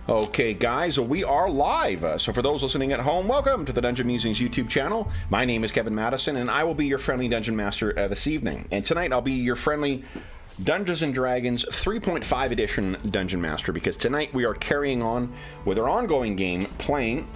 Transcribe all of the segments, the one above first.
Okay, guys, we are live. So for those listening at home, welcome to the Dungeon Musings YouTube channel. My name is Kevin Madison, and I will be your friendly Dungeon Master this evening. And tonight I'll be your friendly Dungeons & Dragons 3.5 Edition Dungeon Master, because tonight we are carrying on with our ongoing game, playing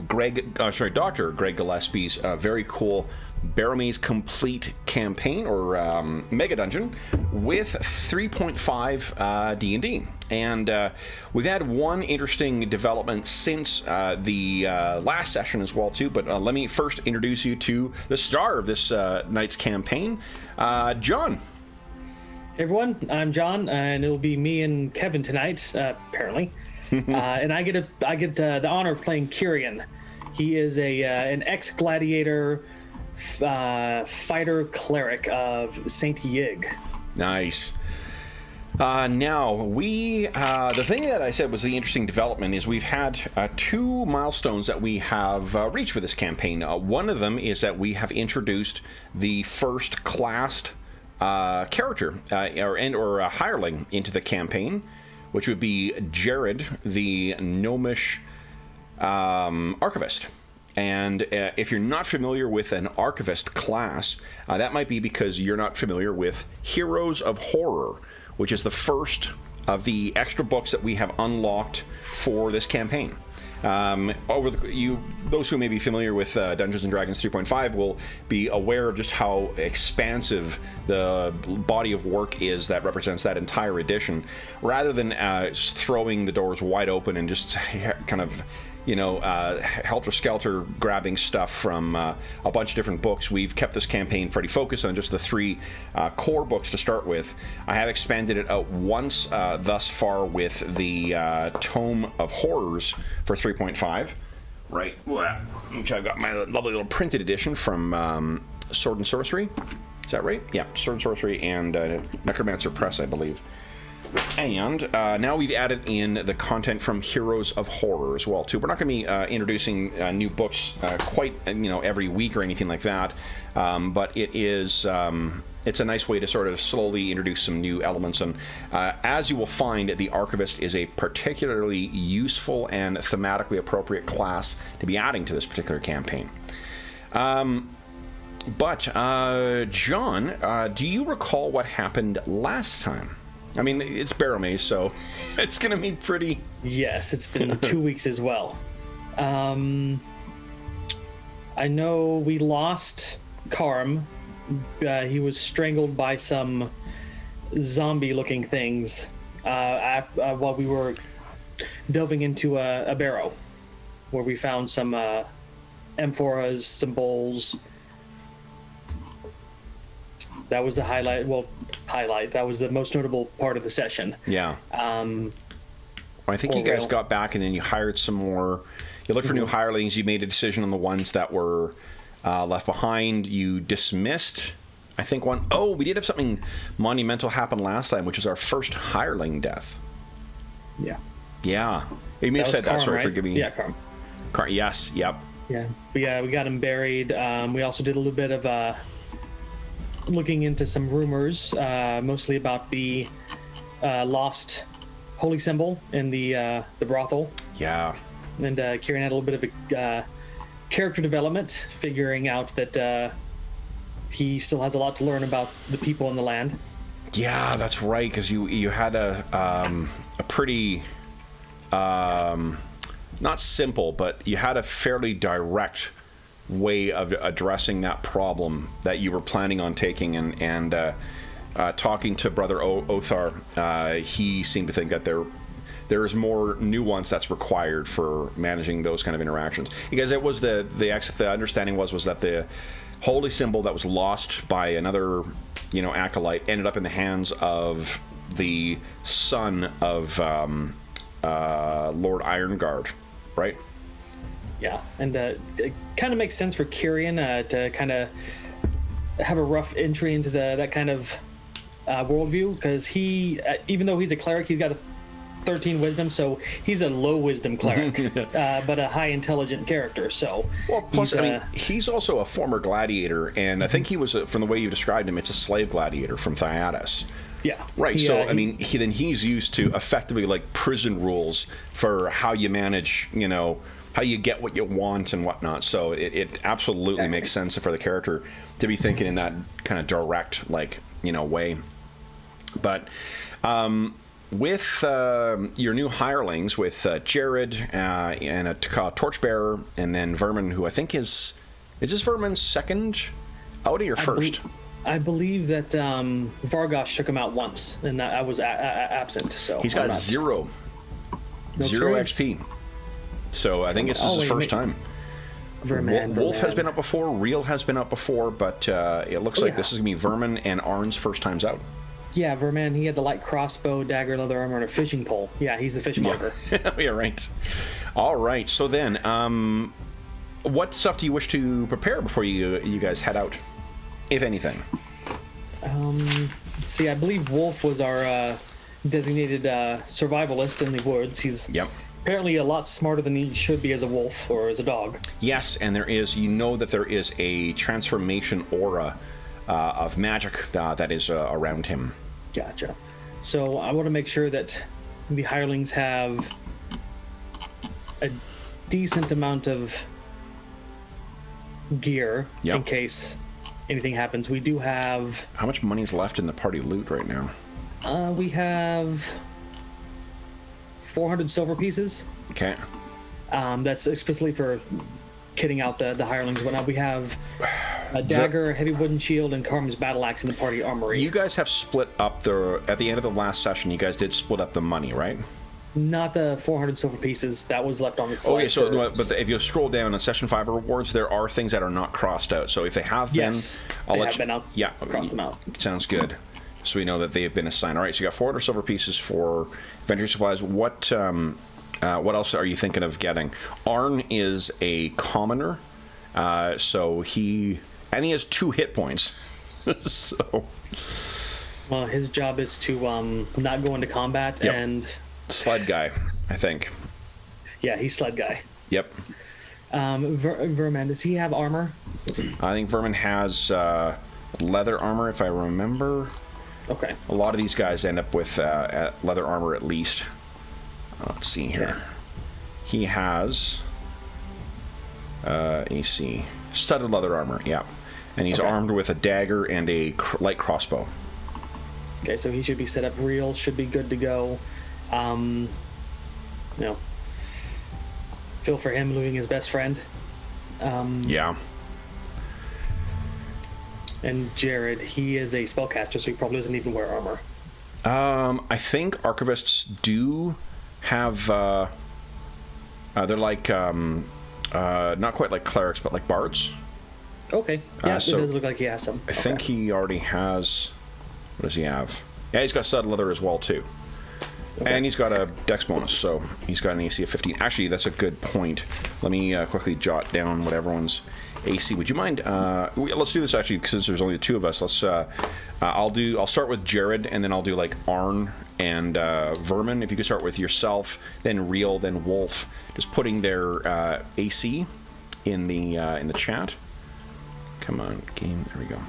Dr. Greg Gillespie's very cool Barrowmaze complete campaign, or mega dungeon, with 3.5 D&D. And we've had one interesting development since the last session as well, too. But let me first introduce you to the star of this night's campaign, John. Hey everyone, I'm John, and it'll be me and Kevin tonight, apparently. And I get the honor of playing Kyrian. He is an ex-gladiator fighter cleric of Saint Yig. Nice. Now, the thing that I said was the interesting development is we've had two milestones that we have reached for this campaign. One of them is that we have introduced the first classed character or a hireling into the campaign, which would be Jared, the gnomish archivist. And if you're not familiar with an archivist class, that might be because you're not familiar with Heroes of Horror, which is the first of the extra books that we have unlocked for this campaign. Those who may be familiar with Dungeons & Dragons 3.5 will be aware of just how expansive the body of work is that represents that entire edition. Rather than throwing the doors wide open and just kind of, helter-skelter grabbing stuff from a bunch of different books, we've kept this campaign pretty focused on just the three core books to start with. I have expanded it out once thus far with the Tome of Horrors for 3.5, right? Which I've got my lovely little printed edition from Sword and Sorcery. Is that right? Yeah, Sword and Sorcery and Necromancer Press, I believe. And now we've added in the content from Heroes of Horror as well, too. We're not going to be introducing new books quite, every week or anything like that. But it is, it's a nice way to sort of slowly introduce some new elements. And as you will find, the Archivist is a particularly useful and thematically appropriate class to be adding to this particular campaign. But John, do you recall what happened last time? I mean, it's Barrowmaze, so it's going to be pretty... Yes, it's been 2 weeks as well. I know we lost Karm. He was strangled by some zombie-looking things while we were delving into a barrow, where we found some amphoras, some bowls. That was the highlight. That was the most notable part of the session. Yeah. I think you guys got back and then you hired some more. You looked for new hirelings. You made a decision on the ones that were left behind. You dismissed, I think, one. Oh, we did have something monumental happen last time, which was our first hireling death. Yeah. Yeah. You may have said that. Sorry, forgive me. Yeah, Karm. Yes. Yep. Yeah. We got him buried. We also did a little bit of looking into some rumors, mostly about the lost holy symbol in the brothel. Yeah. And Kieran had a little bit of a character development, figuring out that he still has a lot to learn about the people in the land. Yeah, that's right, because you had a pretty not simple, but you had a fairly direct way of addressing that problem that you were planning on taking, and talking to Brother Othar, he seemed to think that there is more nuance that's required for managing those kind of interactions, because it was the understanding was that the holy symbol that was lost by another acolyte ended up in the hands of the son of Lord Ironguard, right? Yeah, and it kind of makes sense for Kyrian to kind of have a rough entry into that kind of worldview, because he, even though he's a cleric, he's got a 13 wisdom, so he's a low wisdom cleric, but a high intelligent character. So, well, plus, I mean, he's also a former gladiator, and I think he was, from the way you described him, it's a slave gladiator from Thyatis. Yeah. Right. I mean, he's used to effectively like prison rules for how you manage, you know, how you get what you want and whatnot. So it absolutely makes sense for the character to be thinking in that kind of direct, like, you know, way. But with your new hirelings, with Jared and a torchbearer, and then Vermin, who I think is this Vermin's second outie or first? I believe that Vargosh took him out once, and I was absent. So he's got zero XP. So I think this is his first time. Wolf has been up before, Reel has been up before, but it looks like this is going to be Vermin and Arn's first times out. Yeah, Vermin, he had the light crossbow, dagger, leather armor, and a fishing pole. Yeah, he's the fishmonger. Yeah, right. All right, so then, what stuff do you wish to prepare before you guys head out, if anything? Let's see, I believe Wolf was our designated survivalist in the woods. He's apparently a lot smarter than he should be as a wolf or as a dog. Yes, and there is, you know that there is a transformation aura of magic that is around him. Gotcha. So I want to make sure that the hirelings have a decent amount of gear in case anything happens. We do have... How much money is left in the party loot right now? We have 400 silver pieces. Okay. That's explicitly for kitting out the hirelings and whatnot. We have a dagger, a heavy wooden shield, and Karm's battle axe in the party armory. You guys have split up at the end of the last session, you guys did split up the money, right? Not the 400 silver pieces. That was left on the side. Okay, so but if you scroll down on Session 5 rewards, there are things that are not crossed out. So if they have been... I'll let you... Yeah. Cross them out. Sounds good. So we know that they have been assigned. All right, so you got 400 silver pieces for inventory supplies. What else are you thinking of getting? Arn is a commoner, so he has 2 hit points. So... Well, his job is to not go into combat and... Sled guy, I think. Yeah, he's sled guy. Yep. Vermin, does he have armor? I think Vermin has leather armor, if I remember. Okay. A lot of these guys end up with leather armor at least. Let's see here. Okay. He has... AC. Studded leather armor, yeah. And he's armed with a dagger and a light crossbow. Okay, so he should be set up real, should be good to go. You know, feel for him losing his best friend. Yeah. And Jared, he is a spellcaster, so he probably doesn't even wear armor. I think archivists do have. They're like not quite like clerics, but like bards. Okay. Yeah, so it does look like he has some. I think he already has. What does he have? Yeah, he's got stud leather as well too. Okay. And he's got a dex bonus, so he's got an AC of 15. Actually, that's a good point. Let me quickly jot down what everyone's AC. Would you mind? Let's do this actually, because there's only the 2 of us. Let's. I'll start with Jared, and then I'll do like Arn and Vermin. If you could start with yourself, then Reel, then Wolf. Just putting their AC in the chat. Come on, game. There we go.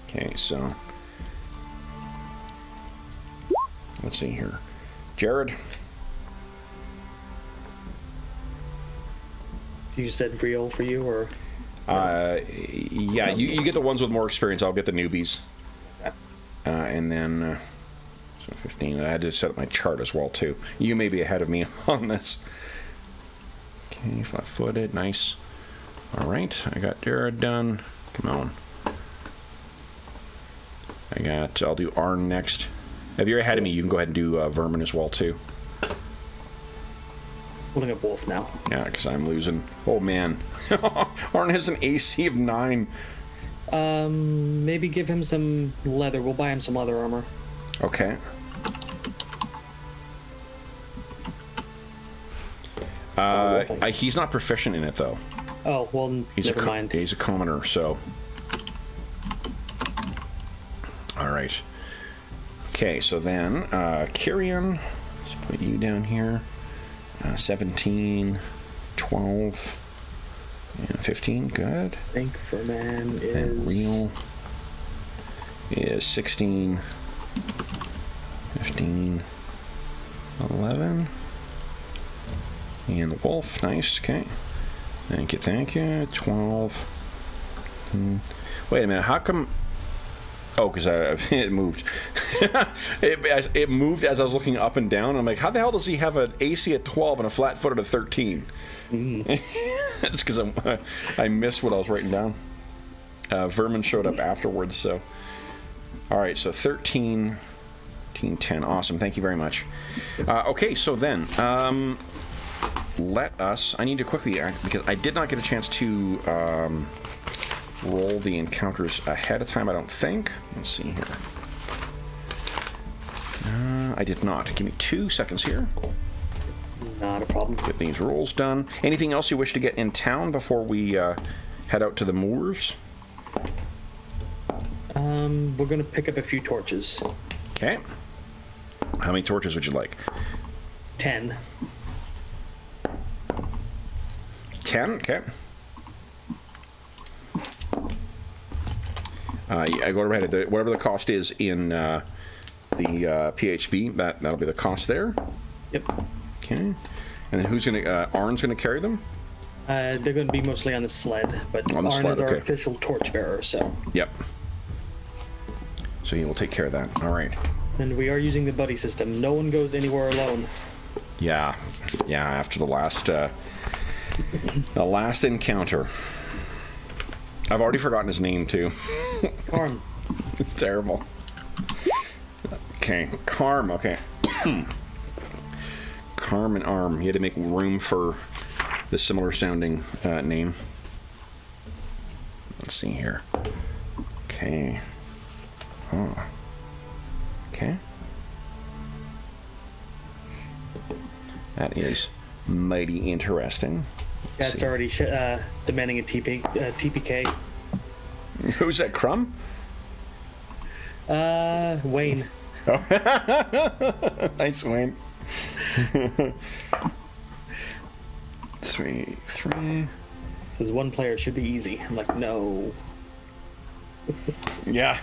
Okay, so. Let's see here. Jared. You said real for you, or? Yeah, you get the ones with more experience. I'll get the newbies. And then, so 15. I had to set up my chart as well, too. You may be ahead of me on this. Okay, flat-footed. Nice. All right, I got Jared done. Come on. I'll do Arn next. If you're ahead of me, you can go ahead and do Vermin as well, too. Holding up Wolf now. Yeah, because I'm losing. Oh, man. Arn has an AC of 9. Maybe give him some leather. We'll buy him some leather armor. Okay. He's not proficient in it, though. Oh, well, never mind. He's a commoner, so... All right. Okay, so then, Kyrian, let's put you down here. 17, 12, and 15, good. Think for man is... And real is 16, 15, 11. And the wolf, nice, okay. Thank you, 12. Wait a minute, how come... Oh, because it moved. it moved as I was looking up and down. I'm like, how the hell does he have an AC at 12 and a flat-footed at 13? It's because I missed what I was writing down. Vermin showed up afterwards, so... Alright, so 13, 10. Awesome, thank you very much. Okay, so then, let us... I need to quickly act, because I did not get a chance to... roll the encounters ahead of time, I don't think. Let's see here. I did not. Give me 2 seconds here. Not a problem. Get these rolls done. Anything else you wish to get in town before we head out to the moors? We're going to pick up a few torches. Okay. How many torches would you like? 10. 10? Okay. I go ahead. Whatever the cost is in the PHB, that'll be the cost there. Yep. Okay. And then who's gonna? Arn's gonna carry them. They're going to be mostly on the sled, but On the Arn sled, is our okay. official torchbearer, so. Yep. So he will take care of that. All right. And we are using the buddy system. No one goes anywhere alone. Yeah. After the last encounter. I've already forgotten his name, too. Arm. It's terrible. Okay, Carm, okay. Carm and Arm. You had to make room for the similar sounding name. Let's see here. Okay. Oh. Okay. That is mighty interesting. That's already demanding a TPK. Who's that, Crumb? Wayne. Oh. Nice, Wayne. Sweet. 3. Says one player should be easy. I'm like, no. Yeah.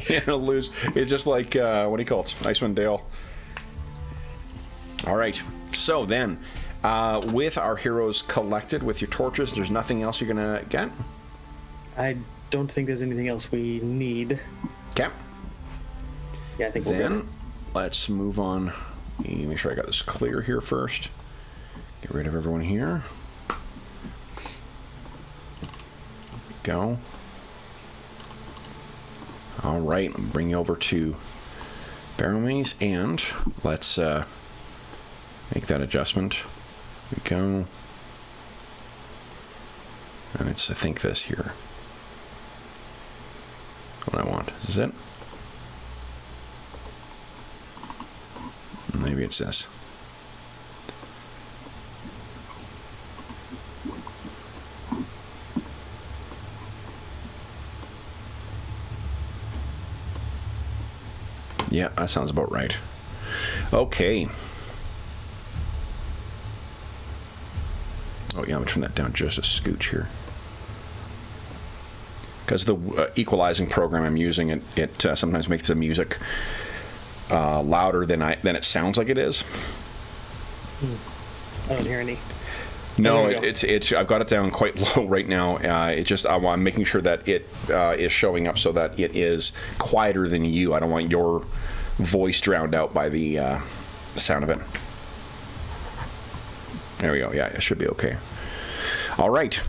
You're gonna lose. It's just like, what do you call it? Icewind Dale. Alright. So then, with our heroes collected, with your torches, there's nothing else you're gonna get? I don't think there's anything else we need. Okay. Yeah, I think we're good. Then, let's move on. Let me make sure I got this clear here first. Get rid of everyone here. Go. Alright, I'll bring you over to Barrowmaze, and let's make that adjustment. Here we go. And it's, I think, this here. What I want. Is it? Maybe it's this. Yeah, that sounds about right. Okay. Oh yeah, I'm gonna turn that down just a scooch here. Because the equalizing program I'm using, it sometimes makes the music louder than it sounds like it is. I don't hear any. No, There we go. it's I've got it down quite low right now. It just I'm making sure that it is showing up so that it is quieter than you. I don't want your voice drowned out by the sound of it. There we go. Yeah, it should be okay. All right.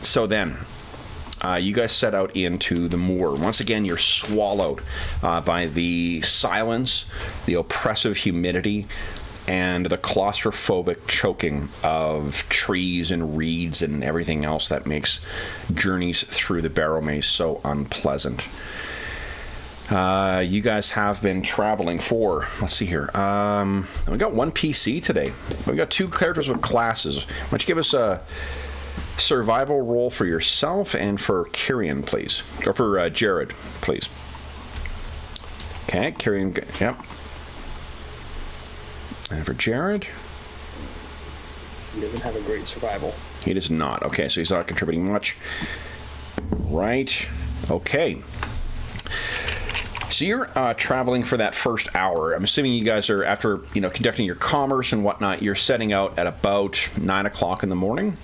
So then, you guys set out into the moor. Once again, you're swallowed by the silence, the oppressive humidity, and the claustrophobic choking of trees and reeds and everything else that makes journeys through the Barrowmaze so unpleasant. You guys have been traveling for, let's see here, we got one PC today. We got 2 characters with classes. Why don't you give us a survival roll for yourself and for Kyrian, please. Or for Jared, please. Okay, carrying. Yep. And for Jared, He doesn't have a great survival. he does not. Okay, so he's not contributing much. Right. Okay. So you're traveling for that first hour. I'm assuming you guys are, after conducting your commerce and whatnot, you're setting out at about 9 o'clock in the morning.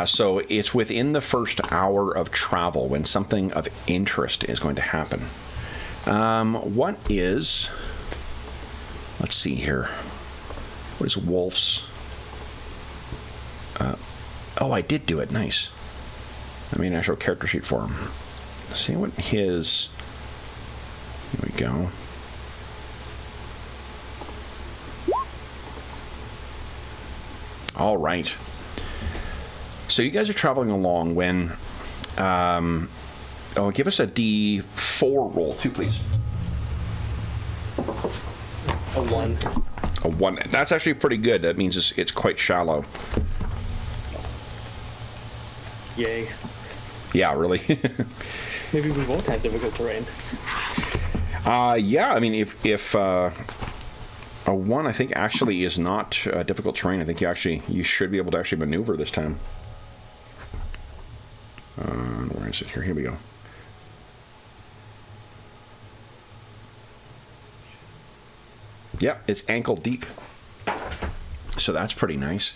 So it's within the first hour of travel when something of interest is going to happen. What is... Let's see here. What is Wolf's... oh, I did do it. Nice. I made an actual character sheet for him. Let's see what his... Here we go. All right. So you guys are traveling along when... oh, give us a D4 roll, too, please. A 1. A 1. That's actually pretty good. That means it's quite shallow. Yay. Yeah, really. Maybe we won't have difficult terrain. Yeah, I mean, if a 1, I think, actually is not difficult terrain. I think you should be able to actually maneuver this time. Where is it? Here we go. Yep, it's ankle deep. So that's pretty nice.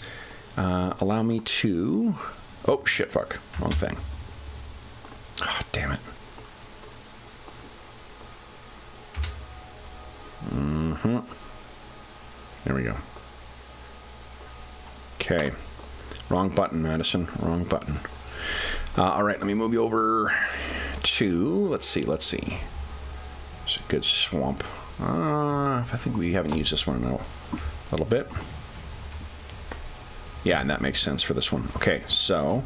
Allow me to... Oh, shit, fuck. Wrong thing. Oh, damn it. Mm-hmm. There we go. Okay. Wrong button, Madison. Wrong button. All right, let me move you over to... Let's see. It's a good swamp. I think we haven't used this one in a little bit. Yeah, and that makes sense for this one. Okay, so...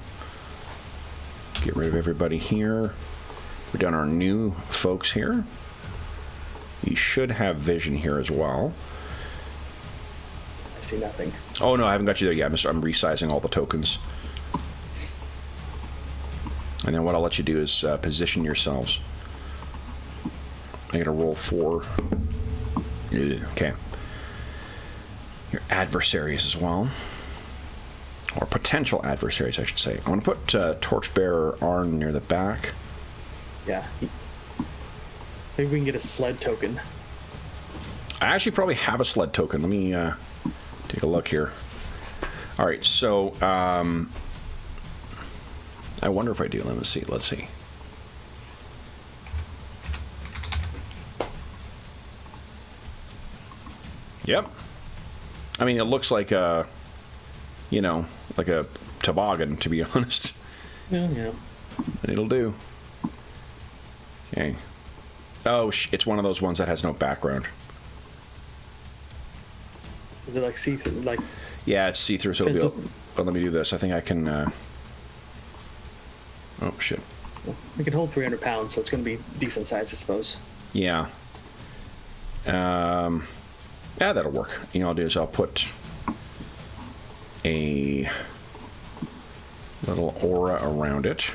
Get rid of everybody here. We're down our new folks here. You should have vision here as well. I see nothing. Oh, no, I haven't got you there yet. I'm resizing all the tokens. And then what I'll let you do is position yourselves. I gotta roll 4. Okay. Your adversaries as well. Or potential adversaries, I should say. I want to put Torchbearer Arlen near the back. Yeah. Maybe we can get a sled token. I actually probably have a sled token. Let me take a look here. All right, so I wonder if I do. Let's see. Yep. I mean, it looks like a, like a toboggan, to be honest. Yeah. But it'll do. Okay. Oh, it's one of those ones that has no background. So they're like see-through, like... Yeah, it's see-through, so it'll be... Well, let me do this. I think I can... Oh, shit. It can hold 300 pounds, so it's going to be decent size, I suppose. Yeah. Yeah, that'll work. What I'll do is I'll put a little aura around it.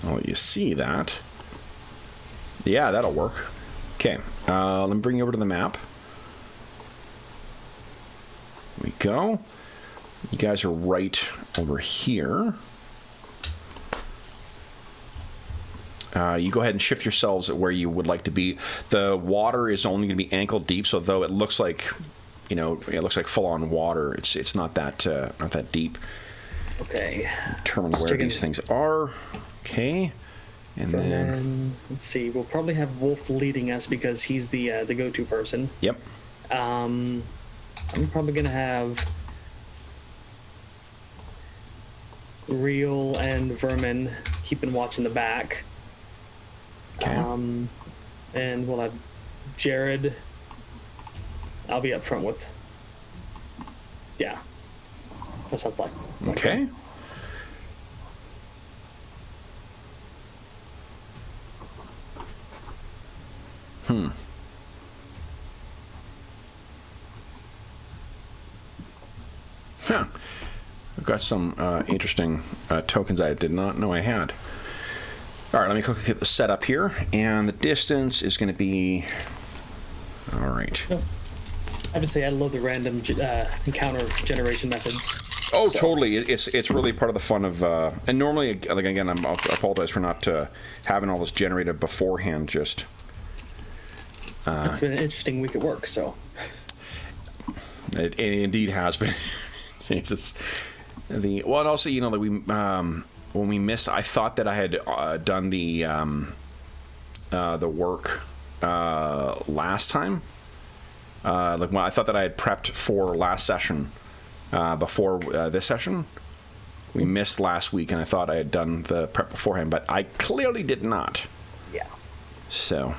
Oh, you see that? Yeah, that'll work. Okay, let me bring you over to the map. There we go. You guys are right over here. You go ahead and shift yourselves at where you would like to be. The water is only going to be ankle deep, so though it looks like, it looks like full-on water, it's not that deep. Okay. Determine where these things are. Okay. And then let's see. We'll probably have Wolf leading us because he's the go-to person. Yep. I'm probably gonna have Real and Vermin keeping watch in the back. Okay. And we'll have Jared. I'll be up front with. Yeah. That sounds like. Okay. got some interesting tokens I did not know I had. All right, let me quickly get the setup here, and the distance is going to be. All right. I have to say, I love the random encounter generation methods. Oh, so. Totally. It's really part of the fun of. And normally, like again, I apologize for not having all this generated beforehand. Just. It's been an interesting week at work, so. It indeed has been. Jesus. And also, you know, like we when we missed, I thought that I had done the work last time. Like when I thought that I had prepped for last session before this session. We missed last week, and I thought I had done the prep beforehand, but I clearly did not. Yeah. So.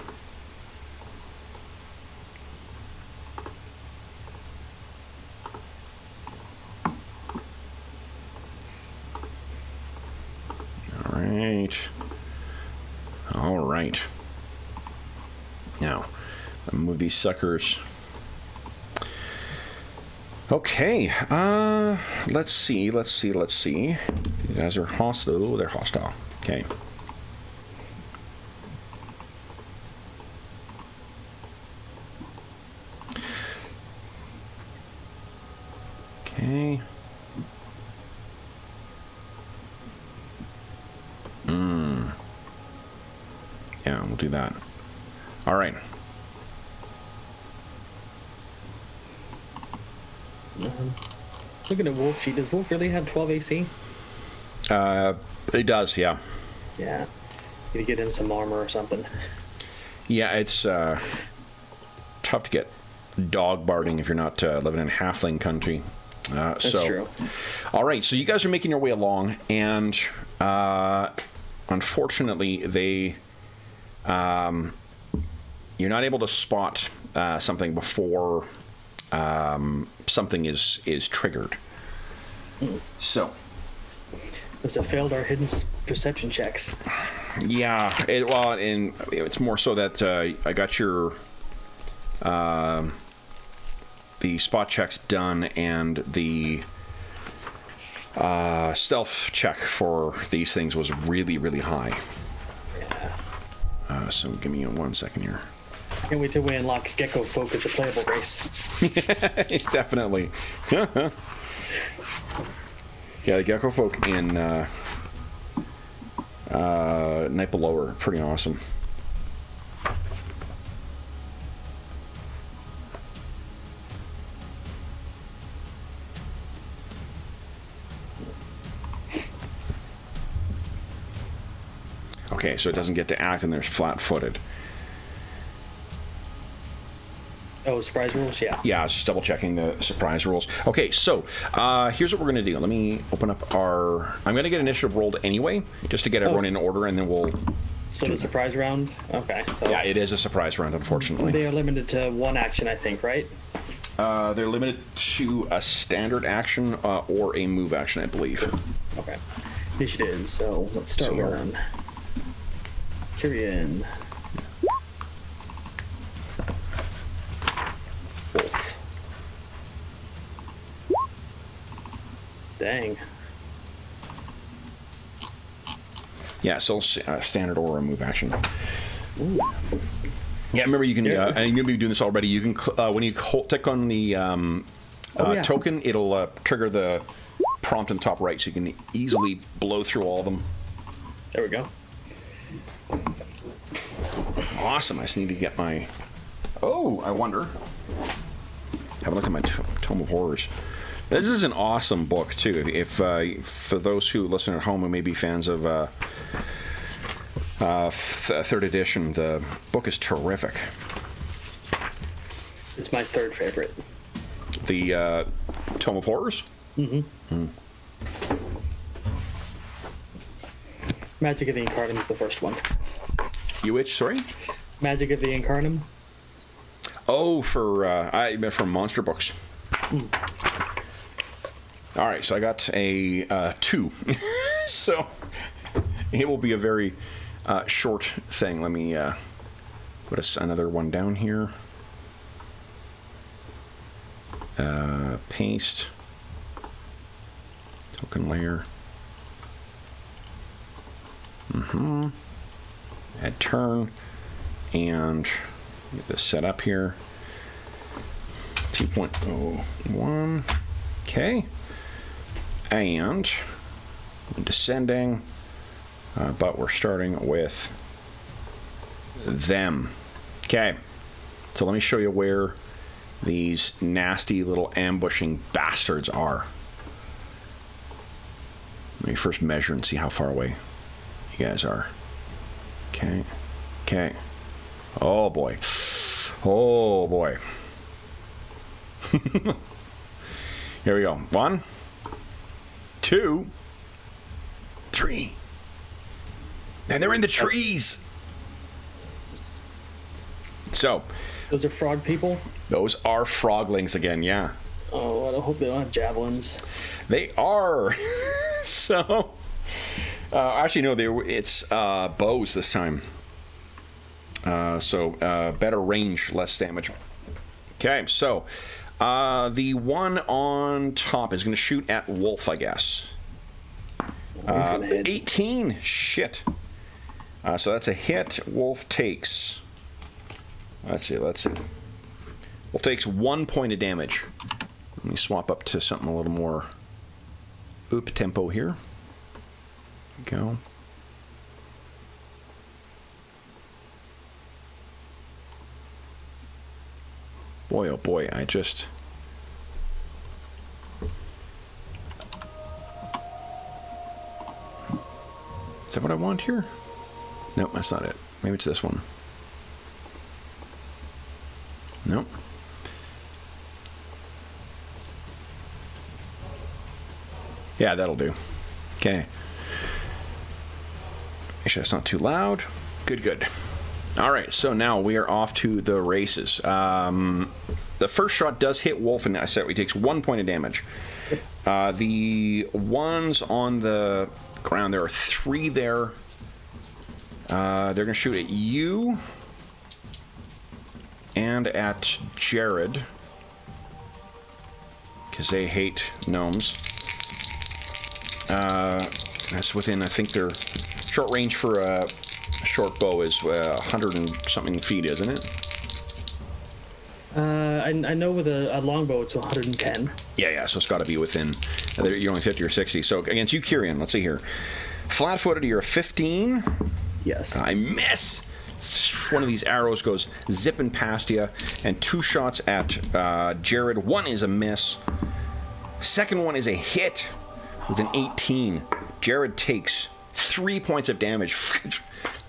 All right. Now, I'll move these suckers. Okay. Let's see. You guys are hostile. They're hostile. Okay. Okay. Yeah, we'll do that. All right. Looking at Wolf Sheet, does Wolf really have 12 AC? It does, yeah. Yeah. You get him some armor or something. Yeah, it's tough to get dog barding if you're not living in halfling country. That's true. All right, so you guys are making your way along, and unfortunately, you're not able to spot something before something is triggered. So. Must have failed our hidden perception checks. Yeah, and it's more so that I got your the spot checks done, and the stealth check for these things was really, really high. Yeah. So give me 1 second here. Can't wait till we unlock Gecko Folk as a playable race. Definitely. Yeah, the Gecko Folk in Night Below are pretty awesome. Okay, so it doesn't get to act, and there's flat-footed. Oh, surprise rules? Yeah. Yeah, I was just double checking the surprise rules. Okay, so here's what we're going to do. Let me open up our... I'm going to get initiative rolled anyway, just to get everyone in order, and then we'll... So the surprise round? Okay. So yeah, it is a surprise round, unfortunately. They are limited to one action, I think, right? They're limited to a standard action or a move action, I believe. Okay. Initiative, so let's start rolling. Kyrian. Wolf. Dang. Yeah, so standard or a move action. Ooh. Yeah, remember you can. And you'll be doing this already. You can when you click on the token, it'll trigger the prompt in the top right, so you can easily blow through all of them. There we go. Awesome. I just need to get my. Oh, I wonder. Have a look at my Tome of Horrors. This is an awesome book too. If for those who listen at home who may be fans of third edition, the book is terrific. It's my third favorite. The Tome of Horrors? Mm-hmm. Magic of the Incarnum is the first one. You which? Sorry? Magic of the Incarnum. Oh, I meant for monster books. All right, so I got a 2. So it will be a very short thing. Let me put another one down here. Paste. Token layer. Add turn. And get this set up here. 2.01. Okay. And descending. But we're starting with them. Okay. So let me show you where these nasty little ambushing bastards are. Let me first measure and see how far away you guys are. Okay. Okay. Oh boy. Oh boy. Here we go. 1, 2, 3. And they're in the trees. So. Those are frog people? Those are froglings again, yeah. Oh, I hope they don't have javelins. They are. So. Actually, no, it's bows this time. So better range, less damage. Okay, so the one on top is going to shoot at Wolf, I guess. 18. Shit. So that's a hit. Wolf takes. Let's see. Wolf takes 1 point of damage. Let me swap up to something a little more up tempo here. Go. Boy, oh boy, I just... Is that what I want here? Nope, that's not it. Maybe it's this one. Nope. Yeah, that'll do. Okay. Make sure it's not too loud. Good, good. All right, so now we are off to the races. The first shot does hit Wolf, and I said he takes 1 point of damage. The ones on the ground, there are 3 there. They're going to shoot at you and at Jared because they hate gnomes. That's within, I think, their short range for a short bow is 100 and something feet, isn't it? I know with a longbow it's 110. Yeah, so it's got to be within. You're only 50 or 60. So against you, Kyrian, let's see here. Flat-footed, you're a 15. Yes. I miss. One of these arrows goes zipping past you, and 2 shots at Jared. 1 is a miss. Second one is a hit with an 18. Jared takes 3 points of damage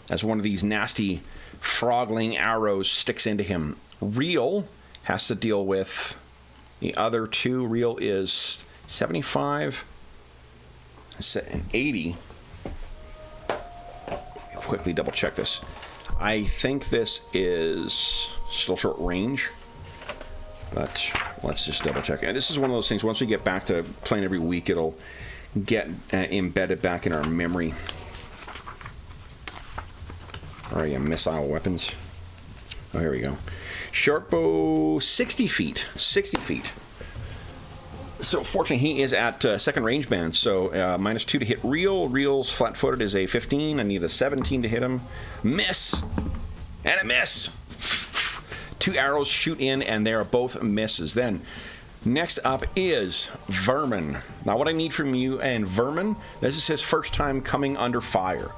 as one of these nasty frogling arrows sticks into him. Real has to deal with the other 2. Real is 75 and 80. Quickly double check this. I think this is still short range, but let's just double check. And this is one of those things, once we get back to playing every week, it'll get embedded back in our memory. Or yeah, missile weapons. Oh, here we go. Short bow, 60 feet. 60 feet. So fortunately, he is at second range band, so -2 to hit Real. Real's flat-footed is a 15. I need a 17 to hit him. Miss! And a miss! 2 arrows shoot in, and they are both misses. Then, next up is Vermin. Now, what I need from you and Vermin, this is his first time coming under fire.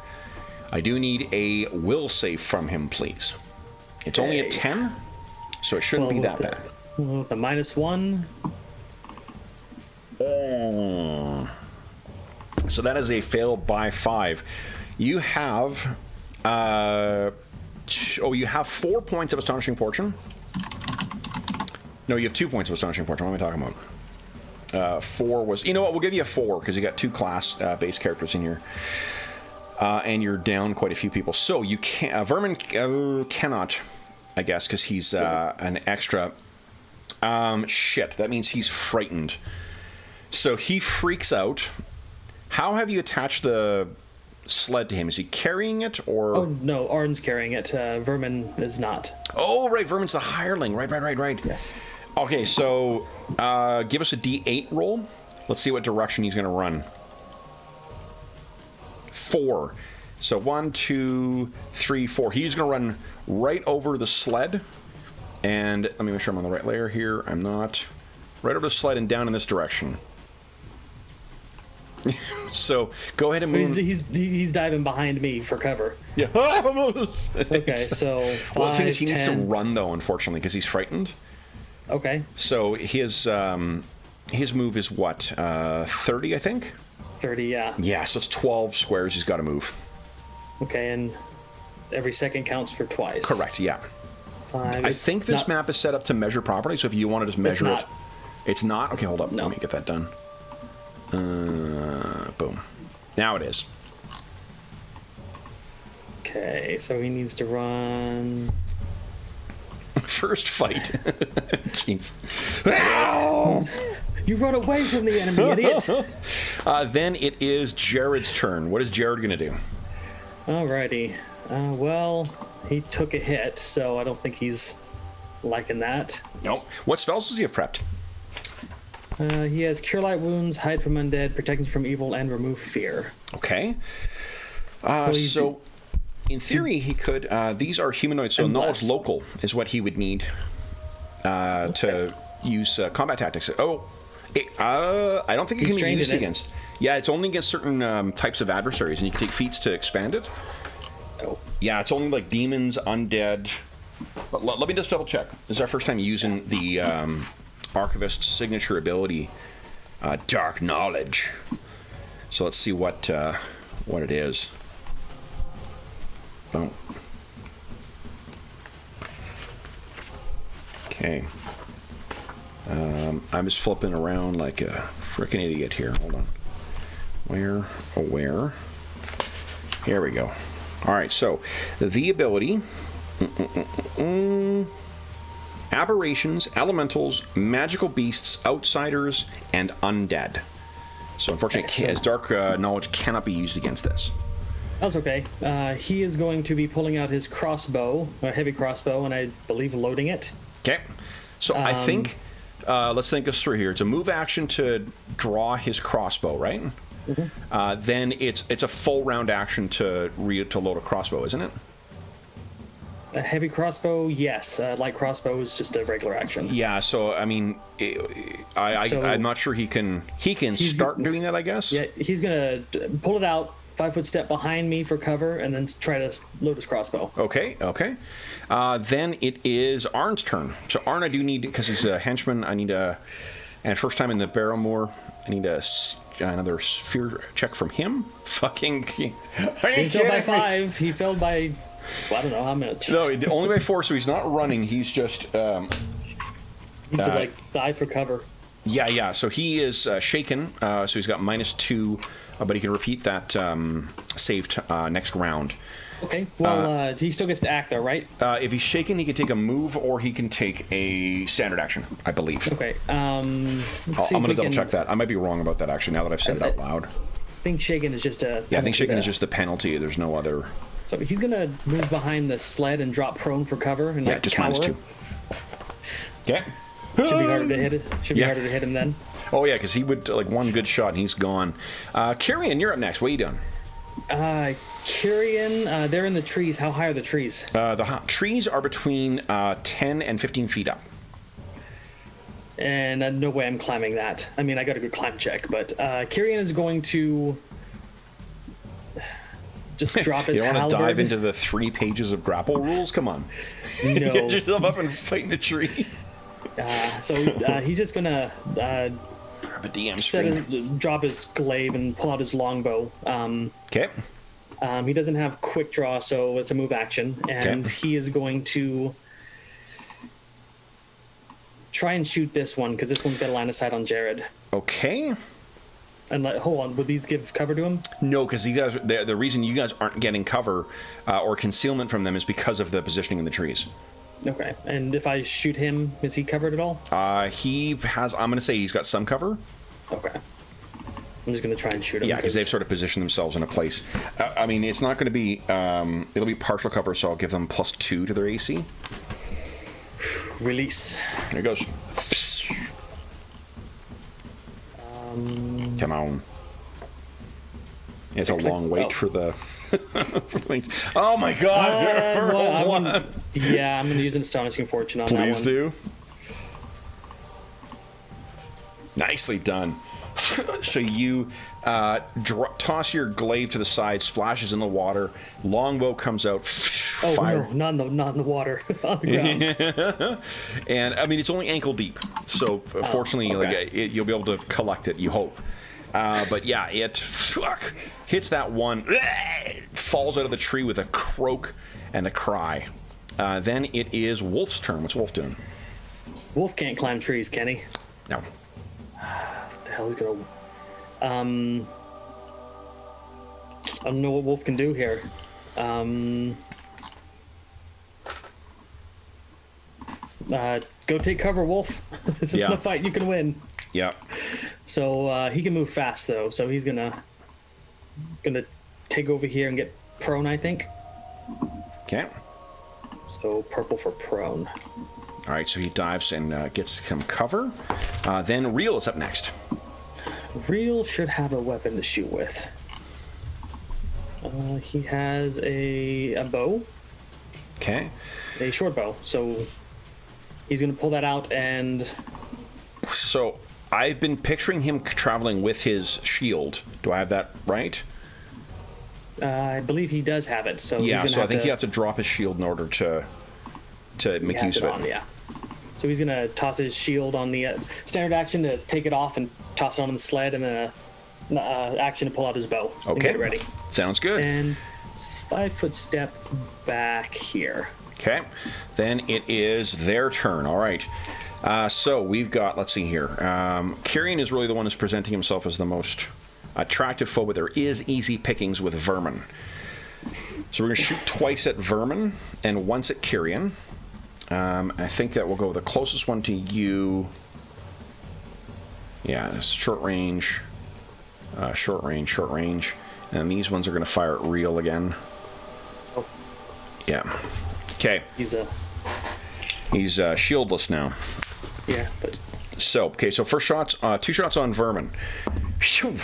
I do need a will save from him, please. It's only a 10, so it shouldn't be that bad. With a -1. So that is a fail by 5. You have you have 4 points of Astonishing Fortune. No, you have 2 points of Astonishing Fortune. What am I talking about? 4 was... You know what? We'll give you a 4 because you got 2 class base characters in here. And you're down quite a few people. So you can't... Vermin cannot, I guess, because he's an extra. Shit, that means he's frightened. So he freaks out. How have you attached the sled to him? Is he carrying it, or... Oh, no, Arlen's carrying it. Vermin is not. Oh, right, Vermin's the hireling. Right. Yes. Okay, so give us a D8 roll, Let's see what direction he's going to run. 4. So 1, 2, 3, 4. He's going to run right over the sled. And let me make sure I'm on the right layer here. I'm not. Right over the sled and down in this direction. So go ahead and move. He's diving behind me for cover. Yeah. Okay, so 5, well, the thing is, he needs to 10. run though, unfortunately, because he's frightened. Okay. So his move is what? 30, I think. 30, yeah. Yeah, so it's 12 squares he's got to move. Okay, and every second counts for twice. Correct. Yeah. 5. I think this map is set up to measure properly. So if you want to just measure it, it's not. Okay, hold up. No. Let me get that done. Boom. Now it is. Okay, so he needs to run. First fight. Jeez. Ow! You run away from the enemy, idiot! Then it is Jared's turn. What is Jared going to do? Alrighty. Well, he took a hit, so I don't think he's liking that. Nope. What spells does he have prepped? He has Cure Light Wounds, Hide from Undead, Protect from Evil, and Remove Fear. Okay. So, in theory, he could... these are humanoids, so knowledge local is what he would need to use combat tactics. Oh, I don't think it can be used against... Yeah, it's only against certain types of adversaries, and you can take feats to expand it. Oh. Yeah, it's only like demons, undead... But let me just double check. This is our first time using the... Archivist's signature ability, Dark Knowledge. So let's see what it is. Oh. Okay. I'm just flipping around like a freaking idiot here. Hold on. Where? Oh, where? Here we go. All right. So the ability. Aberrations, elementals, magical beasts, outsiders, and undead. So unfortunately, as dark knowledge cannot be used against this. That's okay. He is going to be pulling out his crossbow, a heavy crossbow, and I believe loading it. Okay. So I think, let's think this through here. It's a move action to draw his crossbow, right? Mm-hmm. Then it's a full round action to load a crossbow, isn't it? A heavy crossbow, yes. Light crossbow is just a regular action. Yeah, so I mean, I'm not sure he can start doing that, I guess. Yeah, he's gonna pull it out, 5-foot step behind me for cover, and then try to load his crossbow. Okay. Then it is Arn's turn. So Arn, I do need, because he's a henchman, I need a, and first time in the Barrowmaze, I need another sphere check from him. Fucking, he failed by 5. He failed by. Well, I don't know how much. No, only by 4, so he's not running. He's just... he's like, dive for cover. Yeah, so he is shaken, so he's got -2, but he can repeat that saved next round. Okay, well, he still gets to act, though, right? If he's shaken, he can take a move, or he can take a standard action, I believe. Okay, I'm going to double-check that. I might be wrong about that, actually, now that I've said it out loud. I think shaken is just a... Yeah, I think shaken is just the penalty. There's no other... So he's gonna move behind the sled and drop prone for cover, and yeah, just cower. -2. Okay. Should be harder to hit it. Should be harder to hit him then. Oh yeah, because he would like one good shot and he's gone. Kyrian, you're up next. What are you doing? Kyrian, they're in the trees. How high are the trees? The trees are between 10 and 15 feet up. And no way I'm climbing that. I mean, I got a good climb check, but Kyrian is going to just drop his halberd. You want to dive into the 3 pages of grapple rules? Come on. No. Get yourself up and fight in a tree. So he's just going to a DM drop his glaive and pull out his longbow. Okay. He doesn't have quick draw, so it's a move action. And he is going to try and shoot this one, because this one's got a line of sight on Jared. Okay. And hold on, would these give cover to him? No, because you guys, the reason you guys aren't getting cover or concealment from them is because of the positioning in the trees. Okay, and if I shoot him, is he covered at all? He has, I'm going to say he's got some cover. Okay. I'm just going to try and shoot him. Yeah, because they've sort of positioned themselves in a place. I mean, it's not going to be, it'll be partial cover, so I'll give them +2 to their AC. Release. There it goes. Come on. It's a long wait for the... Oh my god! Yeah, I'm going to use an Astonishing Fortune on that one. Please do. Nicely done. So you toss your glaive to the side, splashes in the water. Longbow comes out. Fire. No, not in the water. On the ground. And I mean, it's only ankle deep, so fortunately, okay. you'll be able to collect it. You hope. But yeah, it hits that one, falls out of the tree with a croak and a cry. Then it is Wolf's turn. What's Wolf doing? Wolf can't climb trees, can he? No. What the hell is gonna? I don't know what Wolf can do here. Go take cover, Wolf. This isn't a fight you can win. Yeah. So he can move fast though, so he's gonna take over here and get prone, I think. Okay. So purple for prone. All right, so he dives and gets some cover. Then Reel is up next. Reel should have a weapon to shoot with. He has a bow. Okay. A short bow. So he's gonna pull that out and. So I've been picturing him traveling with his shield. Do I have that right? I believe he does have it. So yeah. He's So I think he has to drop his shield in order to make use of it. Yeah. So he's gonna toss his shield on the standard action to take it off and toss it on the sled, and then action to pull out his bow. Okay. And get ready. Sounds good. And 5-foot step back here. Okay. Then it is their turn. All right. So we've got, let's see here. Kyrian is really the one who's presenting himself as the most attractive foe, but there is easy pickings with Vermin. So we're going to shoot twice at Vermin and once at Kyrian. I think that we'll go with the closest one to you. Yeah, short range. Short range. And these ones are going to fire at Reel again. Oh. Yeah. Okay. He's shieldless now. Yeah, but... So, okay, so first shots, 2 shots on Vermin. Phew.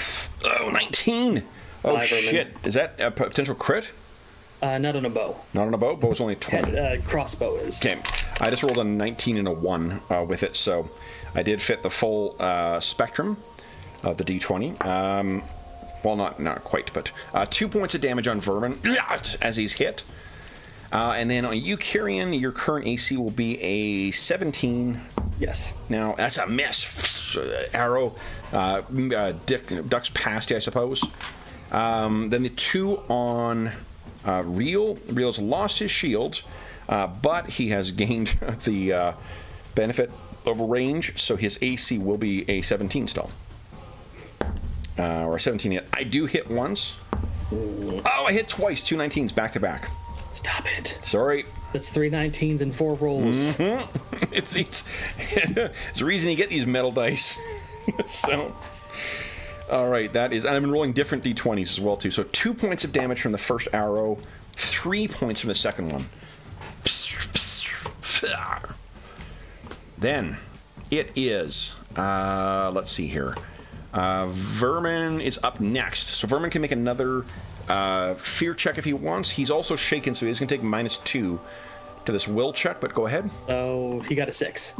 Oh, 19! Oh, shit. Vermin. Is that a potential crit? Not on a bow. Not on a bow? Bow's only 20. Crossbow is. Okay, I just rolled a 19 and a 1 with it, so I did fit the full spectrum of the d20. Well, not quite, but 2 points of damage on Vermin as he's hit. And then on you, Kyrian, your current AC will be a 17. Yes. Now, that's a miss. Arrow ducks past you, I suppose. Then the 2 on Reel. Reel's lost his shield, but he has gained the benefit of range, so his AC will be a 17 still. Or a 17 hit. I do hit once. Oh, I hit twice. 2 19s back to back. Stop it. Sorry. That's 3 19s and 4 rolls. Mm-hmm. It's the reason you get these metal dice. So, all right, that is, and I've been rolling different d20s as well too. So 2 points of damage from the first arrow, 3 points from the second one. Then it is, let's see here. Vermin is up next. So Vermin can make another fear check if he wants. He's also shaken, so he's going to take -2 to this will check, but go ahead. So he got a 6.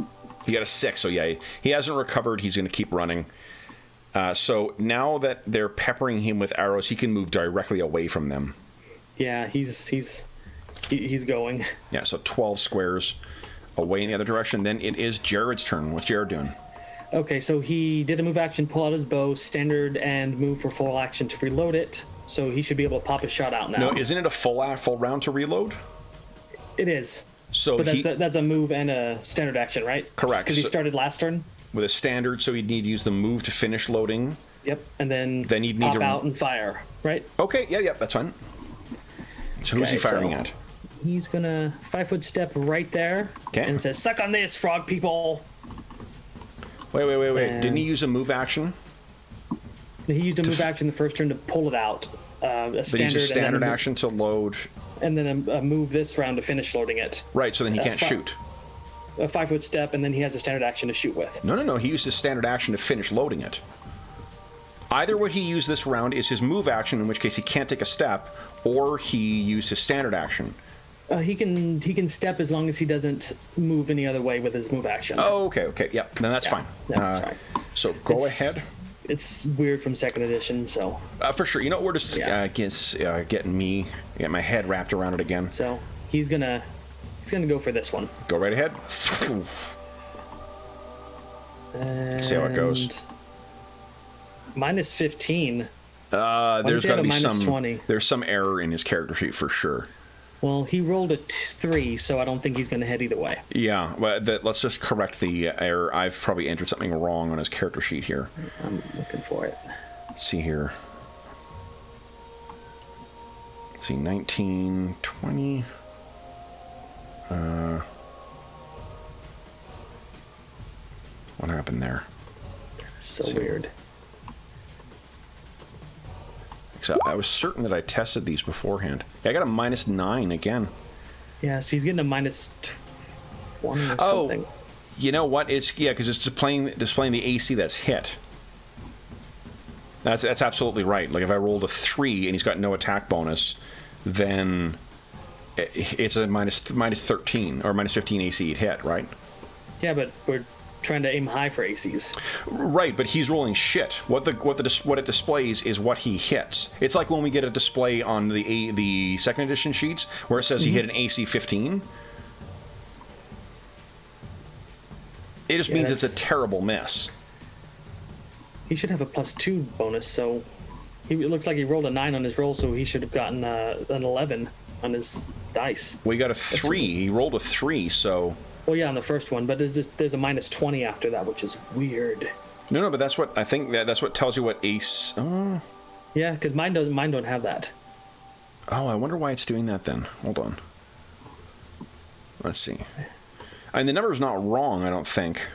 He got a 6, so yeah, he hasn't recovered. He's going to keep running. So now that they're peppering him with arrows, he can move directly away from them. Yeah, he's going. Yeah, so 12 squares away in the other direction. Then it is Jared's turn. What's Jared doing? Okay, so he did a move action, pull out his bow, standard, and move for full action to reload it. So he should be able to pop his shot out now. No, isn't it a full round to reload? It is. So but that's a move and a standard action, right? Correct. Because he started last turn. With a standard, so he'd need to use the move to finish loading. Yep, and then he'd need pop out and fire, right? Okay, yeah, that's fine. So who's he firing at? He's gonna 5-foot step right there. Okay. And says, "Suck on this, frog people." Wait. Didn't he use a move action? He used a move action the first turn to pull it out. A standard action to load. And then a move this round to finish loading it. Right, so then he can't shoot. A 5-foot step, and then he has a standard action to shoot with. No. He used his standard action to finish loading it. Either what he used this round is his move action, in which case he can't take a step, or he used his standard action. He can step as long as he doesn't move any other way with his move action. Oh, okay. Yep, then that's fine. That's right. So go ahead. It's weird from second edition, so... For sure. You know, we're just getting my head wrapped around it again. So he's gonna go for this one. Go right ahead. See how it goes. Minus 15. There's got to be some... 20? There's some error in his character sheet for sure. Well, he rolled a 3, so I don't think he's going to hit either way. Yeah, but let's just correct the error. I've probably entered something wrong on his character sheet here. I'm looking for it. Let's see here. Let's see, 19, 20... what happened there? So weird. So I was certain that I tested these beforehand. Yeah, I got a minus 9 again. Yeah, so he's getting a minus 20 or something. You know what? Because it's displaying the AC that's hit. That's absolutely right. Like if I rolled a 3 and he's got no attack bonus, then it's a minus 13 or minus 15 AC hit, right? Yeah, but we're trying to aim high for ACs. Right, but he's rolling shit. What it displays is what he hits. It's like when we get a display on the second edition sheets where it says he hit an AC 15. It just means it's a terrible miss. He should have a +2 bonus, so it looks like he rolled a 9 on his roll, so he should have gotten an 11 on his dice. Well, he got a 3. He rolled a 3, so... Well, yeah, on the first one, but there's a minus 20 after that, which is weird. No, but that's what I think. That's what tells you what ace. Oh. Yeah, because mine don't have that. Oh, I wonder why it's doing that then. Hold on. Let's see. I mean, the number's not wrong, I don't think.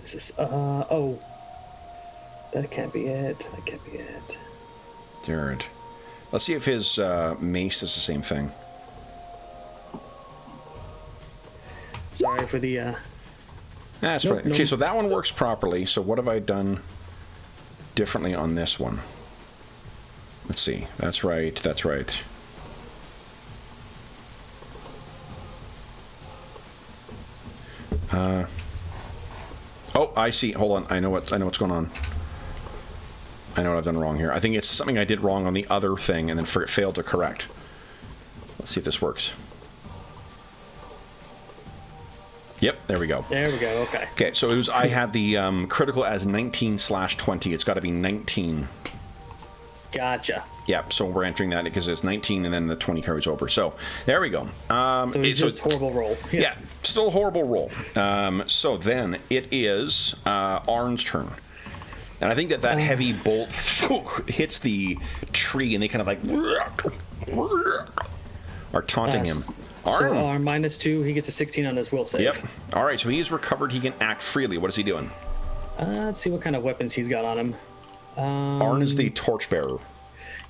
This is oh. That can't be it. That can't be it. Jared. Let's see if his mace is the same thing. Sorry for the... That's nope, right. Okay, so that one works properly. So what have I done differently on this one? Let's see. That's right. That's right. Oh, I see. Hold on. I know what's going on. I know what I've done wrong here. I think it's something I did wrong on the other thing and then failed to correct. Let's see if this works. Yep, there we go. There we go, okay. Okay, so I had the critical as 19/20. It's got to be 19. Gotcha. Yep, so we're entering that because it's 19 and then the 20 carries over. So, there we go. So it's just horrible roll. Yeah, still a horrible roll. So then it is Arn's turn. And I think that heavy bolt hits the tree, and they kind of like are taunting him. Arlen. So Arn -2, he gets a 16 on his will save. Yep. All right, so he's recovered. He can act freely. What is he doing? Let's see what kind of weapons he's got on him. Arn is the torchbearer.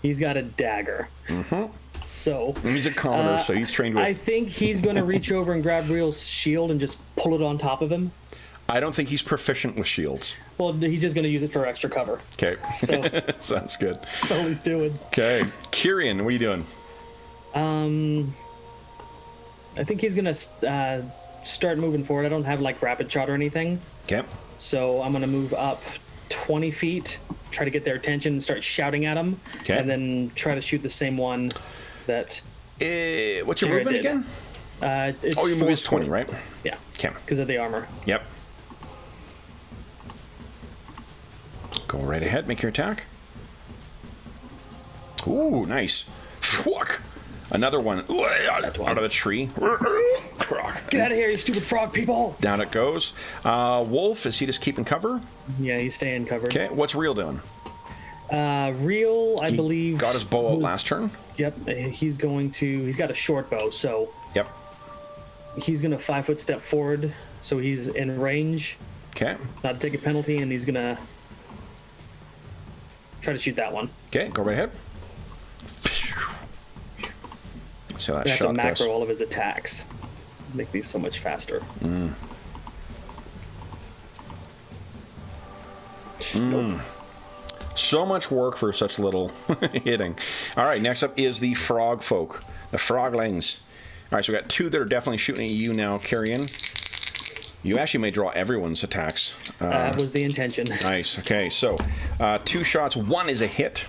He's got a dagger. Mm-hmm. So he's a commoner, so he's trained with... I think he's going to reach over and grab Real's shield and just pull it on top of him. I don't think he's proficient with shields. Well, he's just going to use it for extra cover. Okay. So sounds good. That's all he's doing. Okay. Kyrian, what are you doing? I think he's going to start moving forward. I don't have, like, rapid shot or anything. Okay. So I'm going to move up 20 feet, try to get their attention and start shouting at them. Okay. And then try to shoot the same one that... what's your movement again? It's your move is 20, right? Yeah. Okay. Because of the armor. Yep. Go right ahead. Make your attack. Ooh, nice. Fuck. Another one. Out of the tree. Get out of here, you stupid frog people! Down it goes. Wolf, is he just keeping cover? Yeah, he's staying covered. Okay, what's Real doing? Real, I believe... got his bow out last turn? Yep, he's got a short bow, so... Yep. He's going to 5-foot step forward, so he's in range. Okay. Not to take a penalty, and he's going to try to shoot that one. Okay, go right ahead. So that you shot have to macro goes. all of his attacks. Make these so much faster. Nope. So much work for such little hitting. All right, next up is the frog folk, the froglings. All right, so we got 2 that are definitely shooting at you now, Carrion. You actually may draw everyone's attacks. That was the intention. Nice. Okay, so 2 shots. 1 is a hit.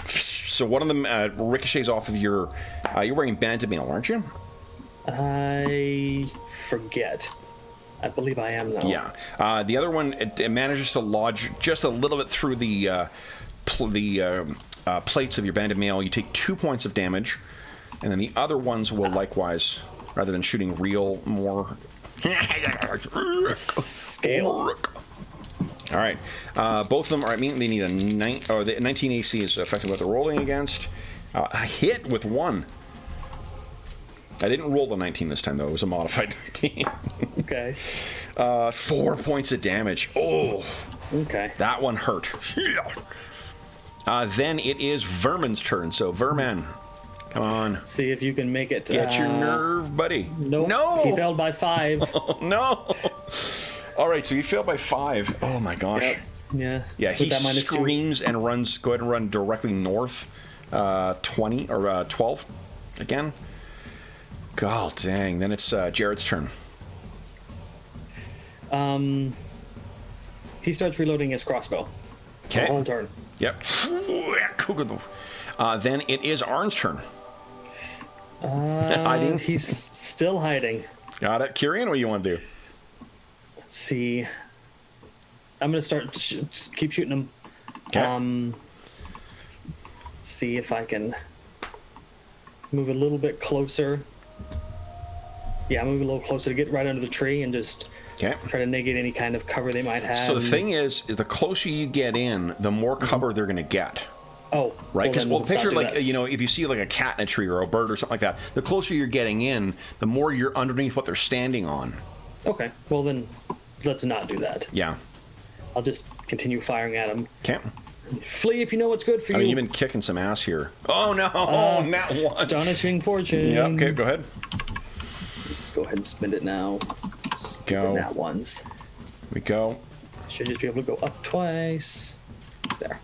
So one of them ricochets off of your... you're wearing banded mail, aren't you? I forget. I believe I am, though. Yeah. The other one, it manages to lodge just a little bit through the plates of your banded mail. You take 2 points of damage, and then the other ones will likewise, rather than shooting real, more... Scale. All right. Both of them are, I mean, they need a 19 AC is effectively what they're rolling against. A hit with 1. I didn't roll the 19 this time, though. It was a modified 19. Okay. 4 points of damage. Oh. Okay. That one hurt. Then it is Vermin's turn. So, Vermin, come on. See if you can make it. Get your nerve, buddy. Nope. No. He failed by 5. Oh, no. All right, so you failed by 5. Oh, my gosh. Yep. Yeah. Yeah, he With that screams and runs. Go ahead and run directly north. 20 or 12 again. God dang. Then it's Jared's turn. He starts reloading his crossbow. Okay. The whole turn. Yep. Then it is Arn's turn. Hiding. He's still hiding. Got it. Kyrian, what do you want to do? Let's see. I'm gonna start. Just keep shooting him. Okay. See if I can move a little bit closer. Yeah, move a little closer to get right under the tree and just Okay. try to negate any kind of cover they might have. So the thing is the closer you get in, the more cover they're going to get. Oh, Right? Because well, picture like that. you know, if you see like a cat in a tree or a bird or something like that, the closer you're getting in, the more you're underneath what they're standing on. Okay, well then, let's not do that. Yeah. I'll just continue firing at him. Okay. Flee if you know what's good for you. I mean, you've been kicking some ass here. Oh no! Not one. Astonishing fortune. Yeah. Okay. Go ahead. Let's go ahead and spend it now. Go. That ones. We go. Should just be able to go up twice. There.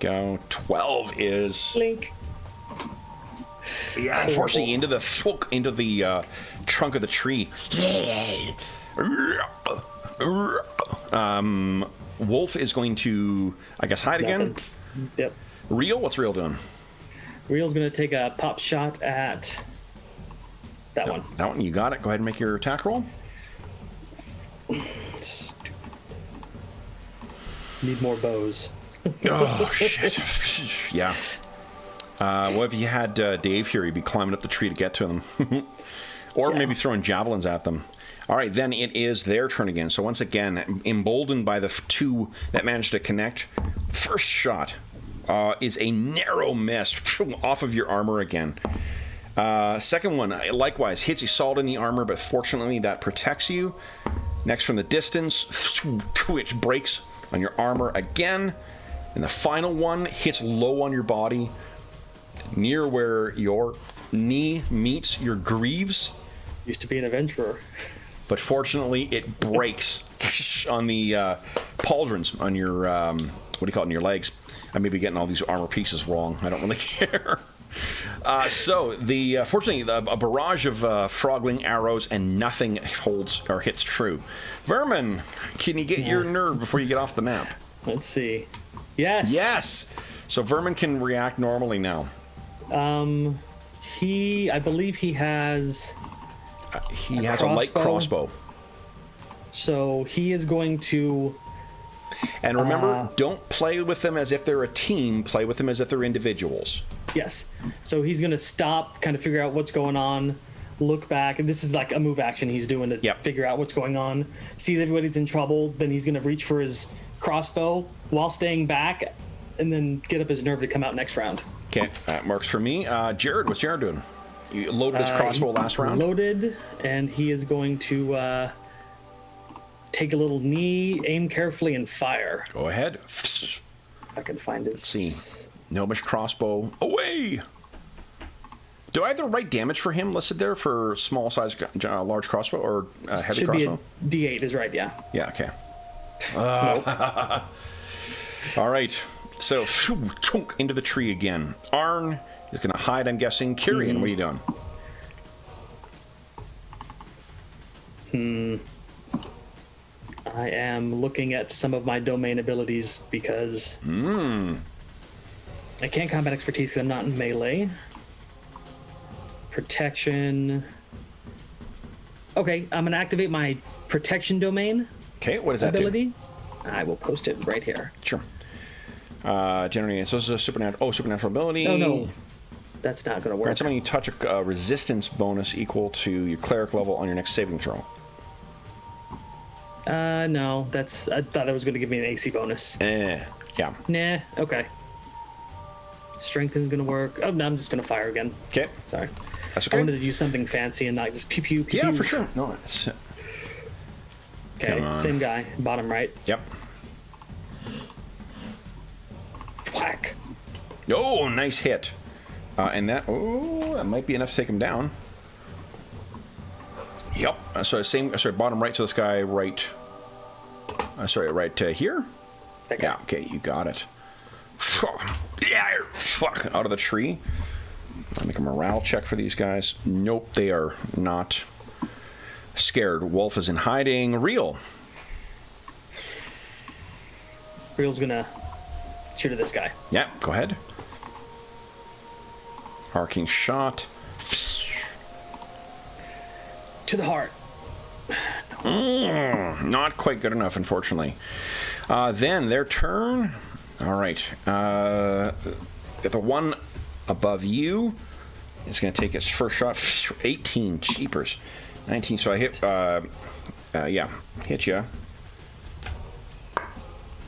Go. 12 is. Blink. Yeah. Unfortunately, into the trunk of the tree. Wolf is going to, I guess, hide again. Yep. Real? What's Real doing? Real's gonna take a pop shot at that one. That one, you got it. Go ahead and make your attack roll. Need more bows. Oh, shit. Yeah. What if you had Dave here? He'd be climbing up the tree to get to them. Or maybe throwing javelins at them. All right, then it is their turn again. So once again, emboldened by the 2 that managed to connect, first shot is a narrow miss off of your armor again. Second one, likewise, hits you solid in the armor, but fortunately that protects you. Next from the distance, which breaks on your armor again. And the final one hits low on your body, near where your knee meets your greaves. Used to be an adventurer. But fortunately, it breaks on the pauldrons on your, what do you call it, in your legs. I may be getting all these armor pieces wrong. I don't really care. So, fortunately, a barrage of frogling arrows and nothing holds or hits true. Vermin, can you get your nerve before you get off the map? Let's see. Yes. Yes. So Vermin can react normally now. I believe he has. He has a light crossbow. So he is going to. And remember, don't play with them as if they're a team. Play with them as if they're individuals. Yes. So he's going to stop, kind of figure out what's going on, look back, and this is like a move action he's doing to figure out what's going on. Sees everybody's in trouble, then he's going to reach for his crossbow while staying back, and then get up his nerve to come out next round. Okay, that works for me. Jared, what's Jared doing? You loaded his crossbow last round? Loaded, and he is going to take a little knee, aim carefully, and fire. Go ahead. If I can find his... See. Gnomish crossbow away. Do I have the right damage for him listed there for small size, large crossbow or heavy Should crossbow? be a D8 is right, yeah. Yeah, okay. Nope. All right. So, chunk into the tree again. Arn is going to hide, I'm guessing. Kyrian, what are you doing? I am looking at some of my domain abilities because I can't combat expertise because I'm not in melee. Protection. Okay, I'm going to activate my protection domain Okay, what does that ability. I will post it right here. do? Sure. Generating. So this is a supernatural ability. Oh, no. That's not going to work. Grant someone you touch a resistance bonus equal to your cleric level on your next saving throw. No, I thought it was going to give me an AC bonus. Yeah. Nah, okay. Strength isn't going to work. Oh, no, I'm just going to fire again. Okay. Sorry. That's I okay. wanted to do something fancy and not just pew pew pew. Yeah, pew. for sure. No, it's... Okay, Come on. same guy, bottom right. Yep. Whack. Oh, nice hit. And that might be enough to take him down. Yep. Bottom right, so this guy right... right here? That guy. Yeah, okay, you got it. Yeah, fuck, out of the tree. I'll make a morale check for these guys. Nope, they are not scared. Wolf is in hiding. Real. Real's gonna shoot at this guy. Yeah, go ahead. Arcing shot. To the heart. Not quite good enough, unfortunately. Then their turn. All right. The one above you is going to take its first shot. 18. Cheapers. 19. So I hit. Hit you.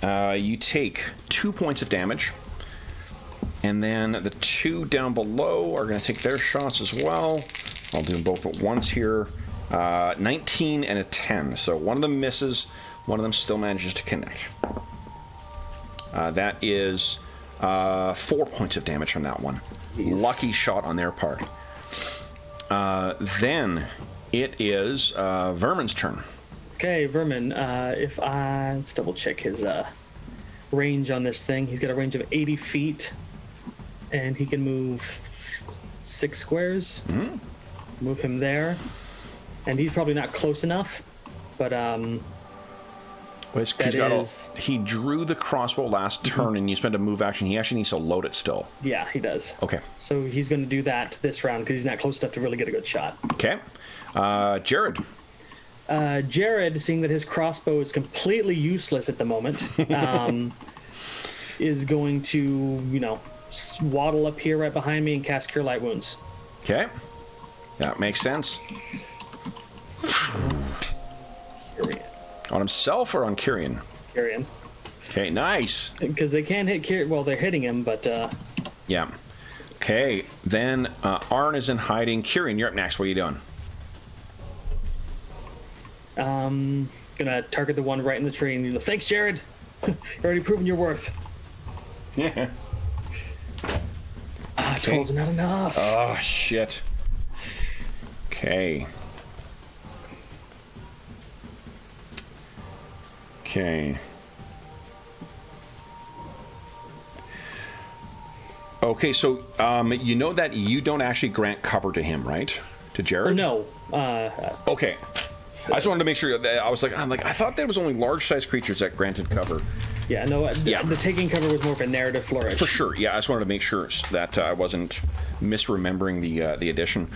You take 2 points of damage. And then the two down below are going to take their shots as well. I'll do them both at once here. 19 and a 10. So one of them misses. One of them still manages to connect. That is 4 points of damage from that one. Jeez. Lucky shot on their part. Then it is Vermin's turn. Okay, Vermin. Let's double check his range on this thing. He's got a range of 80 feet, and he can move 6 squares. Mm-hmm. Move him there, and he's probably not close enough, but He drew the crossbow last turn, and you spent a move action. He actually needs to load it still. yeah, he does. Okay. So he's going to do that this round because he's not close enough to really get a good shot. Okay. Jared. Jared, seeing that his crossbow is completely useless at the moment, is going to, waddle up here right behind me and cast Cure Light Wounds. Okay. That makes sense. Kyrian. On himself or on Kyrian? Kyrian. Okay, nice. Because they can't hit Kyrian. Well, they're hitting him, but... Yeah. Okay, then Arn is in hiding. Kyrian, you're up next. What are you doing? Gonna target the one right in the tree and thanks, Jared. You've already proven your worth. Yeah. 12's not enough. Oh, shit. Okay. Okay. Okay, so you know that you don't actually grant cover to him, right? To Jared? No. Okay. I just wanted to make sure that I thought there was only large-sized creatures that granted cover. Yeah, no, Yeah. the taking cover was more of a narrative flourish. For sure, yeah. I just wanted to make sure that I wasn't misremembering the addition.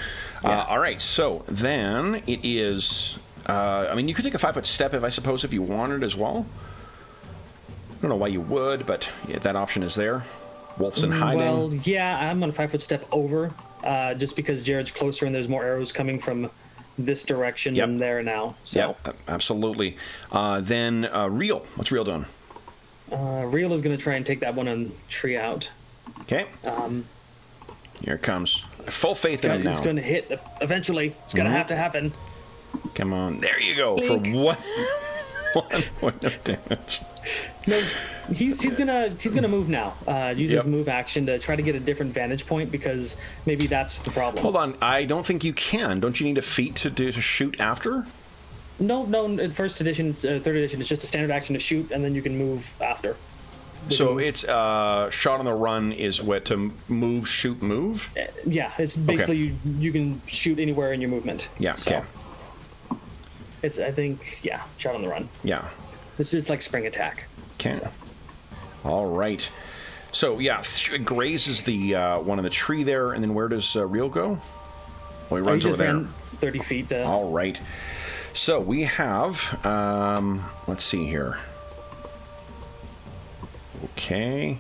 Yeah. All right, so then it is. You could take a 5-foot step, I suppose, if you wanted as well. I don't know why you would, but yeah, that option is there. Wolf's in hiding. Well, yeah, I'm on a 5-foot step over, just because Jared's closer and there's more arrows coming from this direction than there now. So. Yep, absolutely. Then Real. What's Real doing? Real is going to try and take that one and tree out. Okay. Here it comes. Full faith in him now. It's going to hit eventually. It's going to have to happen. Come on. There you go. Blink. For what? 1 point of damage. No, he's gonna move now. Use his move action to try to get a different vantage point because maybe that's the problem. Hold on, I don't think you can. Don't you need a feat to shoot after? No. In first edition, third edition, it's just a standard action to shoot, and then you can move after. So it's shot on the run is what to move, shoot, move. Yeah, it's basically you can shoot anywhere in your movement. Yeah. So Okay. it's shot on the run. Yeah. It's like spring attack. Okay. So. All right. So yeah, it grazes the one in the tree there, and then where does Real go? Well, he runs over there. Ran 30 feet. All right. So we have. Let's see here. Okay.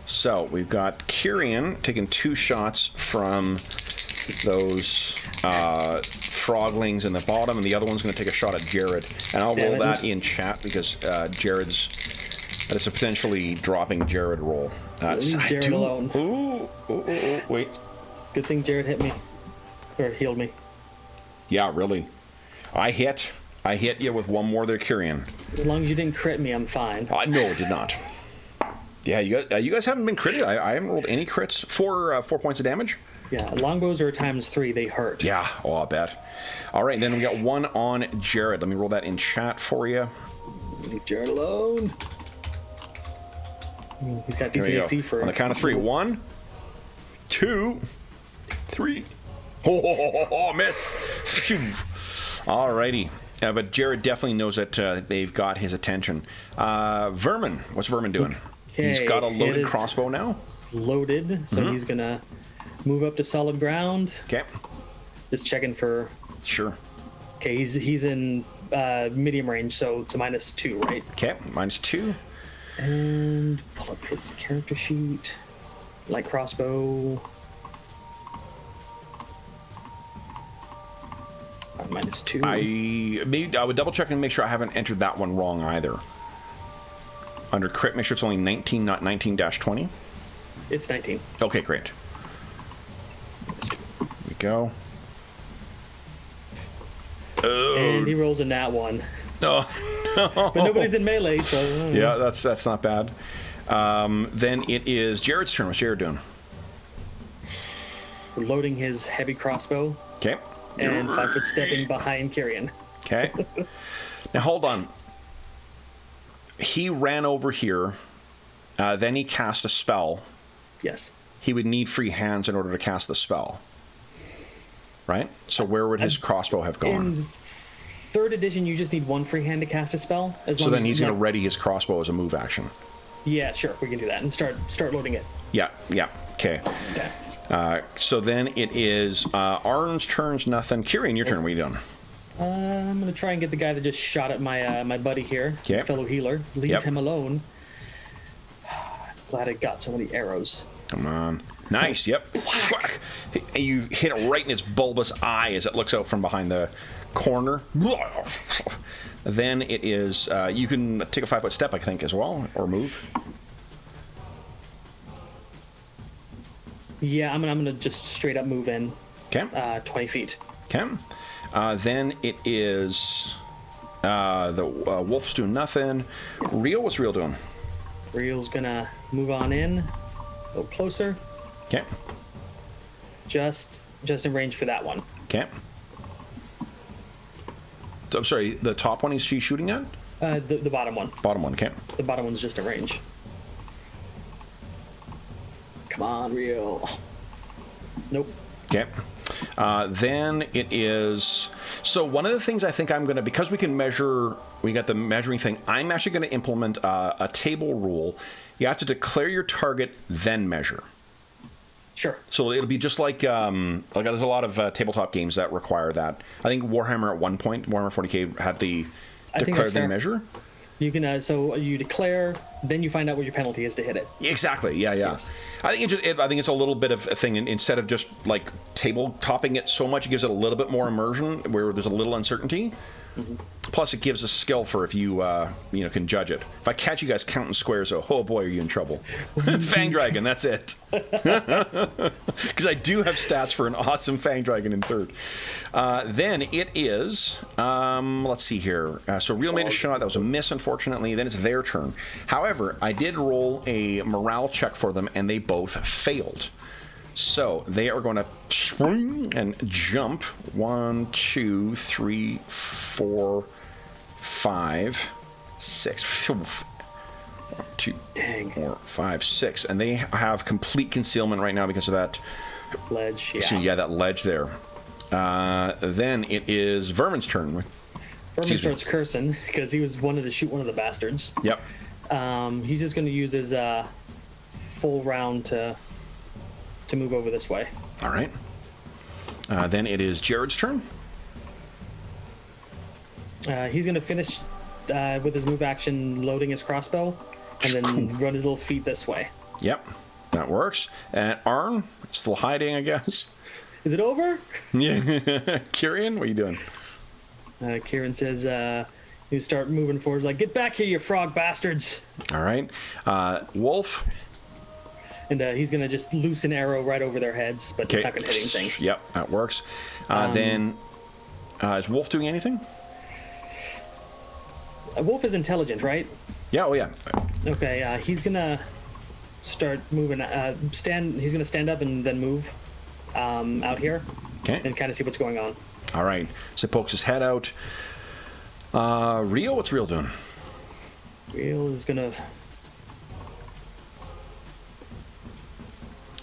So we've got Kyrian taking 2 shots from those froglings in the bottom, and the other one's going to take a shot at Jared. And I'll roll that in chat because Jared's. That is a potentially dropping Jared roll. Leave Jared alone. Ooh, wait. Good thing Jared hit me. Or healed me. Yeah, really. I hit you with one more there, Kyrian. As long as you didn't crit me, I'm fine. No, it did not. Yeah, you guys haven't been critted. I haven't rolled any crits. 4 points of damage. Yeah, longbows are ×3. They hurt. Yeah, I bet. All right, then we got 1 on Jared. Let me roll that in chat for you. Leave Jared alone. We've got decent AC for... On the count of 3. 1, 2, 3. Oh, miss. Phew. All righty. But Jared definitely knows that they've got his attention. Vermin. What's Vermin doing? Okay, he's got a loaded crossbow now. Loaded, so he's going to move up to solid ground. Okay. Just checking for... Sure. Okay, he's in medium range, so it's a -2, right? Okay, -2. And pull up his character sheet. Light crossbow. -2. I would double check and make sure I haven't entered that one wrong either. Under crit, make sure it's only 19, not 19-20. It's 19. Okay, great. Here we go. Oh. And he rolls a nat 1. No. But nobody's in melee, so... Yeah, that's not bad. Then it is Jared's turn. What's Jared doing? We're loading his heavy crossbow. Okay. And 5-foot stepping behind Kyrian. Okay. Now, hold on. He ran over here. Then he cast a spell. Yes. He would need free hands in order to cast the spell. Right? So where would his crossbow have gone? In 3rd edition, you just need 1 free hand to cast a spell. So then he's going to ready his crossbow as a move action. Yeah, sure. We can do that and start loading it. Yeah. Okay. So then it is Arlen's turn's nothing. Kyrian, your turn. What are you doing? I'm going to try and get the guy that just shot at my buddy here, fellow healer. Leave him alone. Glad I got so many arrows. Come on. Nice. Yep. You hit it right in its bulbous eye as it looks out from behind the corner. Then it is, you can take a 5-foot step, I think, as well, or move. Yeah, I'm gonna just straight up move in. Okay. 20 feet. Okay. Then it is the wolf's doing nothing. Real, what's Real doing? Real's gonna move on in, a little closer. Okay. Just in range for that one. Okay. So, I'm sorry, the top one is she shooting at? The bottom one. Bottom one, okay. The bottom one's just in range. Come on, Real. Nope. Okay. Then it is... So one of the things I think I'm going to... Because we can measure... We got the measuring thing. I'm actually going to implement a table rule. You have to declare your target, then measure. Sure. So it'll be just like there's a lot of tabletop games that require that. I think Warhammer at one point, Warhammer 40K, had the declare, then measure. You can so you declare, then you find out what your penalty is to hit it. Exactly. Yeah. Yes. I think I think it's a little bit of a thing. Instead of just like table topping it so much, it gives it a little bit more immersion where there's a little uncertainty. Mm-hmm. Plus, it gives us skill for if you can judge it. If I catch you guys counting squares, oh boy, are you in trouble. Fang Dragon, that's it. Because I do have stats for an awesome Fang Dragon in third. Then it is, let's see here. So Real made a shot. That was a miss, unfortunately. Then it's their turn. However, I did roll a morale check for them, and they both failed. So they are going to swing and jump. 1, 2, 3, 4, 5, 6. 1, 2, 4, 5, 6. And they have complete concealment right now because of that ledge. So, that ledge there. Then it is Vermin's turn. Vermin starts cursing because he wanted to shoot one of the bastards. Yep. He's just going to use his full round to move over this way. All right. Then it is Jared's turn. He's going to finish with his move action, loading his crossbow, and then run his little feet this way. Yep, that works. And Arn, still hiding, I guess. Is it over? Yeah. Kieran, what are you doing? Kieran says, you start moving forward, like, get back here, you frog bastards. All right. Wolf. And he's going to just loose an arrow right over their heads, but it's not going to hit anything. Yep, that works. Then, is Wolf doing anything? Wolf is intelligent, right? Yeah, oh yeah. Okay, he's going to start moving. He's going to stand up and then move out here. Okay. And kind of see what's going on. All right. So pokes his head out. Rio, what's Rio doing? Rio is going to...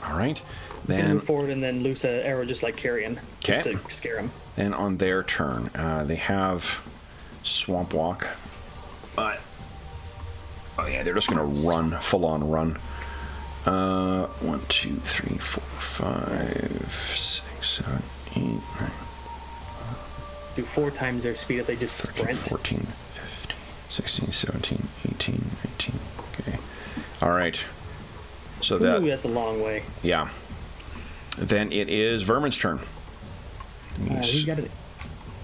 All right. Then move forward and then loose an arrow just like Carrion, just to scare him. And on their turn, they have Swamp Walk. Oh yeah, they're just gonna run, full on run. 1, 2, 3, 4, 5, 6, 7, 8, 9. Do 4 times their speed if they just 13, sprint. 14, 15, 16, 17, 18, 19. Okay. All right. So that's a long way. Yeah. Then it is Vermin's turn. He's got an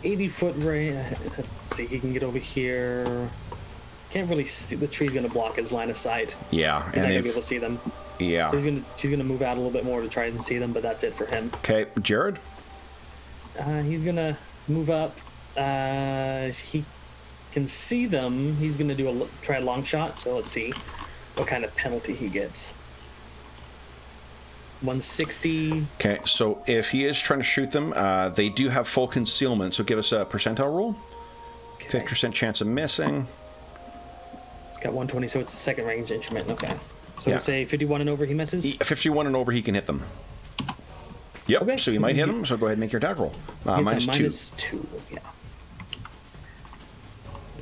80-foot range. Let's see, he can get over here. Can't really see. The tree's going to block his line of sight. Yeah. He's not going to be able to see them. Yeah. So she's going to move out a little bit more to try and see them, but that's it for him. Okay, Jared? He's going to move up. He can see them. He's going to try a long shot, so let's see what kind of penalty he gets. 160. Okay, so if he is trying to shoot them, they do have full concealment, so give us a percentile roll. Okay. 50% chance of missing. It's got 120, so it's a second range instrument. Okay. So we'll say 51 and over, he misses? 51 and over, he can hit them. Yep, okay. So you might hit him, so go ahead and make your attack roll. Minus 2, yeah.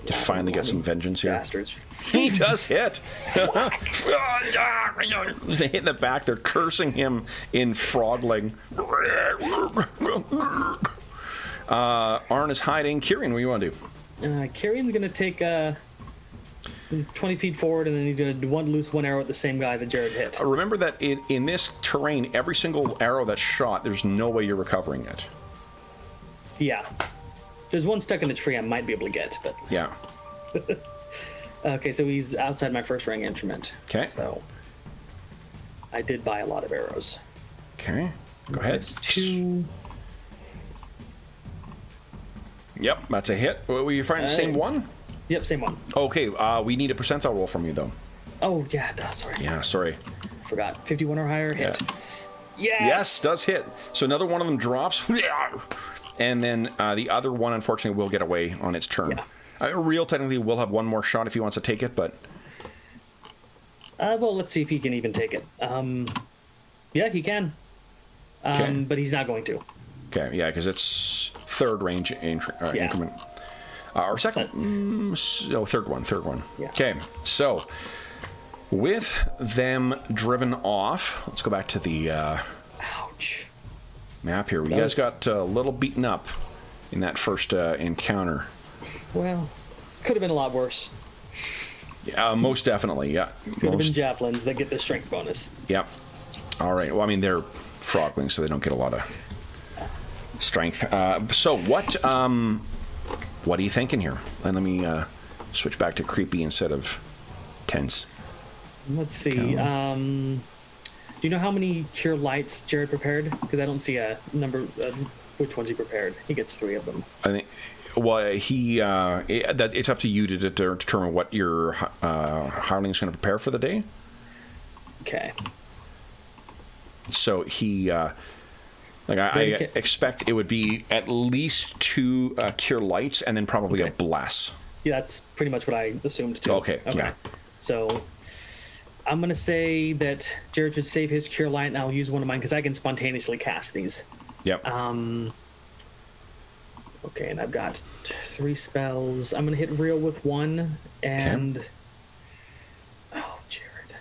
Just finally get some vengeance here. Bastards. He does hit. They hit in the back. They're cursing him in frogling. Arn is hiding. Kieran, what do you want to do? Kieran's going to take 20 feet forward, and then he's going to loose one arrow at the same guy that Jared hit. Remember that in this terrain, every single arrow that's shot, there's no way you're recovering it. Yeah. There's one stuck in the tree I might be able to get, but... Yeah. Okay, so he's outside my first rank instrument. Okay. So I did buy a lot of arrows. Okay. Go ahead. 2. Yep, that's a hit. Were you finding the same one? Yep, same one. Okay, we need a percentile roll from you, though. Oh, yeah, sorry. Yeah, sorry. Forgot. 51 or higher, hit. Yeah. Yes, does hit. So another one of them drops. And then the other one, unfortunately, will get away on its turn. Yeah. Real technically will have one more shot if he wants to take it, but... Well, let's see if he can even take it. Yeah, he can. But he's not going to. Okay, yeah, because it's third range increment. Or second... third one. Yeah. Okay, so... With them driven off... Let's go back to the... Ouch. Map here. You guys got a little beaten up in that first encounter. Well, could have been a lot worse. Yeah, most definitely. Yeah, could have been javelins that get the strength bonus. Yep. All right. Well, I mean they're froglings, so they don't get a lot of strength. So what? What are you thinking here? And let me switch back to creepy instead of tense. Let's see. Do you know how many cure lights Jared prepared? Because I don't see a number of which ones he prepared. He gets 3 of them. I think. Well, it's up to you to determine what your hireling's going to prepare for the day. Okay. So he, I expect it would be at least 2 cure lights and then probably a bless. Yeah, that's pretty much what I assumed too. Okay. Yeah. So I'm gonna say that Jared should save his cure light, and I'll use one of mine because I can spontaneously cast these. Yep. Okay, and I've got 3 spells. I'm gonna hit real with 1, and oh, Jared,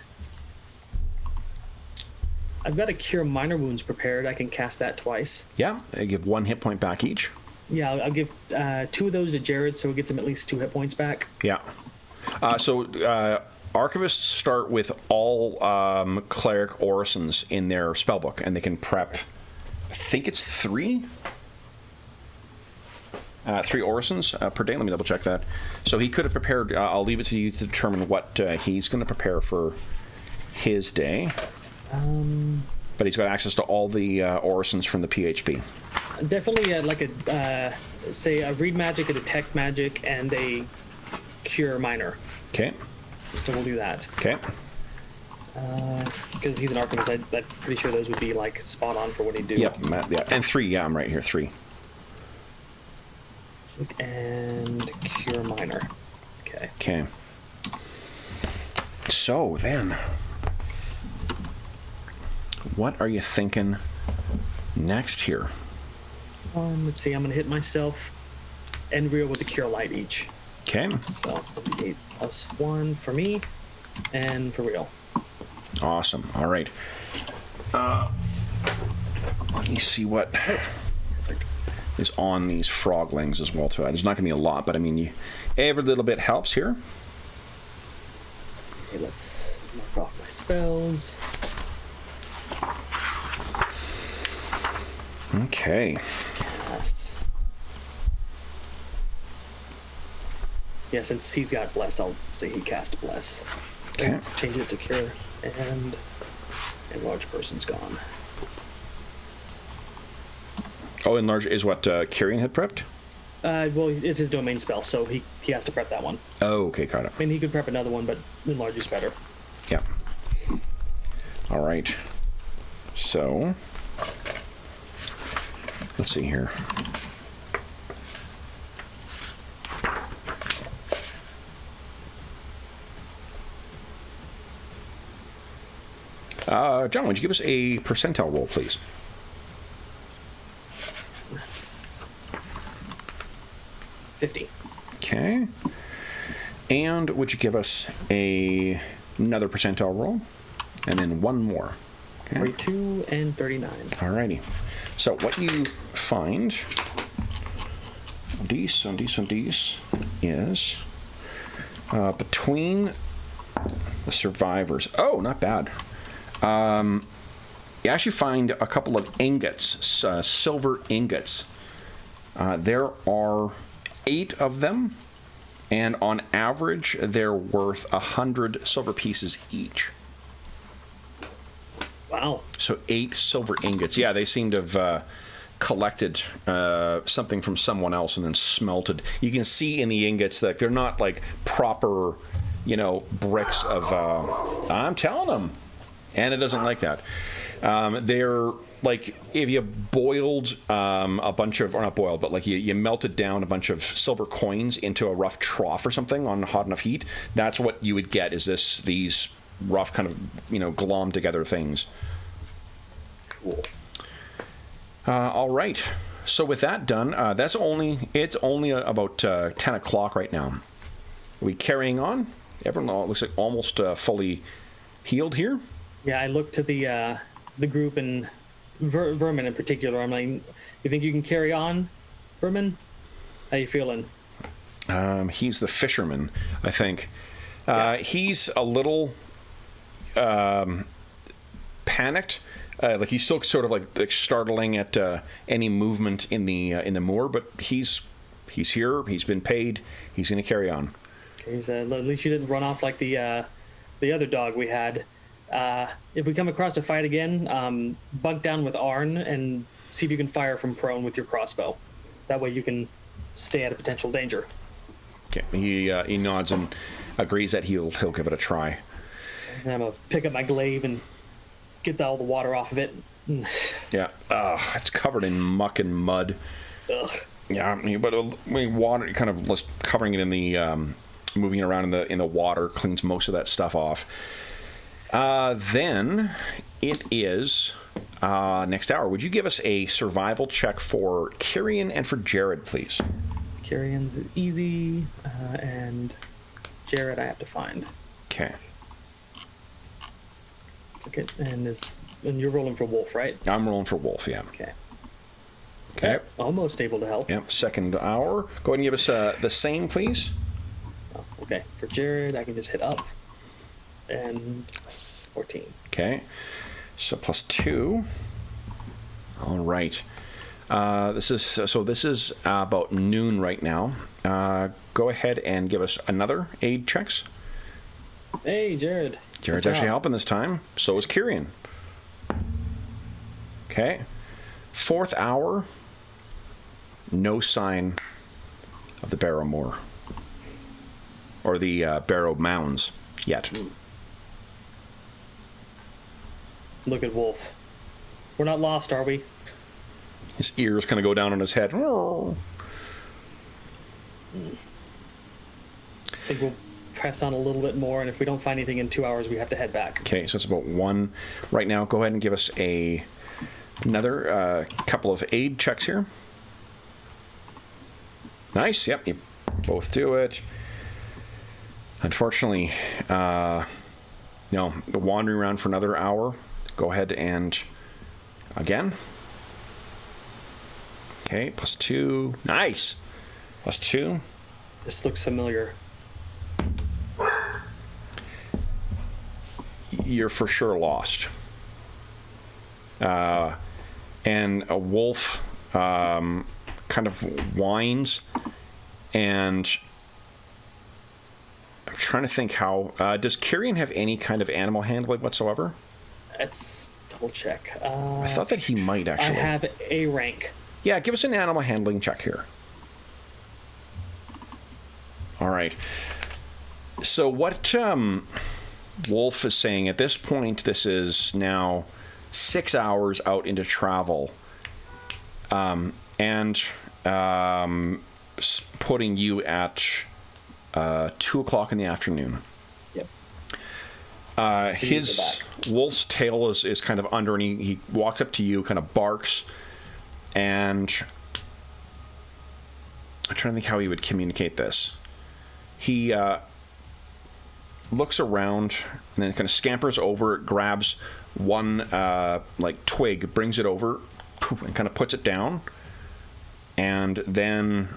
I've got a cure minor wounds prepared. I can cast that twice. Yeah, I give 1 hit point back each. Yeah, I'll give 2 of those to Jared, so it gets him at least 2 hit points back. Yeah. So archivists start with all cleric orisons in their spellbook, and they can prep. I think it's 3. 3 orisons per day. Let me double check that. So he could have prepared. I'll leave it to you to determine what he's going to prepare for his day. But he's got access to all the orisons from the PHP. Definitely like say a read magic, a detect magic, and a cure minor. Okay. So we'll do that. Okay. Because he's an archivist, I'm pretty sure those would be like spot on for what he'd do. Yep. Yeah. And 3. Yeah, I'm right here. 3. And cure minor. Okay. Okay. So then, what are you thinking next here? Let's see. I'm gonna hit myself and real with the cure light each. Okay. So 8 plus 1 for me, and for real. Awesome. All right. Let me see what is on these froglings as well too. There's not going to be a lot, but I mean, every little bit helps here. Okay, let's mark off my spells. Okay. Cast. Yeah, since he's got bless, I'll say he cast bless. Okay. Change it to cure, and enlarge person's gone. Oh, enlarge is what Kyrian had prepped? Well, it's his domain spell, so he has to prep that one. Oh, okay, got it. I mean, he could prep another one, but enlarge is better. Yeah. All right. So, let's see here. John, would you give us a percentile roll, please? Okay. And would you give us another percentile roll? And then one more. Okay. 42 and 39. Alrighty. So what you find, these is between the survivors. Oh, not bad. You actually find a couple of ingots, silver ingots. There are 8 of them, and on average, they're worth 100 silver pieces each. Wow. So 8 silver ingots. Yeah, they seem to have collected something from someone else and then smelted. You can see in the ingots that they're not like proper, bricks of. I'm telling them, Anna doesn't like that. They're like if you boiled a bunch of, or not boiled, but like you melted down a bunch of silver coins into a rough trough or something on hot enough heat. That's what you would get. Is these rough kind of glommed together things. Cool. All right. So with that done, it's only about 10 o'clock right now. Are we carrying on? Everyone looks like almost fully healed here. Yeah, I look to the group and Vermin in particular. I'm like, you think you can carry on, Vermin? How you feeling? He's the fisherman, I think. He's a little panicked. Like he's still sort of like startling at any movement in the moor, but he's He's here. He's been paid. He's going to carry on. Okay, so at least you didn't run off like the other dog we had. If we come across a fight again, bunk down with Arlen and see if you can fire from prone with your crossbow. That way you can stay out of potential danger. Okay. He nods and agrees that he'll give it a try. And I'm gonna pick up my glaive and get all the water off of it. Yeah. It's covered in muck and mud. Ugh. Yeah, but water kind of just covering it in the moving it around in the water cleans most of that stuff off. Then it is next hour. Would you give us a survival check for Kyrian and for Jared, please? Kyrian's easy, and Jared I have to find. Okay. Okay, and you're rolling for Wolf, right? I'm rolling for Wolf, yeah. Okay. Okay. Almost able to help. Yep, second hour. Go ahead and give us the same, please. Oh, okay, for Jared, I can just hit up. And 14. Okay. So plus 2. All right. This is about noon right now. Go ahead and give us another aid checks. Hey, Jared. Jared's actually helping this time. So is Kyrian. Okay. Fourth hour. No sign of the Barrowmoor. Or the Barrow Mounds yet. Look at Wolf. We're not lost, are we? His ears kind of go down on his head. I think we'll press on a little bit more, and if we don't find anything in 2 hours, we have to head back. Okay, so it's about 1 right now. Go ahead and give us another couple of aid checks here. Nice. Yep, you both do it. Unfortunately, wandering around for another hour. Go ahead and again. Okay, plus 2. Nice. Plus 2. This looks familiar. You're for sure lost. And a wolf kind of whines, and I'm trying to think how. Does Kyrian have any kind of animal handling whatsoever? Let's double check. I thought that he might actually. I have A rank. Yeah, give us an animal handling check here. All right. So what Wolf is saying at this point, this is now 6 hours out into travel, and putting you at 2 o'clock in the afternoon. Yep. His Wolf's tail is kind of under, and he walks up to you, kind of barks, and I'm trying to think how he would communicate this. He looks around and then kind of scampers over, grabs one twig, brings it over, and kind of puts it down, and then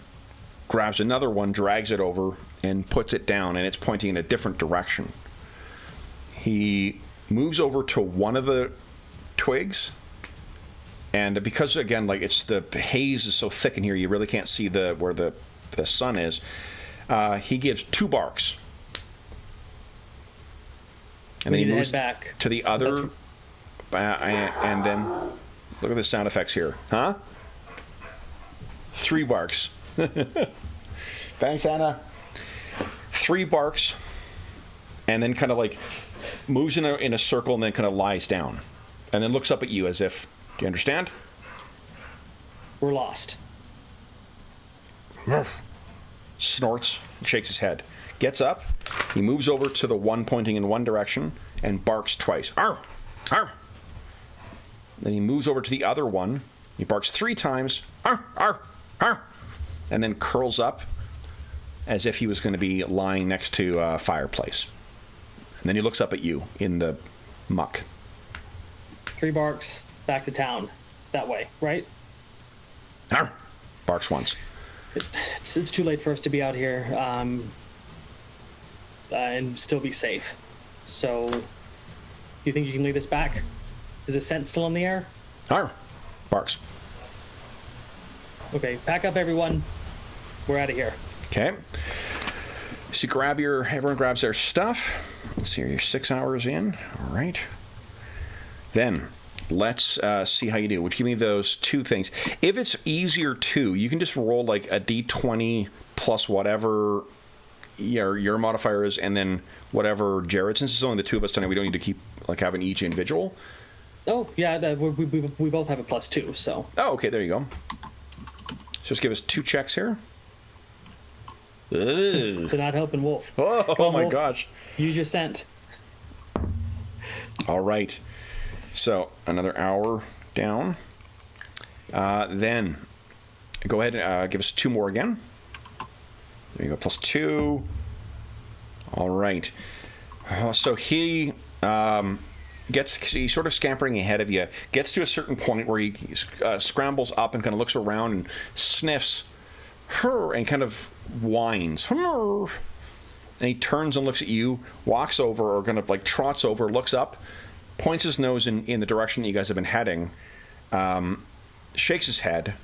grabs another one, drags it over, and puts it down, and it's pointing in a different direction. He moves over to one of the twigs, and because again, it's the haze is so thick in here, you really can't see where the sun is. He gives 2 barks, and then he moves back to the other, and then look at the sound effects here, huh? 3 barks. Thanks, Anna. 3 barks, and then kind of moves in a circle, and then kind of lies down, and then looks up at you as if, do you understand? We're lost. Snorts, shakes his head, gets up, he moves over to the one pointing in one direction and barks twice. Arr! Arr! Then he moves over to the other one, he barks 3 times, arr! Arr! Arr! And then curls up as if he was going to be lying next to a fireplace. And then he looks up at you in the muck. 3 barks, back to town. That way, right? Arr! Barks once. It's too late for us to be out here and still be safe. So, you think you can lead us back? Is the scent still in the air? Arr! Barks. Okay, pack up everyone. we're out of here. Okay. So everyone grabs their stuff. Let's see, you're 6 hours in. All right. Then let's see how you do. Would you give me those two things? If it's easier to, you can just roll like a d20 plus whatever your modifier is, and then whatever Jared. Since it's only the two of us tonight, we don't need to keep like having each individual. Oh yeah, we both have a +2, so. Oh, okay, there you go. So just give us 2 checks here. To not helping Wolf. Oh my Wolf. Gosh. Use your scent. All right. So another hour down. Then go ahead and give us 2 more again. There you go, +2. All right. So he's sort of scampering ahead of you, gets to a certain point where he scrambles up and kind of looks around and sniffs and kind of whines. And he turns and looks at you, walks over, or kind of like trots over, looks up, points his nose in the direction that you guys have been heading, shakes his head,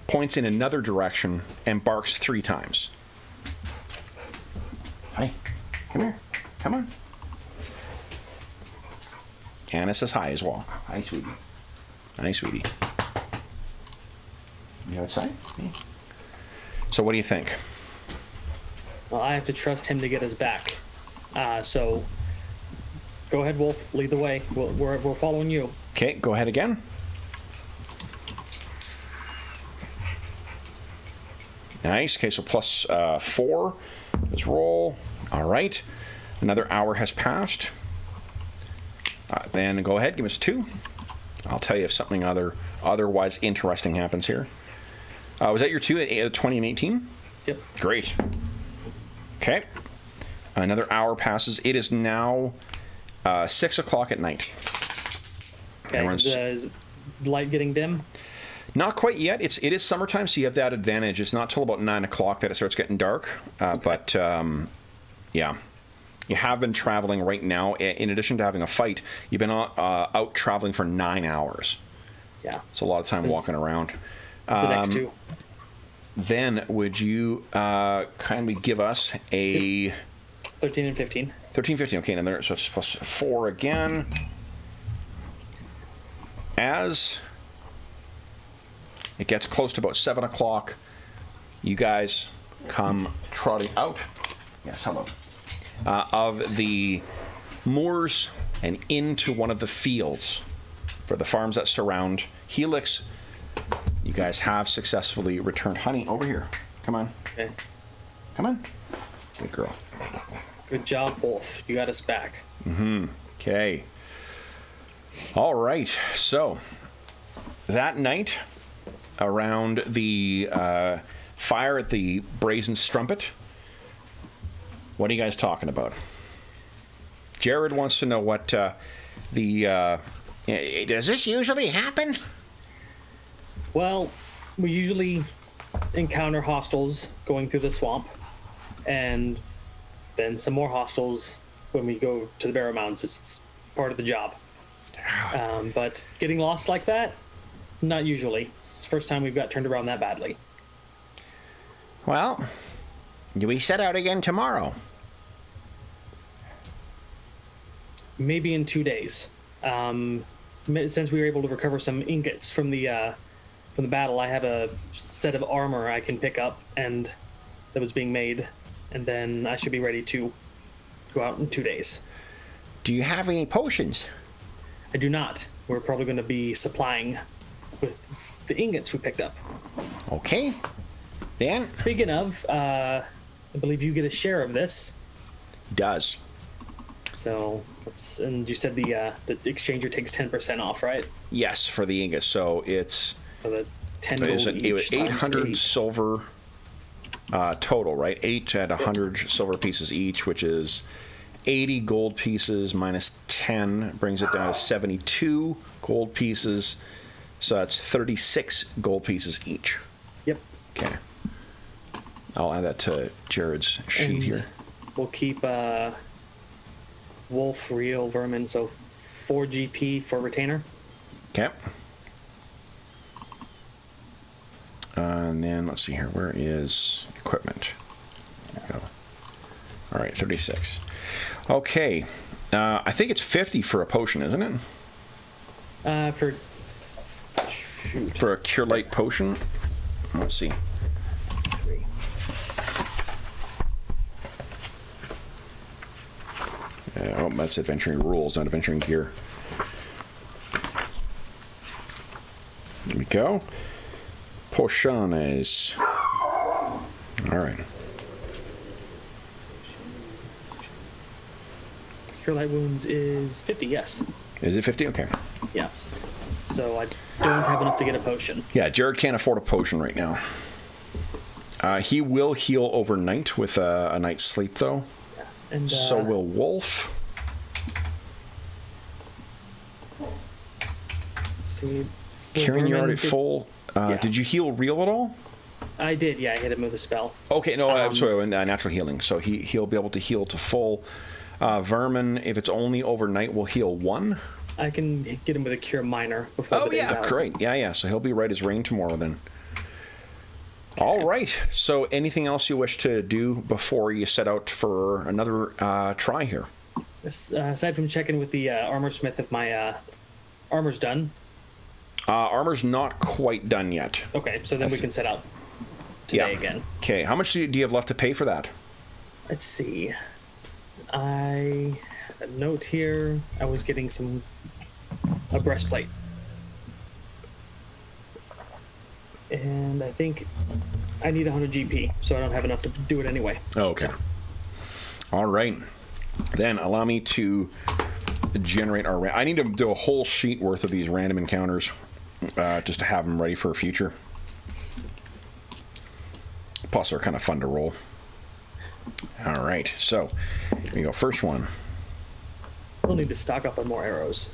points in another direction, and barks 3 times. Hi. Come here. Come on. Anna says hi as well. Hi, sweetie. Hi, sweetie. You outside? Yeah. So what do you think? Well, I have to trust him to get us back. So go ahead, Wolf. Lead the way. We're following you. Okay, go ahead again. Nice. Okay, so +4. Let's roll. All right. Another hour has passed. Then go ahead, give us 2. I'll tell you if something otherwise interesting happens here. Was that your 2 at 20 and 18? Yep. Great. Okay. Another hour passes. It is now 6 o'clock at night. Okay. Is light getting dim? Not quite yet. It is summertime, so you have that advantage. It's not till about 9 o'clock that it starts getting dark. But yeah, you have been traveling right now. In addition to having a fight, you've been out traveling for 9 hours. Yeah, it's a lot of time walking around. The next 2. Then would you kindly give us a 13 and 15. 13, 15. Okay, and so it's +4 again. As it gets close to about 7 o'clock, you guys come trotting out. Yes, hello. Of the moors and into one of the fields for the farms that surround Helix. You guys have successfully returned. Honey, over here. Come on. Okay. Come on. Good girl. Good job, Wolf. You got us back. Mm-hmm. Okay. All right. So that night, around the fire at the Brazen Strumpet, what are you guys talking about? Jared wants to know what does this usually happen? Well, we usually encounter hostiles going through the swamp, and then some more hostiles when we go to the Barrowmaze. It's part of the job. But getting lost like that, not usually. It's the first time we've got turned around that badly. Well, do we set out again tomorrow? Maybe in 2 days. Since we were able to recover some ingots from the battle, I have a set of armor I can pick up and that was being made, and then I should be ready to go out in 2 days. Do you have any potions? I do not. We're probably going to be supplying with the ingots we picked up. Okay. Then? Speaking of, I believe you get a share of this. He does. So, and you said the exchanger takes 10% off, right? Yes, for the ingots. So it's... So the 10 gold each. It was 800 silver total, right? 8 at 100 silver pieces each, which is 80 gold pieces minus 10 brings it down to 72 gold pieces. So that's 36 gold pieces each. Yep. Okay. I'll add that to Jared's sheet here. We'll keep Wolf, Real, Vermin, so 4 GP for retainer. Okay. And then, let's see here. Where is equipment? There we go. All right, 36. Okay. I think it's 50 for a potion, isn't it? For a Cure Light potion? Let's see. 3. Oh, that's adventuring rules, not adventuring gear. There we go. Potiones. All right. Cure Light Wounds is 50, yes. Is it 50? Okay. Yeah. So I don't have enough to get a potion. Yeah, Jared can't afford a potion right now. He will heal overnight with a night's sleep, though. Yeah. And so will Wolf. Let's see. Kieran, you're already full. Yeah. Did you heal real at all? I did, yeah. I hit him with a spell. Okay, no, I'm sorry, natural healing. So he'll be able to heal to full. Vermin, if it's only overnight, will heal 1. I can get him with a Cure Minor before the day's out. Great. Yeah. So he'll be right as rain tomorrow then. Okay. All right. So anything else you wish to do before you set out for another try here? Aside from checking with the armor smith if my armor's done. Armor's not quite done yet. Okay, so then we can set out today again. Okay, how much do you have left to pay for that? Let's see. A note here. I was getting a breastplate. And I think I need 100 GP, so I don't have enough to do it anyway. Oh, okay. So. All right. Then allow me to generate our... I need to do a whole sheet worth of these random encounters just to have them ready for a future. Plus, they're kind of fun to roll. All right. So, here we go. First one. We'll need to stock up on more arrows.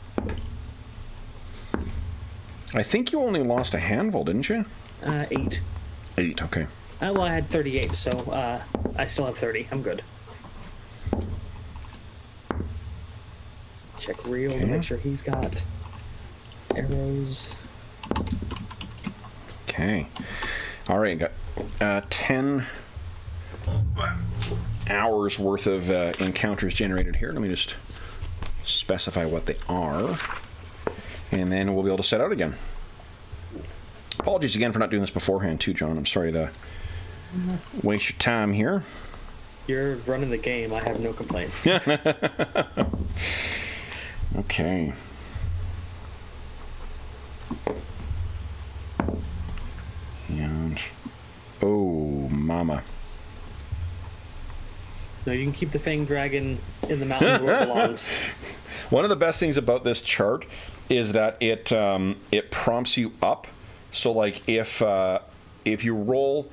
I think you only lost a handful, didn't you? 8. 8, okay. Well, I had 38, so I still have 30. I'm good. Check Real to make sure he's got arrows. Okay. All right, got 10 hours worth of encounters generated here. Let me just specify what they are. And then we'll be able to set out again. Apologies again for not doing this beforehand, too, John. I'm sorry to waste your time here. You're running the game. I have no complaints. Okay. And... oh, mama. No, you can keep the Fang Dragon in the mountains where it belongs. One of the best things about this chart is that it prompts you up. So, like, if you roll,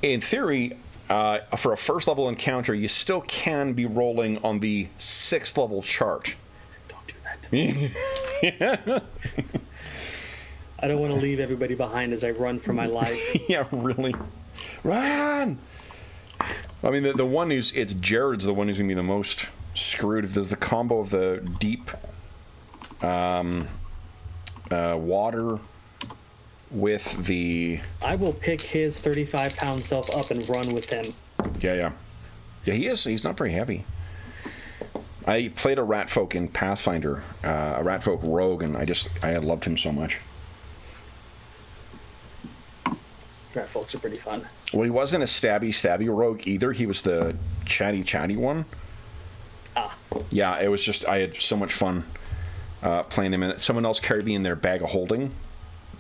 in theory, for a first level encounter, you still can be rolling on the 6th level chart. Don't do that to me. I don't want to leave everybody behind as I run for my life. Yeah, really. Run! I mean, the one who's... it's Jared's the one who's going to be the most screwed. If there's the combo of the deep water with the... I will pick his 35-pound self up and run with him. Yeah, he is. He's not very heavy. I played a rat folk in Pathfinder, a rat folk rogue, and I loved him so much. Rat folks are pretty fun. Well, he wasn't a stabby rogue either. He was the chatty one. Yeah, it was just... I had so much fun playing him, and someone else carried me in their bag of holding.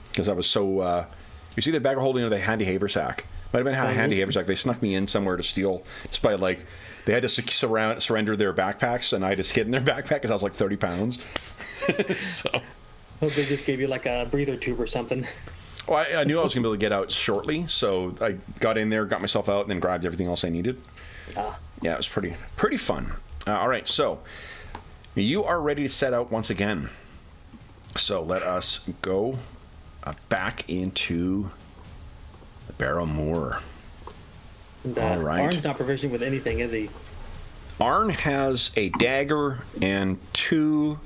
Because I was so... you see the bag of holding or the handy haversack? Might have been a handy haversack. They snuck me in somewhere to steal. Just by, like... they had to surrender their backpacks, and I just hid in their backpack because I was like 30 pounds. So... hope they just gave you like a breather tube or something. Well, I knew I was going to be able to get out shortly, so I got in there, got myself out, and then grabbed everything else I needed. Yeah, it was pretty fun. All right, so you are ready to set out once again. So let us go back into the Barrowmaze. All right. Arn's not proficient with anything, is he? Arn has a dagger and 2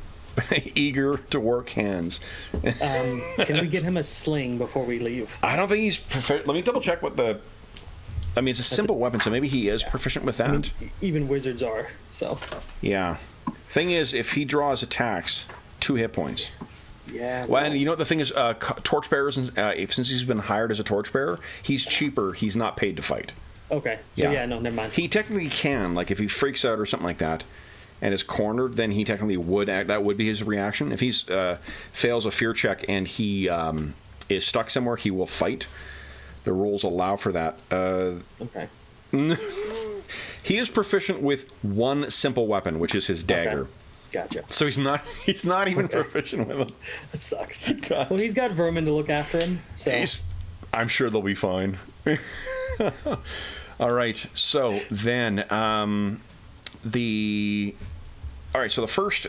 Eager to work hands. Can we get him a sling before we leave? I don't think he's proficient. Let me double check what the... I mean, it's a simple weapon, so maybe he is proficient with that. I mean, even wizards are, so... Yeah. Thing is, if he draws attacks, 2 hit points. Yeah. Well, and you know what the thing is? Torchbearers, since he's been hired as a torchbearer, he's cheaper. He's not paid to fight. Okay. So yeah, no, never mind. He technically can, like if he freaks out or something like that, and is cornered, then he technically would act. That would be his reaction. If he's fails a fear check and he is stuck somewhere, he will fight. The rules allow for that. Okay. He is proficient with 1 simple weapon, which is his dagger. Okay. Gotcha. So he's not even proficient with it. That sucks. God. Well, he's got vermin to look after him, so I'm sure they'll be fine. All right. So then all right. So the first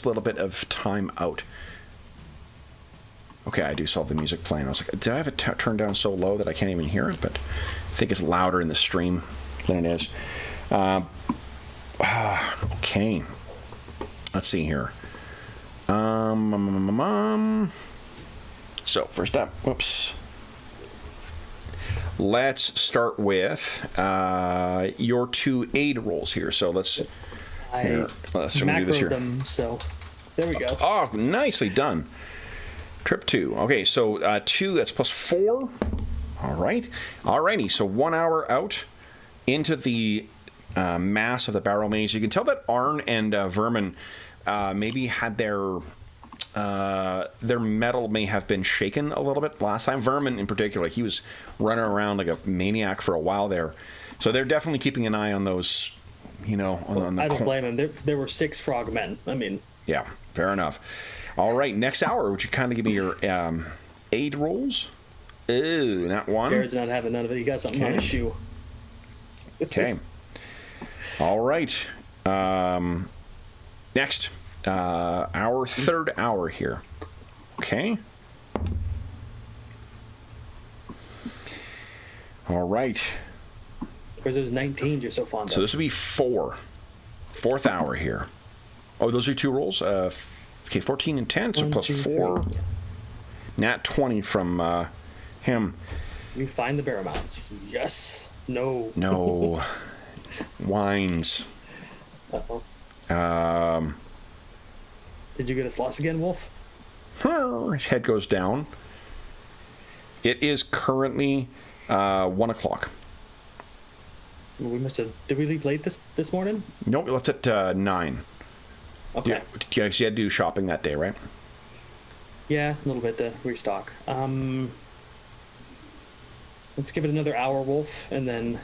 little bit of time out. Okay, I do still have the music playing. I was like, did I have it turned down so low that I can't even hear it? But I think it's louder in the stream than it is. Okay. Let's see here. So, first up, whoops. Let's start with your 2 aid rolls here. So let's do this here. Them, so there we go. Oh, nicely done. Trip 2. Okay, so 2, that's plus 4. All right. Alrighty, so 1 hour out into the mass of the Barrowmaze. You can tell that Arlen and Vermin maybe had their metal may have been shaken a little bit last time. Vermin in particular, he was running around like a maniac for a while there. So they're definitely keeping an eye on those, you know, on the I don't blame them. There were 6 frogmen. I mean... Yeah, fair enough. All right, next hour, would you kind of give me your aid rolls? Ooh, not 1. Jared's not having none of it. He got something on his shoe. Okay. All right. Next, our 3rd hour here. Okay. All right. Because it was 19 you're so fond of. So this would be 4. 4th hour here. Oh, those are 2 rolls? Okay, 14 and 10, so plus 4. Nat 20 from him. You find the Barrowmaze. Yes. No. No. Wines. Uh-oh. Did you get a sloss again, Wolf? His head goes down. It is currently 1 o'clock. We must have... Did we leave late this morning? Nope, let's at 9. Okay. You had to do shopping that day, right? Yeah, a little bit to restock. Let's give it another hour, Wolf, and then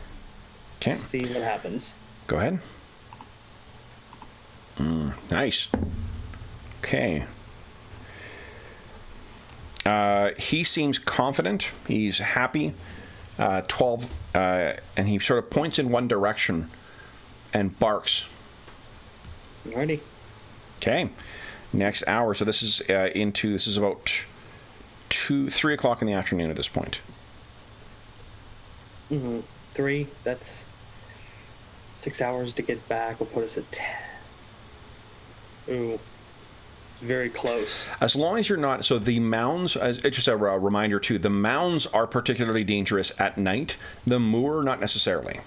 see what happens. Go ahead. Nice. Okay. He seems confident. He's happy. 12, and he sort of points in one direction and barks. Alrighty. Okay. Next hour. So this is this is about 3 o'clock in the afternoon at this point. 3. That's 6 hours to get back. Will put us at 10. Ooh. It's very close. As long as you're not... So the mounds... It's just a reminder, too. The mounds are particularly dangerous at night. The moor, not necessarily.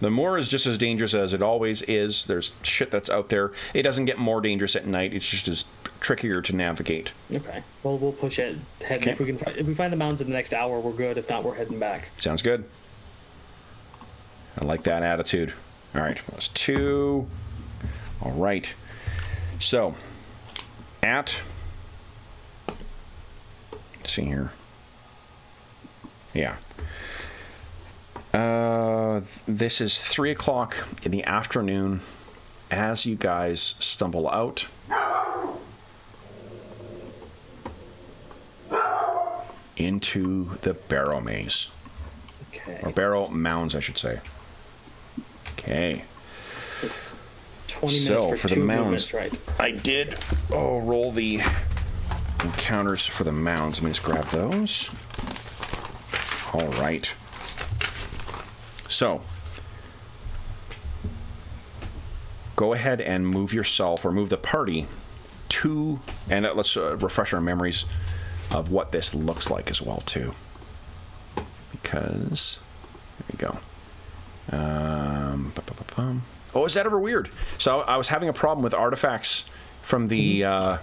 The moor is just as dangerous as it always is. There's shit that's out there. It doesn't get more dangerous at night. It's just as trickier to navigate. Okay. Well, we'll push it. Okay. If we find the mounds in the next hour, we're good. If not, we're heading back. Sounds good. I like that attitude. All right. That's 2. All right. So, let's see here. Yeah. This is 3 o'clock in the afternoon as you guys stumble out. Into the Barrowmaze. Okay. Or Barrowmounds, I should say. Okay. It's 20 minutes for the 2 mounds, movements, right? I did roll the encounters for the mounds. Let me just grab those. All right. So, go ahead and move yourself, or move the party to, and let's refresh our memories of what this looks like as well, too. Because, there we go. Oh, is that ever weird? So I was having a problem with artifacts from the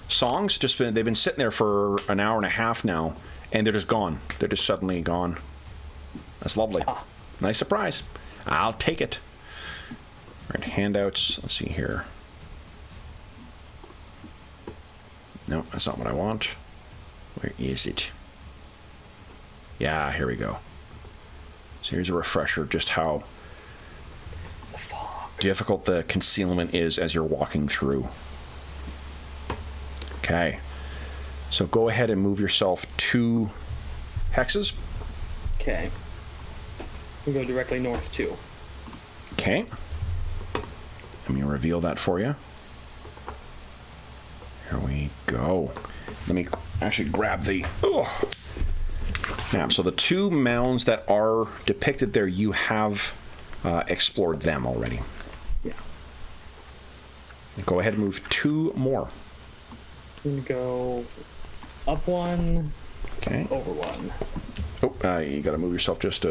songs. They've been sitting there for an hour and a half now, and they're just gone. They're just suddenly gone. That's lovely. Nice surprise. I'll take it. All right, handouts. Let's see here. No, that's not what I want. Where is it? Yeah, here we go. So here's a refresher just how difficult the concealment is as you're walking through. Okay. So go ahead and move yourself 2 hexes. Okay. We'll go directly north 2. Okay. Let me reveal that for you. Here we go. Let me actually grab the map. So the 2 mounds that are depicted there, you have explored them already. Yeah. Go ahead and move 2 more. We go up 1. Okay. Over 1. Oh, you got to move yourself just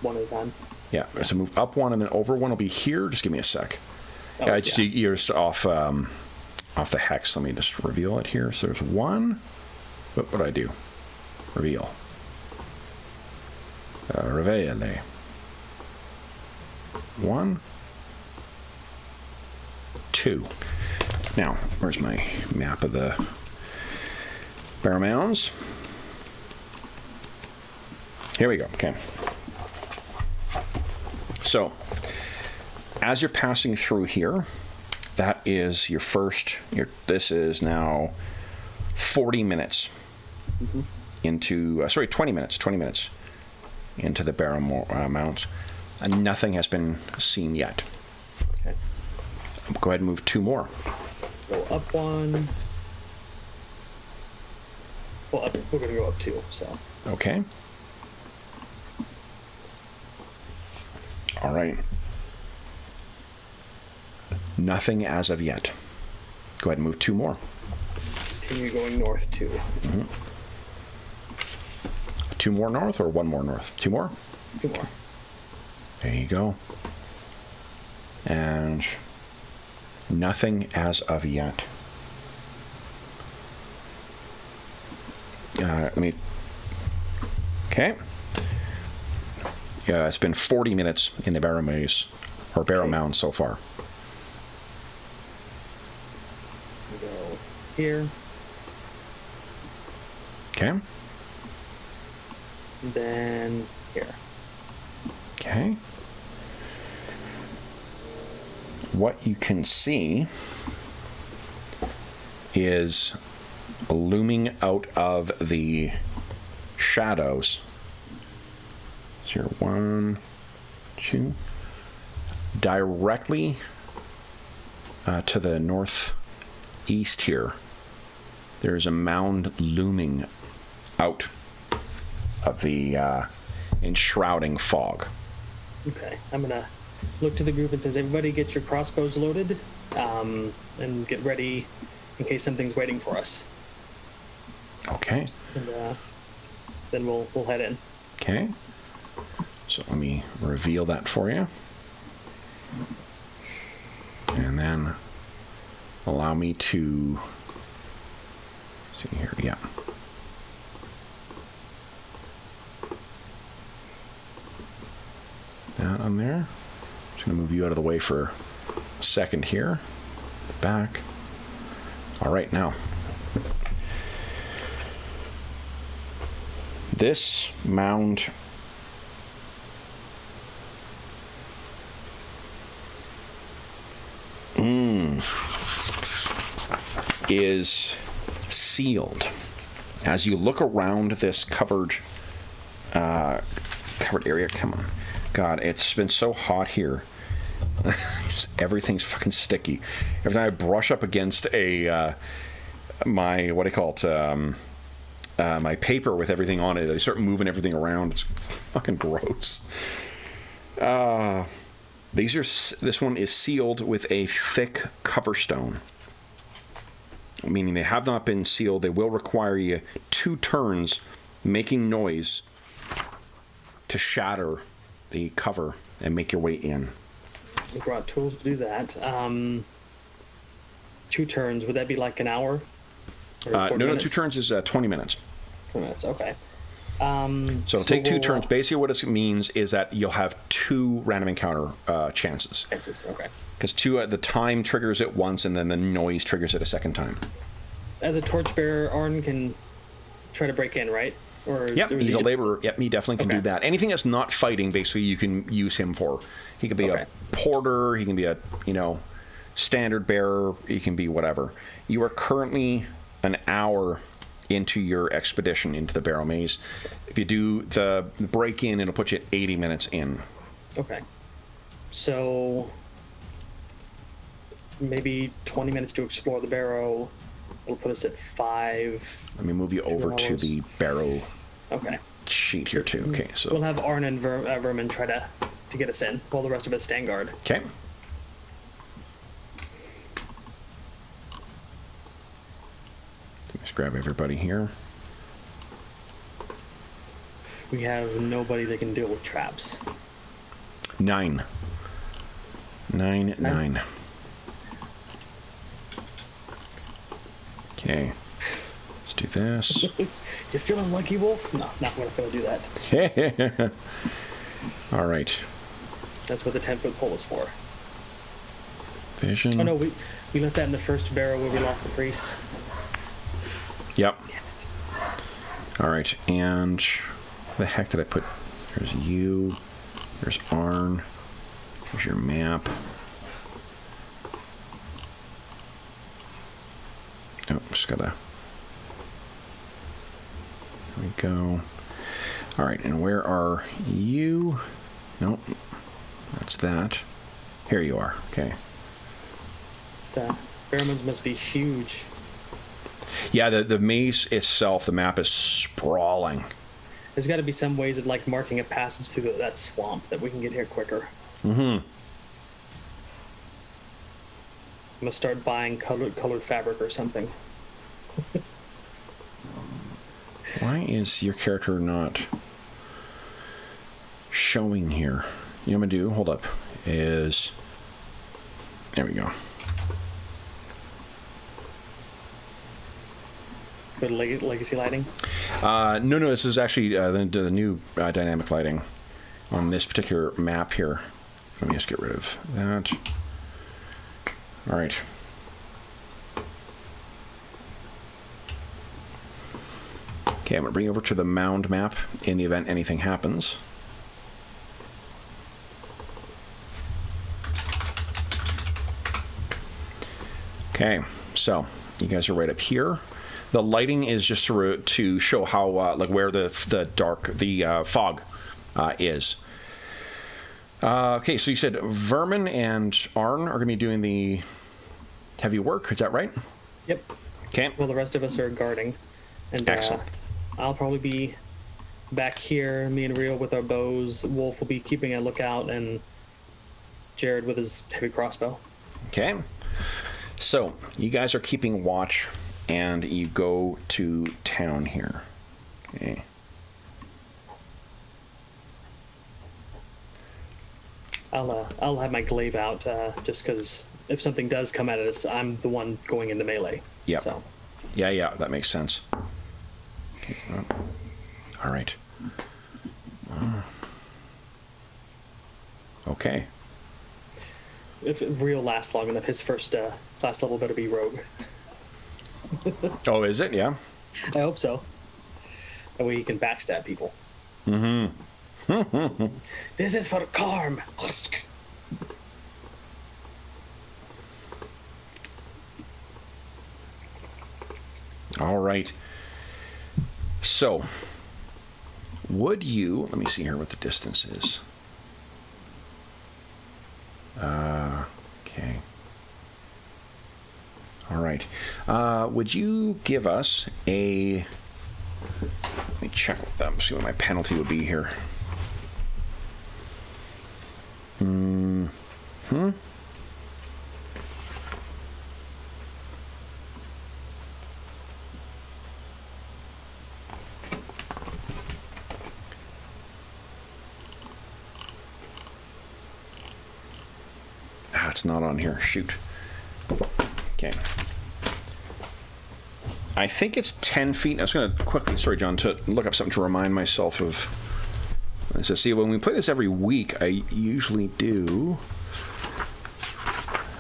one at a time. Yeah. So move up 1 and then over 1 will be here. Just give me a sec. Oh, You're just off the hex. Let me just reveal it here. So there's 1. What would I do? Reveal. Reveal. 1, 2. Now, where's my map of the Barrow Mounds? Here we go. Okay. So, as you're passing through here, that is your first. This is now 40 minutes into. 20 minutes. 20 minutes into the Barrow Mounds, and nothing has been seen yet. Okay. Go ahead and move 2 more. Go up 1. Well, we're going to go up 2, so. Okay. All right. Nothing as of yet. Go ahead and move 2 more. Continue going north 2. 2 more north or 1 more north? 2 more? 2 more. There you go. And nothing as of yet. Let me. Okay. Yeah, it's been 40 minutes in the Barrowmaze, or Barrow Mound so far. We go here. Okay. And then here. Okay. What you can see is looming out of the shadows. So you're 1, 2, directly to the northeast here. There's a mound looming out of the enshrouding fog. Okay, I'm gonna look to the group and says, everybody get your crossbows loaded, and get ready in case something's waiting for us. Okay. And then we'll head in. Okay. So let me reveal that for you. And then allow me to see here. Yeah. That on there. Just going to move you out of the way for a second here. Back. All right, now. This mound is sealed. As you look around this covered area, come on. God, it's been so hot here. Just everything's fucking sticky. Every time I brush up against a my what do you call it? My paper with everything on it, I start moving everything around. It's fucking gross. This one is sealed with a thick cover stone, meaning they have not been sealed. They will require you 2 turns making noise to shatter the cover and make your way in. We brought tools to do that. 2 turns, would that be like an hour? No, 2 turns is 20 minutes. 20 minutes, okay. So it'll take 2 turns. Basically what it means is that you'll have 2 random encounter chances. Okay. Because 2 the time triggers it once, and then the noise triggers it a second time. As a torchbearer, Arlen can try to break in, right? Or yep, he's a laborer. Yep, he definitely can do that. Anything that's not fighting, basically, you can use him for. He could be a porter. He can be a, standard bearer. He can be whatever. You are currently an hour into your expedition into the Barrowmaze. If you do the break-in, it'll put you at 80 minutes in. Okay. So maybe 20 minutes to explore the barrow. It'll put us at 5. Let me move you over to the barrow sheet here too. Okay, so we'll have Arlen and Vermin try to get us in while the rest of us stand guard. Okay. Let's grab everybody here. We have nobody that can deal with traps. 9. 9. Okay. Let's do this. You feeling lucky, Wolf? No, not going to do that. All right. That's what the 10-foot pole is for. Vision. Oh no, we left that in the first barrow where we lost the priest. Yep. All right, and where the heck did I put? There's you. There's Arn. There's your map. Oh, just gotta. There we go. All right, and where are you? Nope, that's that. Here you are. Okay. So, Barrowmaze must be huge. Yeah, the maze itself, the map is sprawling. There's got to be some ways of like marking a passage through that swamp that we can get here quicker. Mm-hmm. I'm gonna start buying colored fabric or something. Why is your character not showing here? You know what I'm gonna do? Hold up. Is there we go. Go to legacy lighting. No. This is actually the new dynamic lighting on this particular map here. Let me just get rid of that. All right. Okay, I'm going to bring you over to the mound map in the event anything happens. Okay, so you guys are right up here. The lighting is just to show how like where the fog is. Okay, so you said Vermin and Arn are going to be doing the heavy work. Is that right? Yep. Okay. Well, the rest of us are guarding. And excellent. I'll probably be back here, me and Rio with our bows. Wolf will be keeping a lookout, and Jared with his heavy crossbow. Okay. So you guys are keeping watch, and you go to town here. Okay. I'll have my glaive out just because if something does come at us, I'm the one going into melee. Yeah. So. Yeah, that makes sense. Okay. All right. Okay. If Rio lasts long enough, his first class level better be rogue. Oh, is it? Yeah. I hope so. That way he can backstab people. Mm-hmm. This is for Karm. All right. So, would you... Let me see here what the distance is. Okay. All right. Would you give us a... Let me check with them, see what my penalty would be here. It's not on here. Shoot. Okay. I think it's 10 feet. I was going to quickly, sorry, John, to look up something to remind myself of. So, see, when we play this every week, I usually do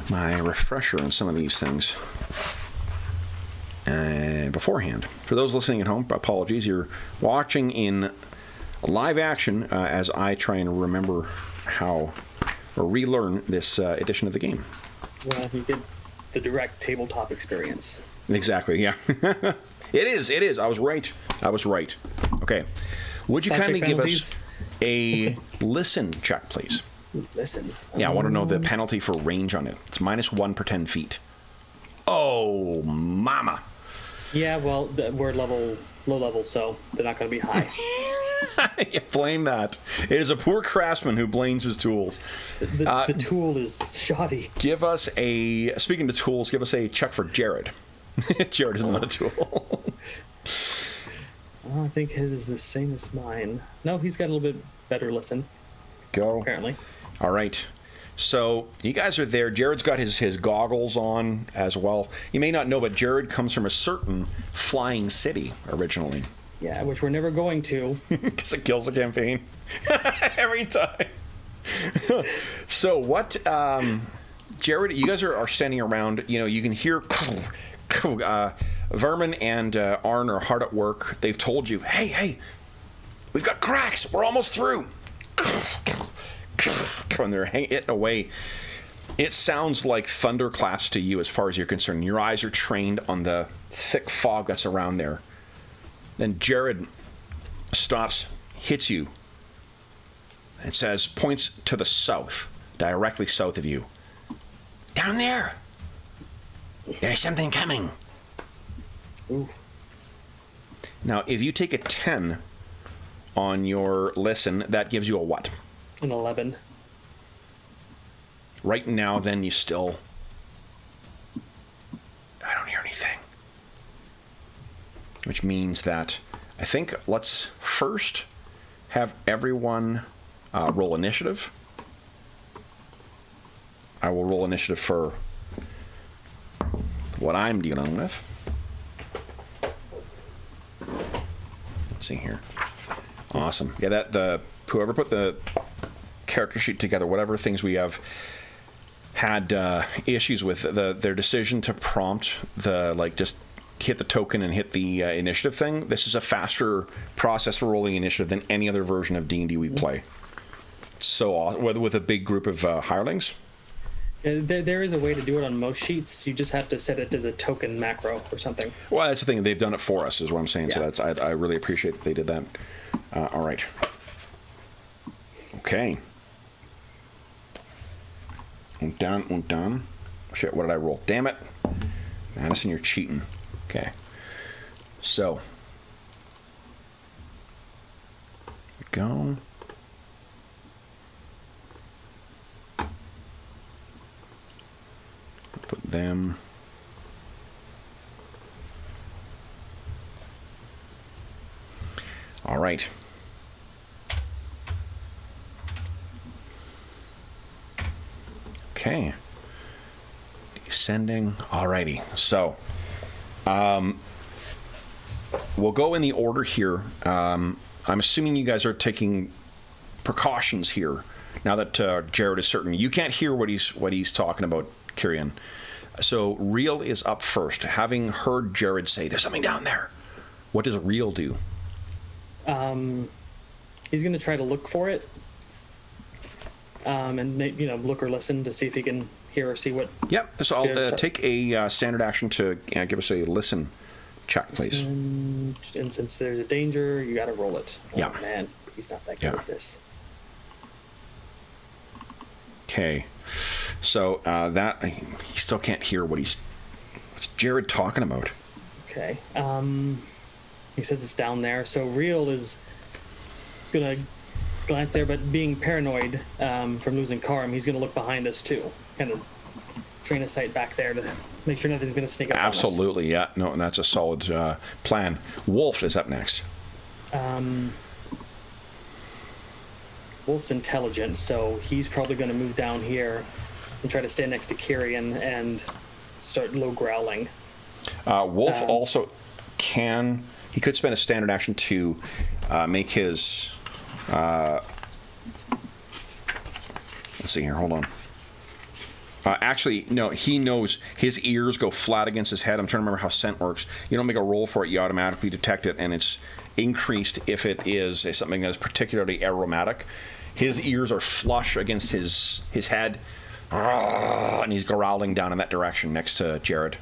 my refresher on some of these things beforehand. For those listening at home, apologies. You're watching in live action as I try and remember how or relearn this edition of the game. Well, you get the direct tabletop experience. Exactly, yeah. It is. I was right. Okay. Would you kindly give us a listen check, please? Listen. Yeah, I want to know the penalty for range on it. It's -1 per 10 feet. Oh, mama. Yeah, well, we're low level, so they're not going to be high. You blame that. It is a poor craftsman who blames his tools. The tool is shoddy. Speaking of tools, give us a check for Jared. Jared is not a tool. I think his is the same as mine. No, he's got a little bit better listen. Go. Apparently. All right. So you guys are there. Jared's got his goggles on as well. You may not know, but Jared comes from a certain flying city originally. Yeah, which we're never going to. Because it kills the campaign. Every time. So what, Jared, you guys are standing around, you can hear Vermin and Arn are hard at work. They've told you, hey, we've got cracks. We're almost through. And they're hitting away. It sounds like thunderclaps to you as far as you're concerned. Your eyes are trained on the thick fog that's around there. Then Jared stops, hits you, and points to the south, directly south of you. Down there! There's something coming. Ooh. Now, if you take a 10 on your listen, that gives you a what? An 11. Right now, then, you still... I don't hear anything. Which means that I think let's first have everyone roll initiative. I will roll initiative for what I'm dealing with. Let's see here. Awesome. Yeah, whoever put the character sheet together, whatever things we have had issues with, their decision to prompt just hit the token and hit the initiative thing. This is a faster process for rolling initiative than any other version of D&D we play. It's so awesome, with a big group of hirelings. Yeah, there is a way to do it on most sheets. You just have to set it as a token macro or something. Well, that's the thing. They've done it for us, is what I'm saying. Yeah. So I really appreciate that they did that. All right. Okay. Und done. Shit, what did I roll? Damn it. Madison, you're cheating. Okay. So. Go. Put them. All right. Okay. Descending. Alrighty. So, we'll go in the order here. I'm assuming you guys are taking precautions here now that Jared is certain. You can't hear what he's talking about, Kyrian. So Real is up first. Having heard Jared say, "There's something down there," what does Real do? He's going to try to look for it, and look or listen to see if he can hear or see what. Yep. So I'll take a standard action to give us a listen check, please. And since there's a danger, you got to roll it. Oh, yeah. Man, he's not that good at this. Okay. So that he still can't hear what's Jared talking about. Okay. He says it's down there. So Real is gonna glance there, but being paranoid from losing Karm, he's going to look behind us too. Kind of train of sight back there to make sure nothing's going to sneak up on us. Absolutely, yeah. No, and that's a solid plan. Wolf is up next. Wolf's intelligent, so he's probably going to move down here and try to stand next to Kyrian and start low growling. Wolf also can... He could spend a standard action to make his... let's see here, hold on. Actually, no, he knows his ears go flat against his head. I'm trying to remember how scent works. You don't make a roll for it, you automatically detect it, and it's increased if it is something that is particularly aromatic. His ears are flush against his head, and he's growling down in that direction next to Jared.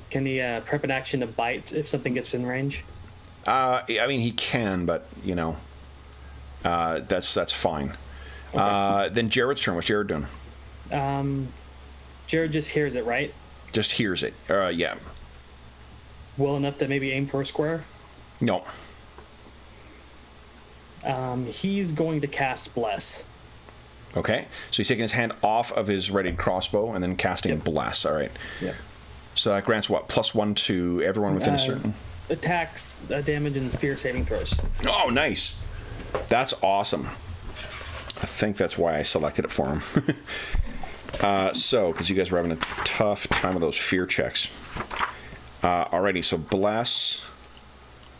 Can he prep an action to bite if something gets in range? I mean, he can, but, you know, that's fine. Okay. Then Jared's turn. What's Jared doing? Jared just hears it, right? Just hears it. Yeah. Well enough to maybe aim for a square? No. He's going to cast Bless. Okay. So he's taking his hand off of his readied crossbow and then casting Bless. All right. Yep. So that grants what? +1 to everyone within a certain... Attacks, damage, and fear saving throws. Oh, nice. That's awesome. I think that's why I selected it for him. So, because you guys were having a tough time with those fear checks. Alrighty, so Bless,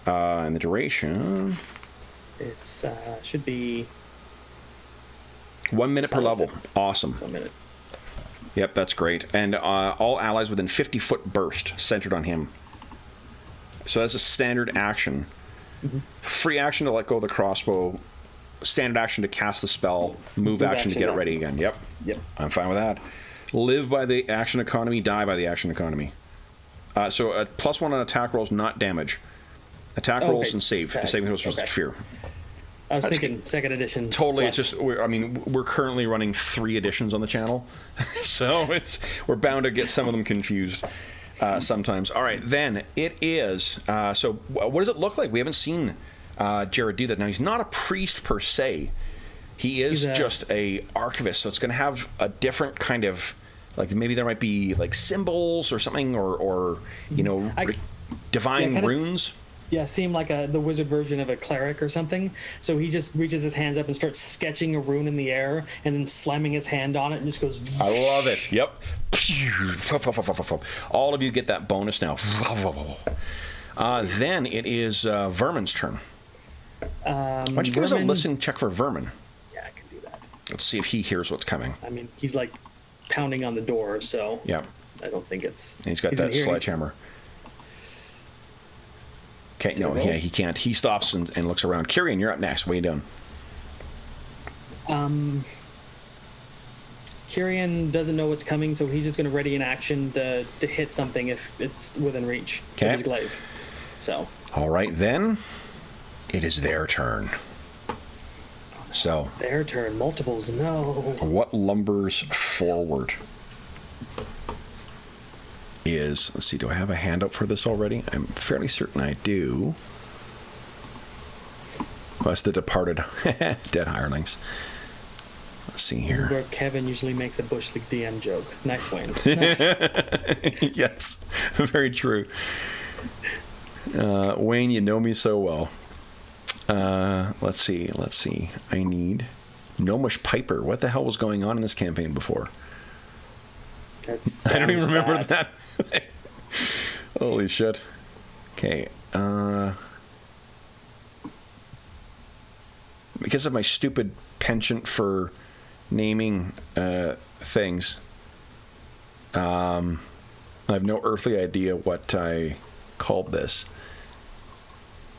and the duration... It's, should be... 1 minute per level. Awesome. So a minute. Yep, that's great. And all allies within 50-foot burst, centered on him. So that's a standard action. Mm-hmm. Free action to let go of the crossbow. Standard action to cast the spell. Move action to get it ready again. Yep. I'm fine with that. Live by the action economy. Die by the action economy. So a +1 on attack rolls, not damage. Attack rolls and save. Saving throws for fear. I was thinking second edition. Totally. Plus. It's just, we're currently running 3 editions on the channel. So we're bound to get some of them confused. Sometimes. All right, then it is. So, what does it look like? We haven't seen Jared do that. Now, he's not a priest per se. He is just a archivist. So it's going to have a different kind of, like, maybe there might be like symbols or something, or you know, divine runes. Seem like the wizard version of a cleric or something. So he just reaches his hands up and starts sketching a rune in the air, and then slamming his hand on it, and just goes. I love it. Yep. All of you get that bonus now. Then it is Vermin's turn. Why don't you give us a listen check for Vermin? Yeah, I can do that. Let's see if he hears what's coming. I mean, he's like pounding on the door, so yeah. I don't think it's. And he's got that sledgehammer. Okay, no, yeah, he can't. He stops and looks around. Kyrian, you're up next. What are you doing? Kyrian doesn't know what's coming, so he's just going to ready an action to hit something if it's within reach of his glaive. So. All right, then. It is their turn. So. Their turn. Multiples, no. What lumbers forward is, let's see, do I have a hand up for this already? I'm fairly certain I do. Plus the departed dead hirelings. Let's see here. This is where Kevin usually makes a Bush League DM joke. Nice, Wayne. Nice. Yes, very true. Wayne, you know me so well. Let's see. I need Gnomish Piper. What the hell was going on in this campaign before? I don't even remember that. Holy shit. Okay. Because of my stupid penchant for naming things, I have no earthly idea what I called this.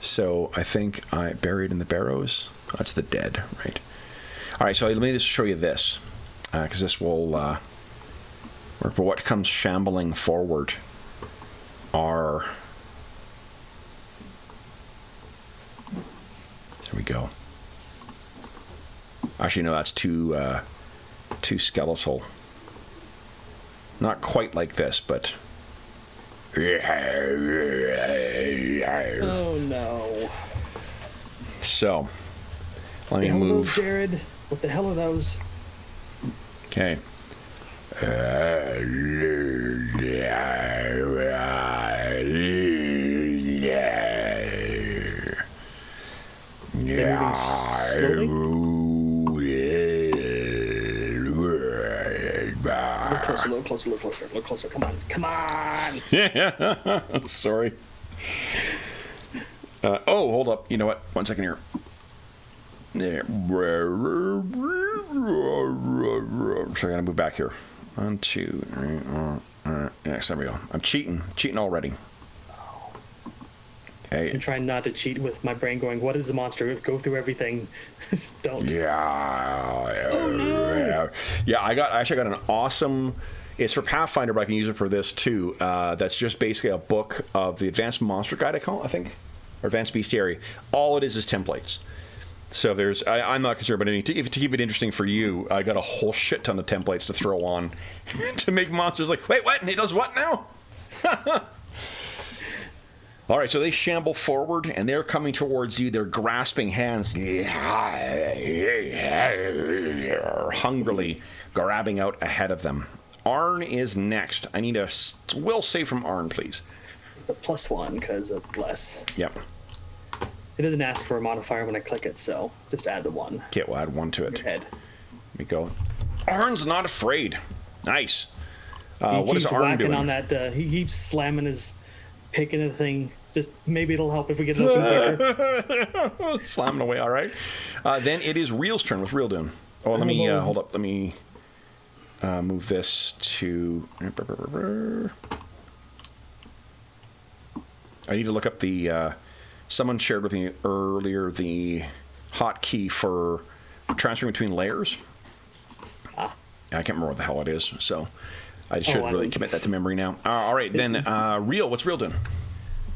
So I think I buried in the barrows. That's the dead, right? All right, so let me just show you this, because this will work. But what comes shambling forward are... There we go. Actually, no, that's too skeletal. Not quite like this, but... Oh, no. So, Let me What the hell are move. those, Jared? What the hell are those? Okay. Moving slowly? A little closer, a little closer, a little closer. Come on, come on! Sorry. Oh, hold up. You know what? 1 second here. There. So I gotta move back here. 1, 2, 3. Yes, there we go. I'm cheating already. Okay. I'm trying not to cheat with my brain going, what is the monster? Go through everything. Don't. Yeah. Oh, no. Yeah, I actually got an awesome. It's for Pathfinder, but I can use it for this too. That's just basically a book of the Advanced Monster Guide, I think, or Advanced Bestiary. All it is templates. So there's, I'm not concerned, but to keep it interesting for you, I got a whole shit ton of templates to throw on to make monsters like, wait, what? And he does what now? All right, so they shamble forward, and they're coming towards you. They're grasping hands, hungrily grabbing out ahead of them. Arn is next. I need a will save from Arn, please. The +1 because of bless. Yep. It doesn't ask for a modifier when I click it, so just add the 1. Okay, we'll add 1 to it. Your head. Here we go. Arn's not afraid. Nice. He What is keeps Arn whacking doing? on that. He keeps slamming his pick into the thing. Just maybe it'll help if we get it open quicker. Slamming away, all right. Then it is Real's turn. What's Real doing? Oh, let me hold up. Let me move this to. I need to look up the. Someone shared with me earlier the hotkey for transferring between layers. I can't remember what the hell it is, so I should really commit that to memory now. All right, then Real. What's Real doing?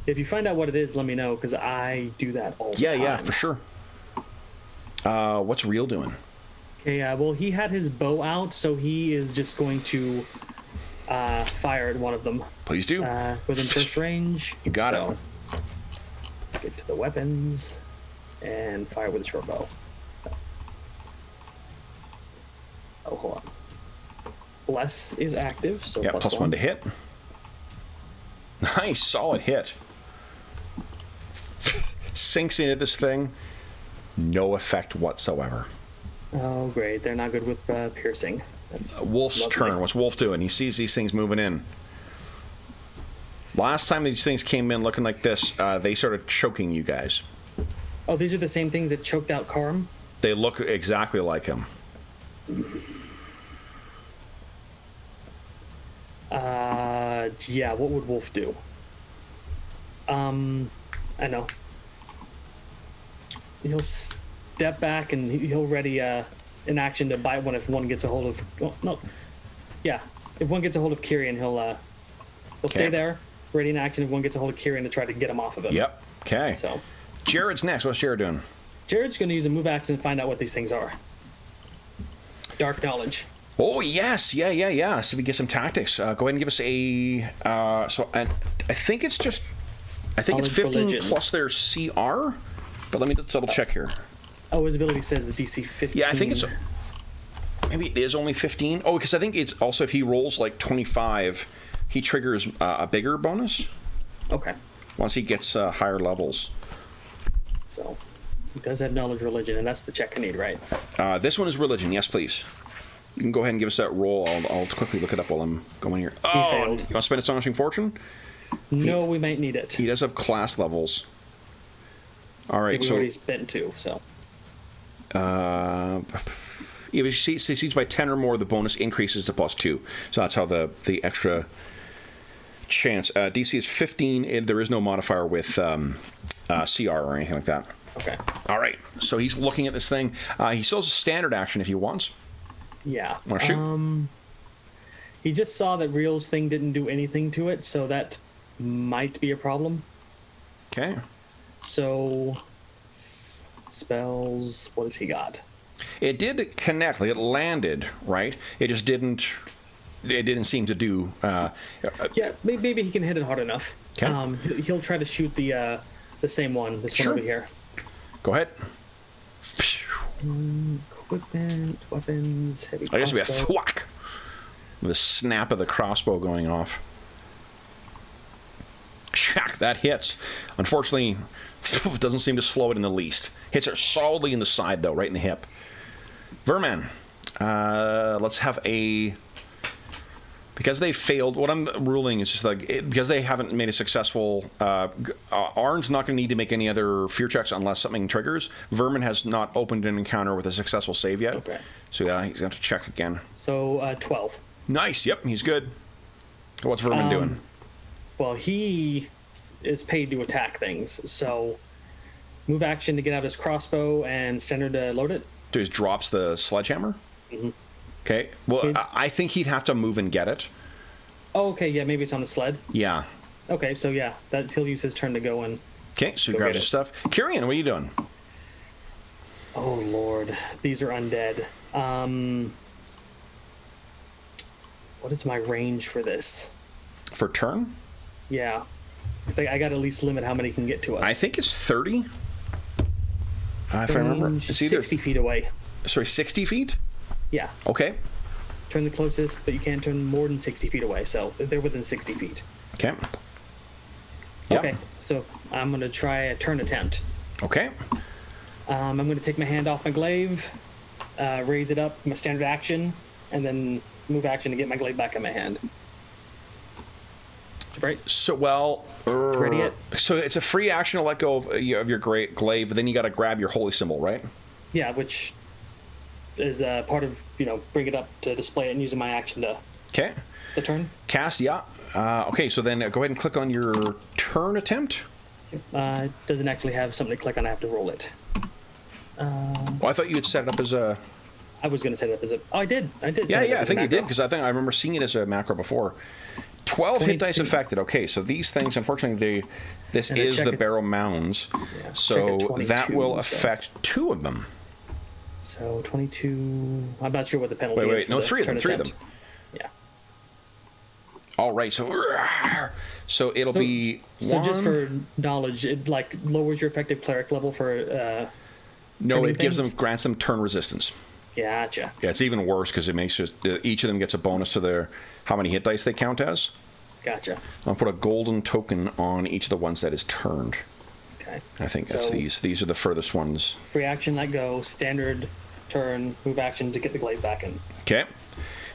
If you find out what it is, let me know, because I do that all the time. Yeah, for sure. What's Real doing? Okay, well, he had his bow out, so he is just going to fire at one of them. Please do. Within first range. You got it. Get to the weapons and fire with a short bow. Oh, hold on. Bless is active, so Yeah, +1 to hit. Nice, solid hit. Sinks into this thing. No effect whatsoever. Oh, great. They're not good with piercing. That's Wolf's lovely. turn. What's Wolf doing? He sees these things moving in. Last time these things came in looking like this, they started choking you guys. Oh, these are the same things that choked out Karm? They look exactly like him. Yeah, what would Wolf do? I know. He'll step back and he'll ready an action to bite one if one gets a hold of. Oh, no. Yeah, if one gets a hold of Kyrian, he'll stay there, ready in action if one gets a hold of Kyrian to try to get him off of him. Yep. Okay. So Jared's next. What's Jared doing? Jared's going to use a move action and find out what these things are. Dark knowledge. Oh, yes. Yeah. See if we get some tactics. Go ahead and give us a... and I think it's just... I think it's Knowledge 15 religion. plus their CR. But let me just double check here. Oh, his ability says DC 15. Yeah, I think it's... Maybe it is only 15. Oh, because I think it's also if he rolls like 25, he triggers a bigger bonus. Okay. Once he gets higher levels. So, he does have knowledge religion, and that's the check I need, right? This one is religion. Yes, please. You can go ahead and give us that roll. I'll quickly look it up while I'm going here. Oh, failed. you want to spend Astonishing Fortune? No, we might need it. He does have class levels. All right, We so... already spent 2, so... If he succeeds by 10 or more, the bonus increases to +2. So that's how the extra chance. DC is 15. And there is no modifier with CR or anything like that. Okay. All right. So he's looking at this thing. He still has a standard action if he wants. Yeah. Want to shoot? He just saw that Real's thing didn't do anything to it, so that might be a problem. Okay. So, spells, what has he got? It did connect. Like it landed, right? It just didn't... It didn't seem to do... Yeah, maybe he can hit it hard enough. Okay. He'll try to shoot the same one, this Sure. one over here. Go ahead. Equipment, weapons, heavy I guess we have crossbow. thwack with a snap of the crossbow going off. Shack, that hits. Unfortunately, it doesn't seem to slow it in the least. Hits her solidly in the side, though, right in the hip. Verman, let's have a... Because they failed, what I'm ruling is just like, because they haven't made a successful... Arn's not going to need to make any other fear checks unless something triggers. Vermin has not opened an encounter with a successful save yet. Okay. So yeah, he's going to have to check again. So 12. Nice, yep, he's good. What's Vermin doing? Well, he is paid to attack things, so move action to get out his crossbow and standard to load it. So he drops the sledgehammer? Mm-hmm. Okay, well, I think he'd have to move and get it. Oh, okay, yeah, maybe it's on the sled. Yeah. Okay, so yeah, that he'll use his turn to go and... Okay, so he grabs his stuff. Kyrian, what are you doing? Oh, Lord. These are undead. What is my range for this? For turn? Yeah. It's like I got to at least limit how many can get to us. I think it's 30. If I remember. It's either 60 feet away. Sorry, 60 feet? Yeah. Okay. Turn the closest, but you can't turn more than 60 feet away, so they're within 60 feet. Okay. Yep. Okay, so I'm going to try a turn attempt. Okay. I'm going to take my hand off my glaive, raise it up, my standard action, and then move action to get my glaive back in my hand. Right? So, well... Ready yet? So it's a free action to let go of your great glaive, but then you got to grab your holy symbol, right? Yeah, which is part of, bring it up to display it and using my action to... Okay. The turn? Cast, yeah. Okay, so then go ahead and click on your turn attempt. It doesn't actually have something to click on. I have to roll it. Well, I thought you had set it up as a... I was going to set it up as a... Oh, I did. I did. Yeah, set it up I as a think you macro. did, because I remember seeing it as a macro before. 12 hit dice 22. affected. Okay, so these things, unfortunately, this And is check the it- Barrow Mounds, Yeah, so check it, that 22, will so- affect 2 of them. So 22... I'm not sure what the penalty is. Wait, for no, the 3 of them, turn 3 of them. attempt. Yeah. All right, so it'll be So 1... just for knowledge, it lowers your effective cleric level for... No, turning it gives them, things? grants them turn resistance. Gotcha. Yeah, it's even worse, because it makes each of them gets a bonus to their how many hit dice they count as. Gotcha. I'll put a golden token on each of the ones that is turned. Okay. I think that's So- these. These are the furthest ones. Free action, let go. Standard turn, move action to get the glaive back in. Okay.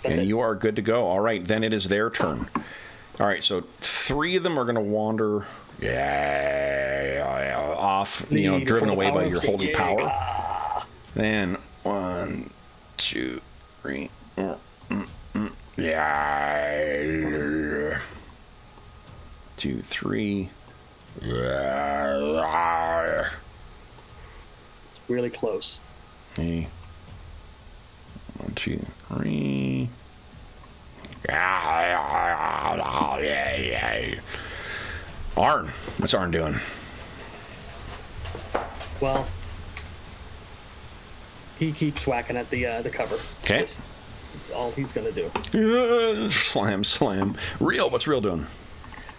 That's And it. you are good to go. All right, then it is their turn. All right, so 3 of them are going to wander off, Need driven full away by power. your holy Yeah. power. Then 1, 2, 3. Yeah. 2, 3. It's really close. Okay. 1, 2, 3. Arn, what's Arn doing? Well, he keeps whacking at the cover. Okay. That's all he's going to do. Slam. Real, what's Real doing?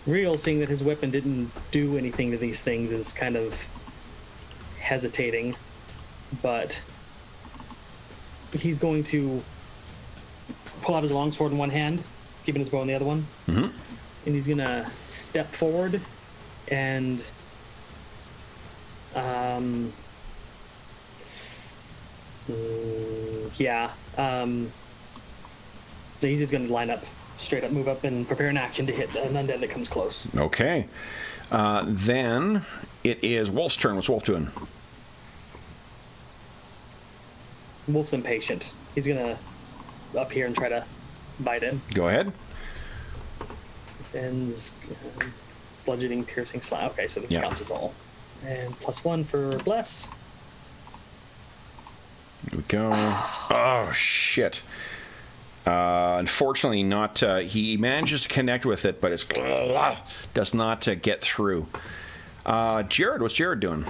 Real, seeing that his weapon didn't do anything to these things, is kind of hesitating, but he's going to pull out his longsword in one hand, keeping his bow in the other one, and he's going to step forward and he's just going to line up, straight up, move up, and prepare an action to hit an undead that comes close. Okay. Then it is Wolf's turn. What's Wolf doing? Wolf's impatient. He's going to up here and try to bite it. Go ahead. And bludgeoning, piercing, slash. Okay, so this Yeah. counts as all. And +1 for bless. Here we go. Oh, shit. Unfortunately, not. He manages to connect with it, but it does not get through. Jared, what's Jared doing?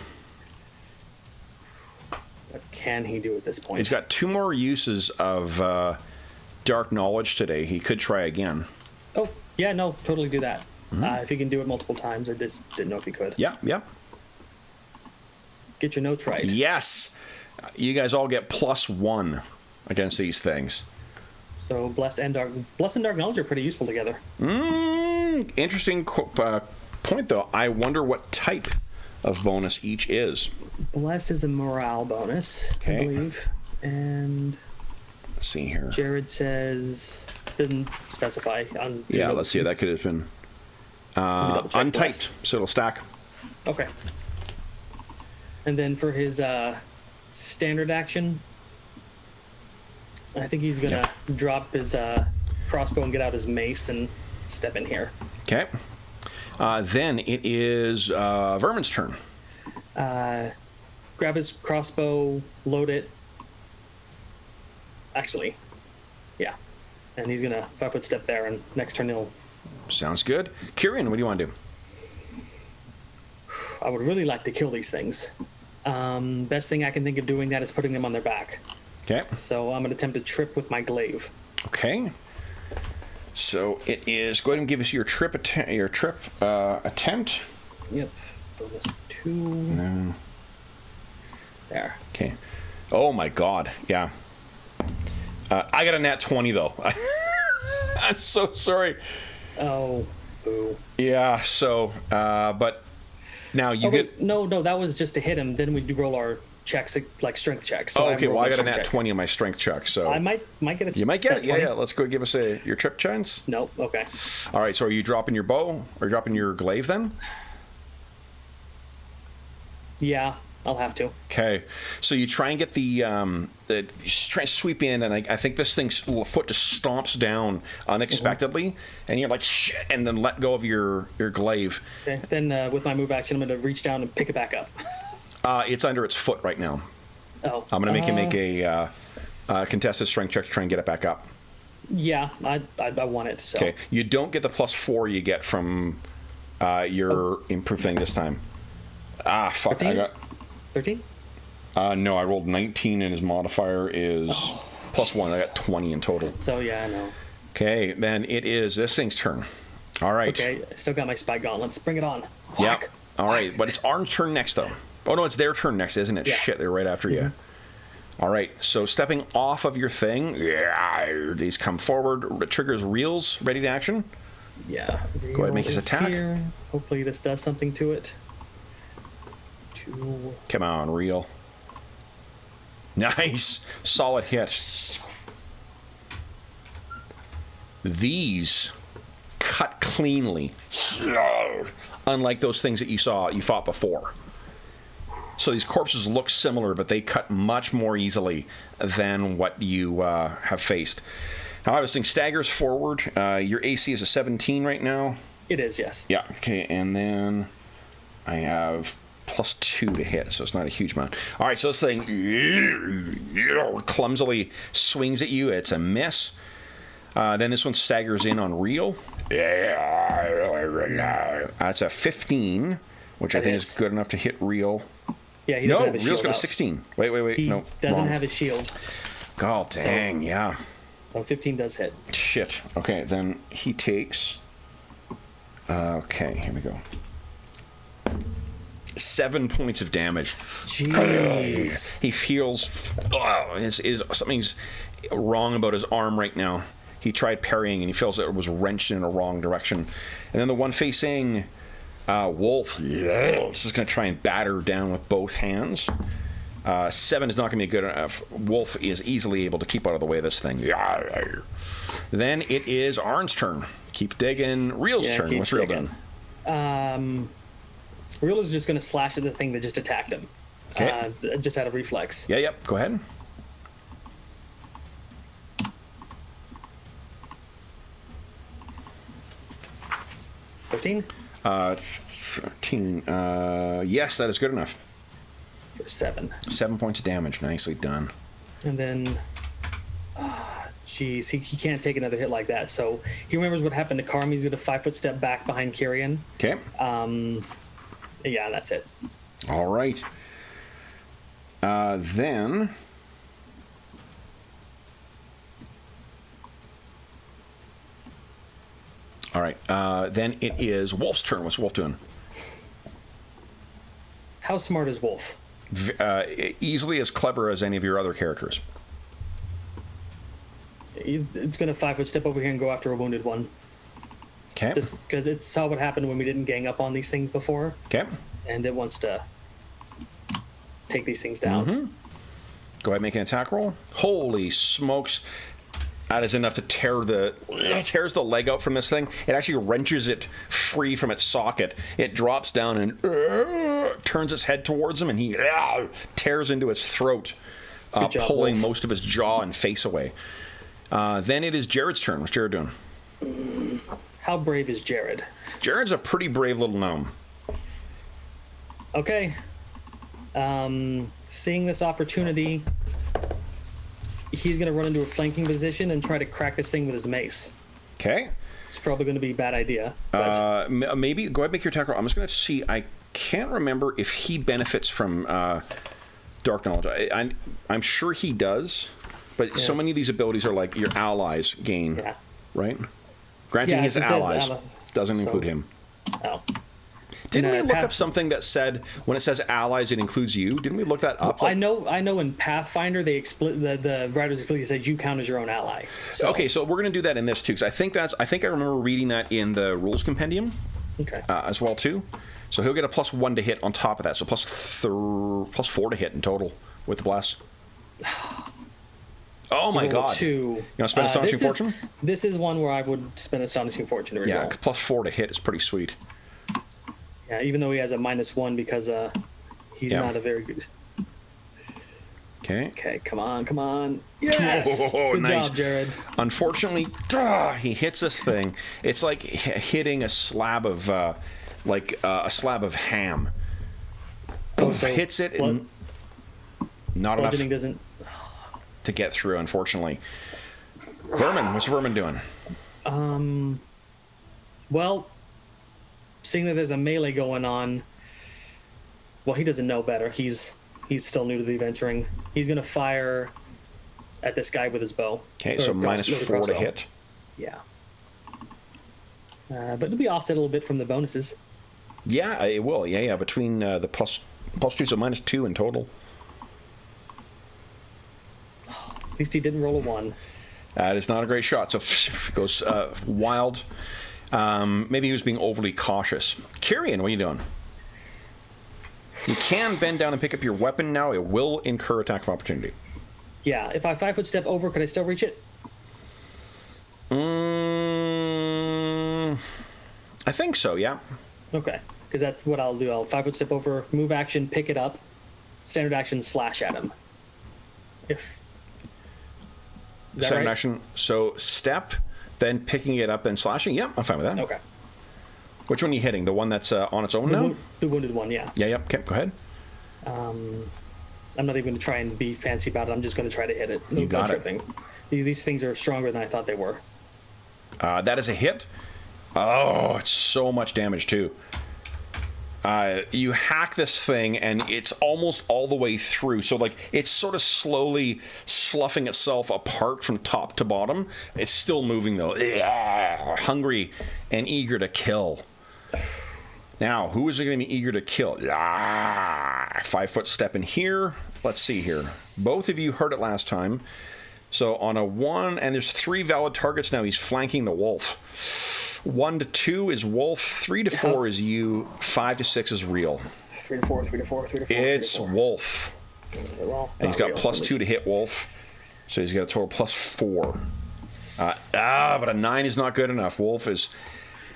What can he do at this point? He's got 2 more uses of dark knowledge today. He could try again. Oh, yeah, no, totally do that. If he can do it multiple times, I just didn't know if he could. Yeah. Get your notes right. Yes. You guys all get +1 against these things. So Bless and Dark Knowledge are pretty useful together. Interesting point, though. I wonder what type of bonus each is. Bless is a morale bonus, I believe. And let's see here. Jared says, didn't specify. Let's see. That could have been untyped, Bless. So it'll stack. Okay. And then for his standard action, I think he's going to drop his crossbow and get out his mace and step in here. Okay. Then it is Vermin's turn. Grab his crossbow, load it. Actually, yeah. And he's going to 5-foot step there, and next turn he'll... Sounds good. Kyrian, what do you want to do? I would really like to kill these things. Best thing I can think of doing that is putting them on their back. Okay. So I'm going to attempt to trip with my glaive. Okay. So it is. Go ahead and give us your trip attempt. Yep. Bonus 2. No. There. Okay. Oh my God. Yeah. I got a nat 20 though. I'm so sorry. Oh. Boo. Yeah. So, but now you get. No. That was just to hit him. Then we do roll our checks, like strength checks. So okay. Well, I got a nat 20 on my strength check, so I might get a. You might get it. Yeah. Let's go give us your trip chance. Nope. Okay. All right. So are you dropping your bow or dropping your glaive then? Yeah, I'll have to. Okay. So you try and get you try and sweep in, and I think this thing's foot just stomps down unexpectedly, and you're like shit, and then let go of your glaive. Okay. Then with my move action, I'm going to reach down and pick it back up. It's under its foot right now. Oh. I'm going to make you make a contested strength check to try and get it back up. Yeah, I want it. So. Okay. You don't get the +4 you get from your improved thing this time. Fuck. 13? I got 13? No, I rolled 19 and his modifier is +1. I got 20 in total. So yeah, I know. Okay, then it is this thing's turn. All right. Okay, I still got my spike gauntlets. Bring it on. Yep. All right, but it's Arn's turn next though. Oh no, it's their turn next, isn't it? Yeah. Shit, they're right after you. All right, so stepping off of your thing, these come forward. Triggers Reels, ready to action. Yeah. Go ahead and make his attack. Here. Hopefully this does something to it. Come on, Reel. Nice. Solid hit. These cut cleanly. Unlike those things that you fought before. So these corpses look similar, but they cut much more easily than what you have faced. Now, this thing staggers forward. Your AC is a 17 right now. It is, yes. Yeah, okay, and then I have +2 to hit, so it's not a huge amount. All right, so this thing clumsily swings at you. It's a miss. Then this one staggers in on Reel. That's a 15, which I think is good enough to hit Reel. Yeah, he doesn't have his shield. Reel's got a 16. Wait. He no, doesn't wrong. have his shield. God dang, so, yeah. So 15 does hit. Shit. Okay, then he takes... okay, here we go. 7 points of damage. Jeez. He feels something's wrong about his arm right now. He tried parrying and he feels that it was wrenched in a wrong direction. And then the one facing Wolf is just going to try and batter down with both hands. 7 is not going to be good enough. Wolf is easily able to keep out of the way of this thing. Then it is Arn's turn. Keep digging. Reel's turn. What's Reel doing? Reel is just going to slash at the thing that just attacked him. Okay. Just out of reflex. Yep. Go ahead. $13? 13. Yes, that is good enough. For 7. 7 points of damage. Nicely done. And then... Jeez, he can't take another hit like that. So he remembers what happened to Carm. He's going to 5-foot step back behind Kyrian. Okay. Yeah, that's it. All right. Then... All right. Then it is Wolf's turn. What's Wolf doing? How smart is Wolf? Easily as clever as any of your other characters. It's going to 5-foot step over here and go after a wounded one. Okay. Just because it saw what happened when we didn't gang up on these things before. Okay. And it wants to take these things down. Mm-hmm. Go ahead and make an attack roll. Holy smokes. That is enough to tears the leg out from this thing. It actually wrenches it free from its socket. It drops down and turns its head towards him, and he tears into its throat, pulling most of his jaw and face away. Then it is Jared's turn. What's Jared doing? How brave is Jared? Jared's a pretty brave little gnome. Okay. Seeing this opportunity, he's going to run into a flanking position and try to crack this thing with his mace. Okay. It's probably going to be a bad idea. But maybe go ahead and make your attack roll. I'm just going to see. I can't remember if he benefits from dark knowledge. I'm sure he does, but so many of these abilities are like your allies gain, right? Granting his allies doesn't include him. Oh. Didn't we look up something that said when it says allies, it includes you? Didn't we look that up? I know. In Pathfinder, they the writers explicitly said you count as your own ally. So. Okay, so we're going to do that in this too, because I think I remember reading that in the rules compendium, as well too. So he'll get a +1 to hit on top of that, so +4 to hit in total with the blast. Oh my god! You want to spend Astonishing Fortune? This is one where I would spend Astonishing Fortune to reroll. Yeah, +4 to hit is pretty sweet. Yeah, even though he has a -1 because he's not a very good. Okay. Okay, come on. Yes! Good nice job, Jared. Unfortunately, he hits this thing. It's like hitting a slab of ham. So hits it and not enough doesn't to get through, unfortunately. Vermin, what's Vermin doing? Well, seeing that there's a melee going on, well, he doesn't know better. He's still new to the adventuring. He's going to fire at this guy with his bow. Okay, so -4 to hit. Yeah. But it'll be offset a little bit from the bonuses. Yeah, it will. Yeah. Between the +2, so -2 in total. At least he didn't roll a 1. That is not a great shot. So it goes wild. Maybe he was being overly cautious. Kyrian, what are you doing? You can bend down and pick up your weapon now. It will incur attack of opportunity. Yeah, if I 5-foot step over, could I still reach it? I think so, yeah. Okay, because that's what I'll do. I'll 5-foot step over, move action, pick it up, standard action, slash at him. Standard action, so step, then picking it up and slashing? Yep, I'm fine with that. Okay. Which one are you hitting? The one that's on its own now? The wounded one, yeah. Yeah, okay, go ahead. I'm not even going to try and be fancy about it. I'm just going to try to hit it. You got it. These things are stronger than I thought they were. That is a hit. Oh, it's so much damage, too. You hack this thing, and it's almost all the way through. So, like, it's sort of slowly sloughing itself apart from top to bottom. It's still moving, though. Hungry and eager to kill. Now, who is it going to be eager to kill? 5-foot step in here. Let's see here. Both of you heard it last time. So, on a 1, and there's 3 valid targets now. He's flanking the wolf. 1 to 2 is wolf, 3 to 4 is you, 5 to 6 is real. 3 to 4, 3 to 4, 3 to 4. It's wolf. Well, and he's got +2 to hit wolf. So he's got a total +4. But a 9 is not good enough. Wolf is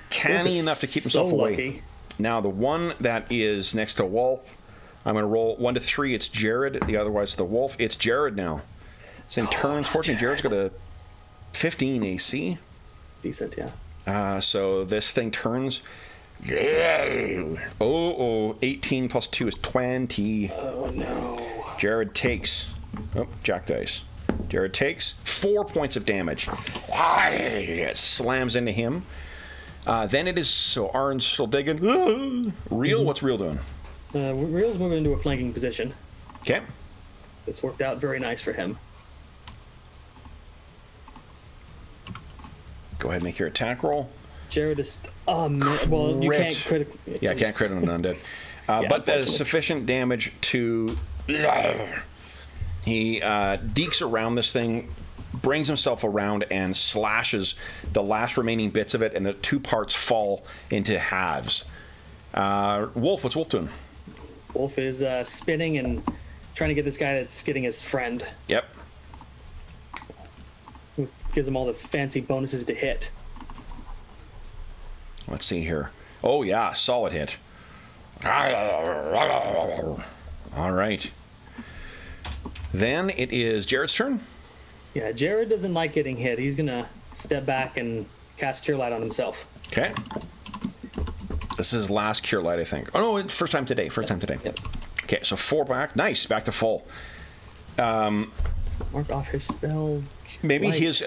canny enough to keep himself away. Lucky. Now the one that is next to wolf, I'm going to roll 1 to 3. It's Jared. The otherwise the wolf. It's Jared now. So in turns, fortunately, Jared's got a 15 AC. Decent, yeah. So this thing turns. 18 + 2 is 20. Oh no. Jared takes. Oh, jack dice. Jared takes 4 points of damage. It slams into him. Then it is. So Arlen's still digging. Real? What's Real doing? Real's moving into a flanking position. Okay. This worked out very nice for him. Go ahead and make your attack roll. Jared is... well, you can't crit... Yeah, I can't crit on an undead. but that is sufficient damage to... He dekes around this thing, brings himself around, and slashes the last remaining bits of it, and the two parts fall into halves. Wolf, what's Wolf doing? Wolf is spinning and trying to get this guy that's getting his friend. Yep. Gives him all the fancy bonuses to hit. Let's see here. Oh, yeah, solid hit. All right. Then it is Jared's turn. Yeah, Jared doesn't like getting hit. He's going to step back and cast Cure Light on himself. Okay. This is his last Cure Light, I think. Oh, no, it's first time today. Yep. Okay, so 4 back. Nice, back to full. Mark off his spell. Maybe Light. his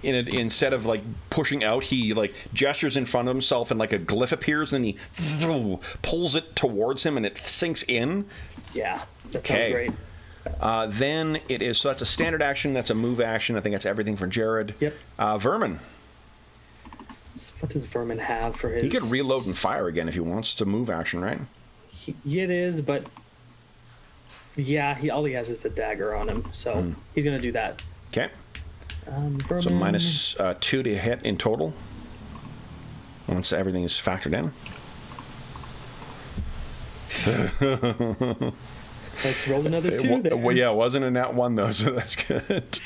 instead of like pushing out, he like gestures in front of himself, and like a glyph appears, and then he pulls it towards him, and it sinks in. Yeah, that sounds great. Then it is, so that's a standard action, that's a move action. I think that's everything for Jared. Yep. Vermin. What does Vermin have for his... He could reload and fire again if he wants. To move action, right? It is, but yeah, all he has is a dagger on him, so he's going to do that. Okay. Vermin... So minus 2 to hit in total. Once everything is factored in. Let's roll another 2 there. Well, yeah, it wasn't a nat 1 though, so that's good.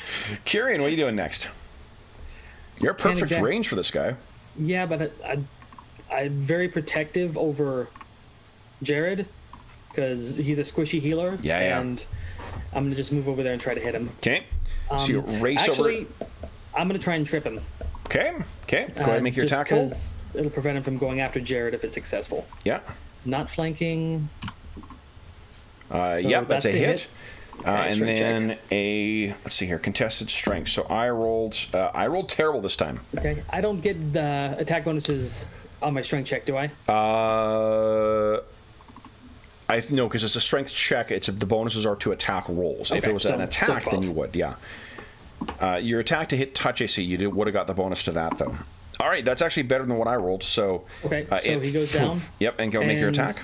Kieran, what are you doing next? You're perfect range for this guy. Yeah, but I'm very protective over Jared because he's a squishy healer. Yeah. And I'm going to just move over there and try to hit him. Okay. So you race actually, over... I'm going to try and trip him. Okay. Go ahead and make your attack roll. Because it'll prevent him from going after Jared if it's successful. Yeah. Not flanking. Yep, that's a hit. Okay, and then let's see here, contested strength. So I rolled terrible this time. Okay, I don't get the attack bonuses on my strength check, do I? No, because it's a strength check. The bonuses are to attack rolls. Okay, if it was an attack, then you would, yeah. Your attack to hit touch AC, you would have got the bonus to that, though. All right, that's actually better than what I rolled. So okay, so he goes down. Yep, and go make your attack.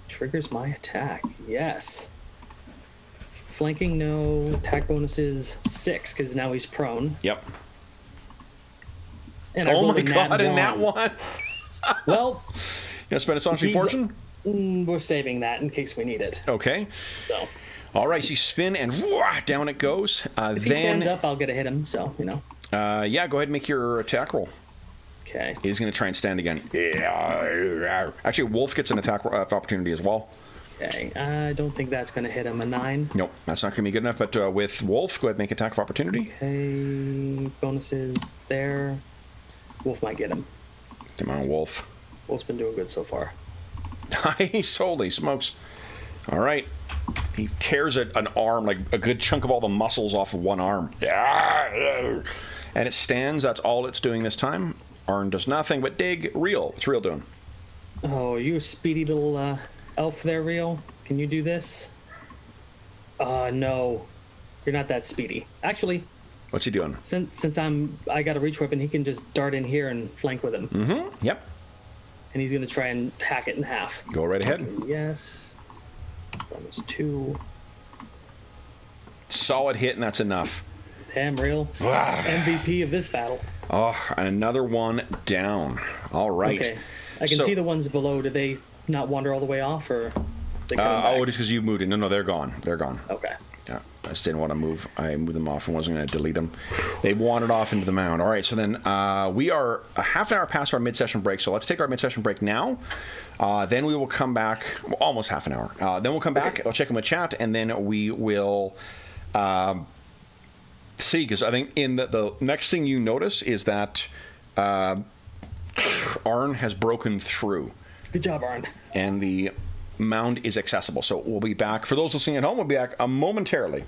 Triggers my attack. Yes. Flanking, no. Attack bonus is 6 because now he's prone. Yep. And oh my god! In that one. Well, you gonna spend a Astonishing Fortune? We're saving that in case we need it. Okay. So. All right, so you spin and down it goes. If he stands up, I'll get to hit him. So yeah, go ahead and make your attack roll. Okay. He's going to try and stand again. Actually, Wolf gets an attack opportunity as well. Okay. I don't think that's going to hit him. A 9. Nope, that's not going to be good enough. But with Wolf, go ahead and make attack of opportunity. Okay. Bonuses there. Wolf might get him. Come on, Wolf. Wolf's been doing good so far. Nice, holy smokes. All right. He tears an arm, like a good chunk of all the muscles off of one arm. And it stands. That's all it's doing this time. Arn does nothing but dig. Real. What's Real doing? Oh, you a speedy little elf there, Real? Can you do this? No. You're not that speedy. Actually... What's he doing? Since I got a reach weapon, he can just dart in here and flank with him. Mm-hmm. Yep. And he's going to try and hack it in half. Go right ahead. Okay, yes. Bonus 2. Solid hit, and that's enough. Damn, Real. MVP of this battle. Oh, and another one down. All right. Okay. I can see the ones below. Did they not wander all the way off, or they oh, it's because you moved in. No, they're gone. They're gone. Okay. Yeah, I just didn't want to move. I moved them off and wasn't going to delete them. They wandered off into the mound. All right, so then we are a half an hour past our mid-session break, so let's take our mid-session break now. Then we will come back, almost half an hour. Then we'll come back, I'll check in with chat, and then we will see, because I think in the next thing you notice is that Arn has broken through. Good job, Arn. And the mound is accessible. So we'll be back. For those listening at home, we'll be back momentarily.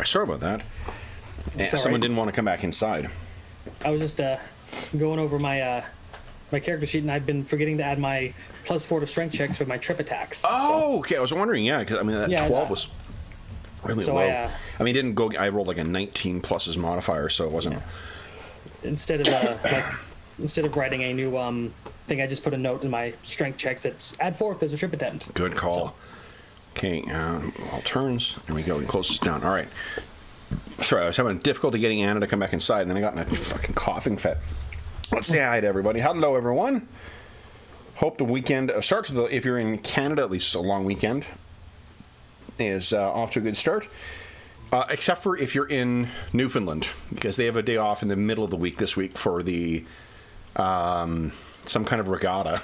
Sorry about that. Yeah, someone didn't want to come back inside. I was just going over my my character sheet, and I've been forgetting to add my +4 to strength checks for my trip attacks. Oh, okay. I was wondering, because I mean that 12 was really low. I mean, didn't go. I rolled like a 19 plus his modifier, so it wasn't. Instead of writing a new thing, I just put a note in my strength checks that add 4 if there's a trip attempt. Good call. So. Okay, all turns. There we go. We close this down. All right. Sorry, I was having difficulty getting Anna to come back inside, and then I got in a fucking coughing fit. Let's say hi to everybody. Hello, everyone. Hope the weekend starts with, if you're in Canada, at least a long weekend, is off to a good start. Except for if you're in Newfoundland, because they have a day off in the middle of the week this week for the some kind of regatta.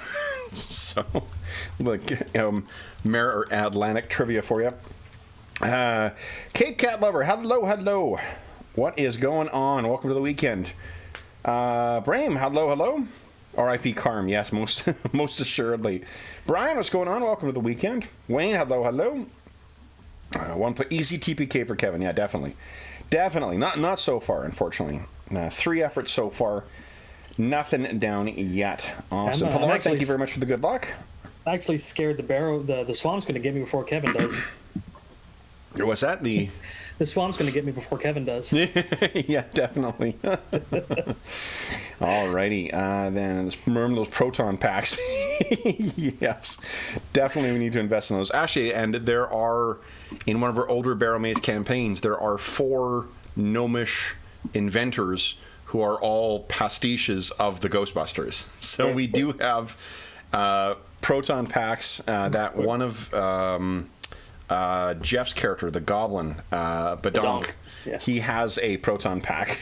So, like, or Atlantic trivia for you. Cape Cat Lover, hello. What is going on? Welcome to the weekend. Brahim, hello. R.I.P. Carm, yes, most assuredly. Brian, what's going on? Welcome to the weekend. Wayne, hello. One easy TPK for Kevin, yeah, definitely. Not so far, unfortunately. 3 efforts so far. Nothing down yet. Awesome. Pilar, thank you very much for the good luck. I actually scared the swamp's going to get me before Kevin does. What's that? The swamp's going to get me before Kevin does. Yeah, definitely. Alrighty. Then remember those proton packs. Yes, definitely we need to invest in those. Actually, and there are, in one of our older Barrowmaze campaigns, there are 4 gnomish inventors who are all pastiches of the Ghostbusters. So we do have proton packs that one of Jeff's character, the Goblin, Badonk, yeah. He has a proton pack.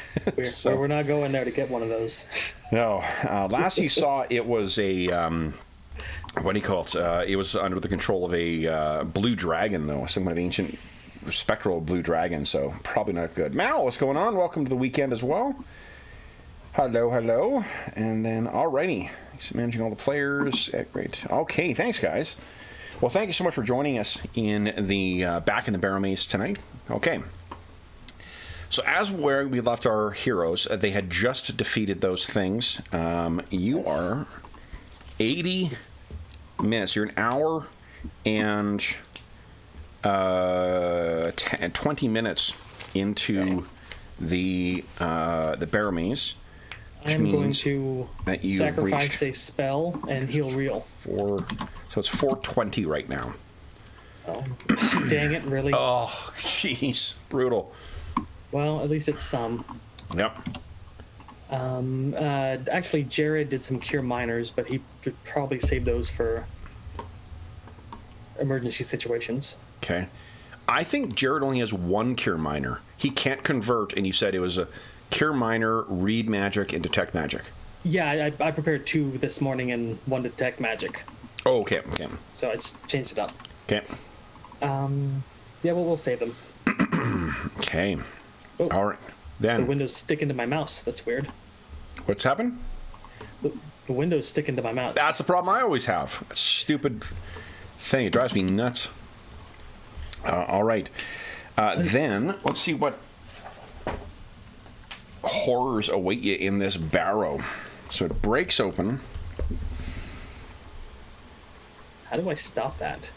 We're not going there to get one of those. No. Last you saw, it was a... what do you call it? It was under the control of a blue dragon, though. Some kind of ancient spectral blue dragon, so probably not good. Mal, what's going on? Welcome to the weekend as well. Hello. And then, alrighty. He's managing all the players. Yeah, great. Okay, thanks, guys. Well, thank you so much for joining us in the back in the Barrowmaze tonight. Okay. So as where we left our heroes, they had just defeated those things. You are 80 minutes. You're an hour and 20 minutes into the Barrowmaze. I'm going to sacrifice a spell and heal real. So it's 4:20 right now. So, dang it, really? Oh, jeez. Brutal. Well, at least it's some. Yep. Actually, Jared did some cure minors, but he should probably save those for emergency situations. Okay. I think Jared only has 1 cure minor. He can't convert, and you said it was a cure minor, read magic, and detect magic. Yeah, I prepared 2 this morning and 1 detect magic. Oh, okay. So I just changed it up. Okay. Yeah, we'll save them. Okay. Oh, all right. Then the windows stick into my mouse. That's weird. What's happened? The windows stick into my mouse. That's the problem I always have. That stupid thing. It drives me nuts. All right. Then let's see what horrors await you in this barrow. So it breaks open. How do I stop that?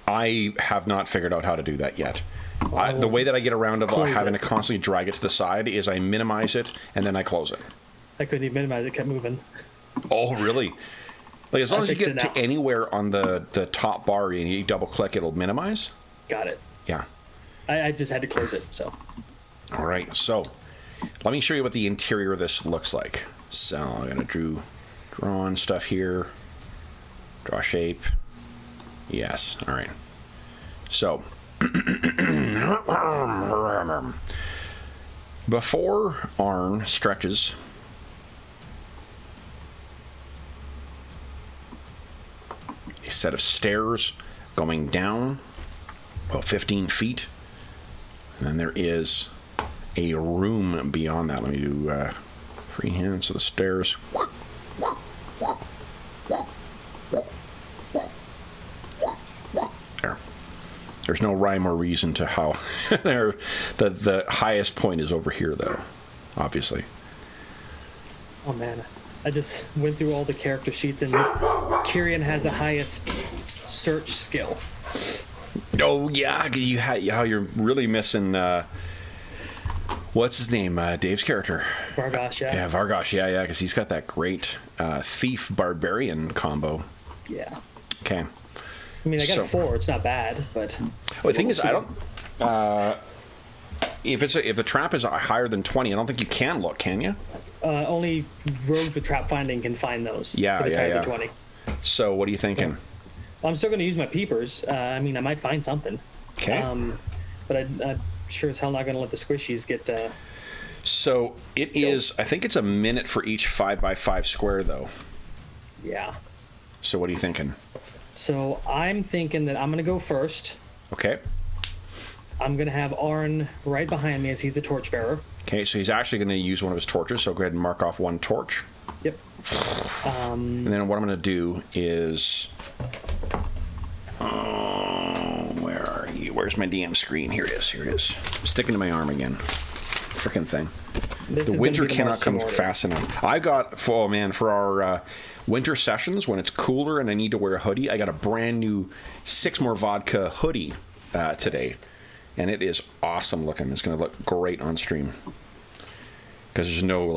I have not figured out how to do that yet. The way that I get around of having to constantly drag it to the side is I minimize it and then I close it. I couldn't even minimize it. It kept moving. Oh, really? Like, as long as you get to anywhere on the top bar and you double click, it'll minimize? Got it. Yeah. I just had to close it, so. All right, so let me show you what the interior of this looks like. So I'm going to draw on stuff here. Draw shape. Yes, all right. So, before Arn stretches a set of stairs going down about 15 feet. And then there is a room beyond that. Let me do freehand. So the stairs. There. There's no rhyme or reason to how the highest point is over here, though, obviously. Oh, man. I just went through all the character sheets, and Kyrian has the highest search skill. Oh, yeah. You're really missing... what's his name? Dave's character. Vargosh, yeah. Yeah, Vargosh, yeah, because he's got that great thief-barbarian combo. Yeah. Okay. I mean, I got a 4. It's not bad, but... Well, the thing is, I don't... if the trap is higher than 20, I don't think you can look, can you? Only rogues with trap finding can find those. Yeah, if it's higher than 20. So, what are you thinking? Well, I'm still going to use my peepers. I mean, I might find something. Okay. But I'm sure as hell not going to let the squishies get... So, it is... I think it's a minute for each 5x5 square, though. Yeah. So, what are you thinking? So, I'm thinking that I'm going to go first. Okay. I'm going to have Arlen right behind me as he's the torchbearer. Okay, so he's actually going to use one of his torches, so go ahead and mark off one torch. Yep. And then what I'm going to do is... where are you? Where's my DM screen? Here it is. I'm sticking to my arm again. Frickin' thing. The winter cannot come fast enough. I got, for our winter sessions, when it's cooler and I need to wear a hoodie, I got a brand new 6 more vodka hoodie today. And it is awesome looking. It's going to look great on stream. Because there's no,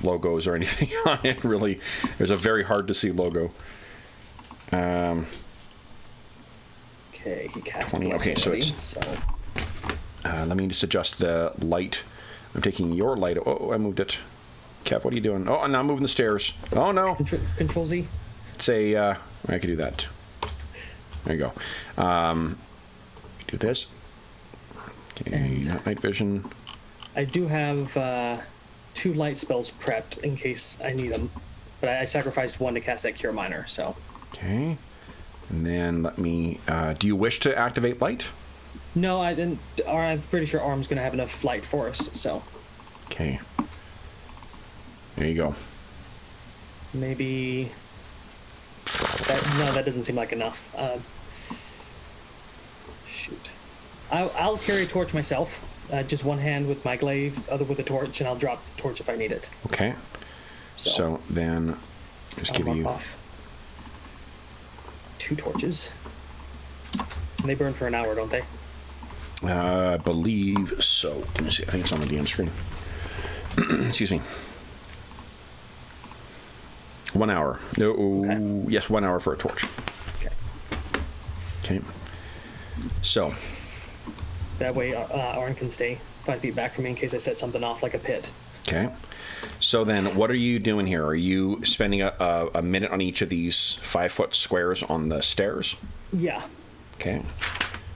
logos or anything on it, really. There's a very hard to see logo. Okay, he cast 20. Okay, so it's... let me just adjust the light. I'm taking your light. Oh, I moved it. Kev, what are you doing? Oh, now I'm moving the stairs. Oh, no. Control Z? It's a... I could do that. There you go. Do this. Okay, not night vision. I do have 2 light spells prepped in case I need them. But I sacrificed 1 to cast that Cure Minor, so... Okay. And then let me... do you wish to activate light? No, I didn't. I'm pretty sure Arm's going to have enough light for us, so... Okay. There you go. Maybe... No, that doesn't seem like enough. Shoot. I'll carry a torch myself. Just one hand with my glaive, other with a torch, and I'll drop the torch if I need it. Okay. So then, just give you... Off 2 torches. And they burn for an hour, don't they? I believe so. Let me see. I think it's on the DM screen. Excuse me. 1 hour. No. Okay. Yes, 1 hour for a torch. Okay. So... That way, Arlen can stay 5 feet back from me in case I set something off like a pit. Okay. So then, what are you doing here? Are you spending a minute on each of these 5-foot squares on the stairs? Yeah. Okay.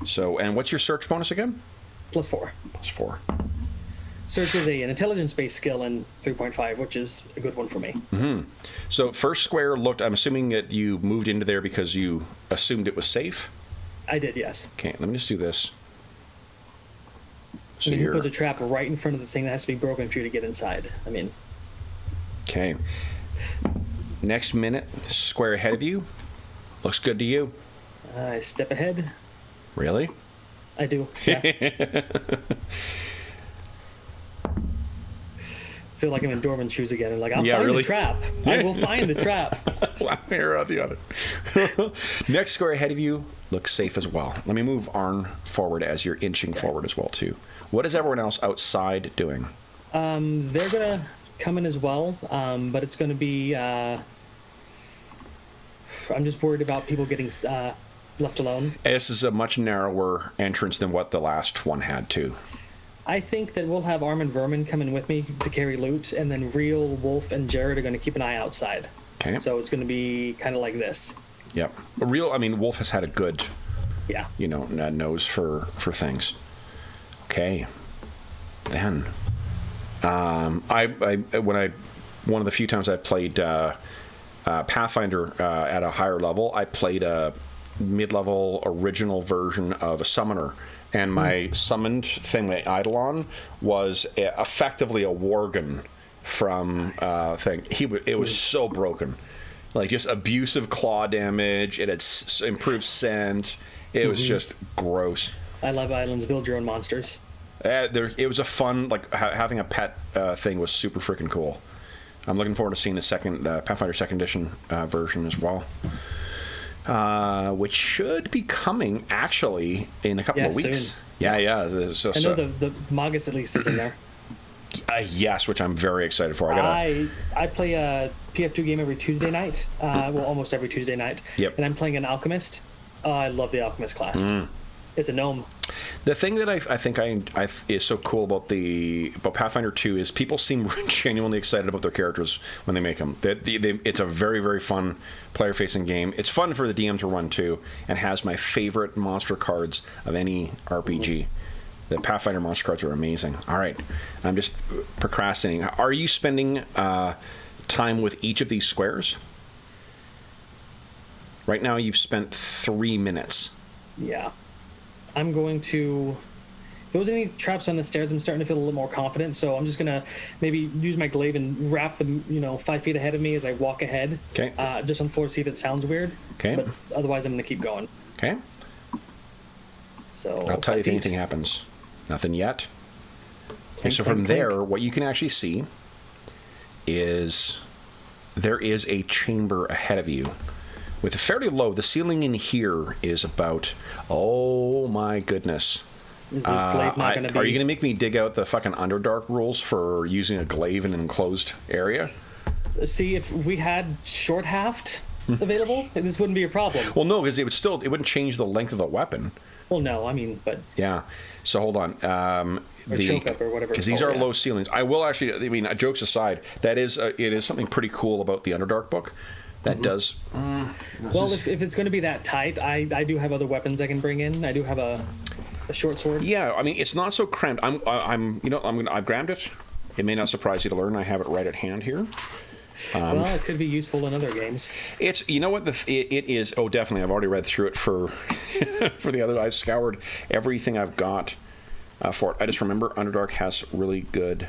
So, and what's your search bonus again? +4. +4. Search is an intelligence-based skill in 3.5, which is a good one for me. Mm-hmm. So, first square looked... I'm assuming that you moved into there because you assumed it was safe? I did, yes. Okay, let me just do this. So he puts a trap right in front of the thing that has to be broken for you to get inside. I mean... Okay. Next minute, square ahead of you. Looks good to you. I step ahead. Really? I do, yeah. Feel like I'm in Dorman's shoes again. I'll find the trap. I will find the trap. Here on the other. Next square ahead of you looks safe as well. Let me move Arlen forward as you're inching forward as well, too. What is everyone else outside doing? They're going to come in as well, but it's going to be... I'm just worried about people getting left alone. This is a much narrower entrance than what the last one had, too. I think that we'll have Arm and Vermin come in with me to carry loot, and then Real, Wolf, and Jared are going to keep an eye outside. Okay. So it's going to be kind of like this. Yep. Wolf has had a good, yeah, nose for things. Okay. Then, one of the few times I played Pathfinder at a higher level, I played a mid-level original version of a summoner, and my summoned thing, my Eidolon, was effectively a worgen from thing. It was so broken, just abusive claw damage. It had improved scent. It was just gross. I love islands. Build your own monsters. It was a fun, like, having a pet thing was super freaking cool. I'm looking forward to seeing the Pathfinder 2nd Edition version as well. Which should be coming, actually, in a couple of weeks. Soon. Yeah. I know the Magus, at least, is in there. Yes, which I'm very excited for. I play a PF2 game every Tuesday night. Well, almost every Tuesday night. Yep. And I'm playing an Alchemist. I love the Alchemist class. It's a gnome. The thing that I think is so cool about Pathfinder 2 is people seem genuinely excited about their characters when they make them. It's a very, very fun player-facing game. It's fun for the DM to run too, and has my favorite monster cards of any RPG. The Pathfinder monster cards are amazing. All right, I'm just procrastinating. Are you spending time with each of these squares? Right now, you've spent 3 minutes. Yeah. I'm going to... If there was any traps on the stairs, I'm starting to feel a little more confident, so I'm just going to maybe use my glaive and wrap them, 5 feet ahead of me as I walk ahead. Okay. Just on the floor to see if it sounds weird. Okay. But otherwise, I'm going to keep going. Okay. So I'll tell you if anything happens. Nothing yet. Okay, so from there, what you can actually see is there is a chamber ahead of you with a fairly low. The ceiling in here is about, oh my goodness. Is the glaive not gonna be... Are you going to make me dig out the fucking Underdark rules for using a glaive in an enclosed area? See, if we had short haft available, this wouldn't be a problem. Well, no, because it wouldn't change the length of the weapon. Well, no, I mean, but... Yeah. So hold on. Or choke up or whatever. Because these are low ceilings. I will actually, I mean, jokes aside, it is something pretty cool about the Underdark book. That does... well, if it's going to be that tight, I do have other weapons I can bring in. I do have a short sword. Yeah, I mean, it's not so cramped. I've grabbed it. It may not surprise you to learn I have it right at hand here. Well, it could be useful in other games. It's, you know what, it is... Oh, definitely. I've already read through it for for the other... I scoured everything I've got for it. I just remember Underdark has really good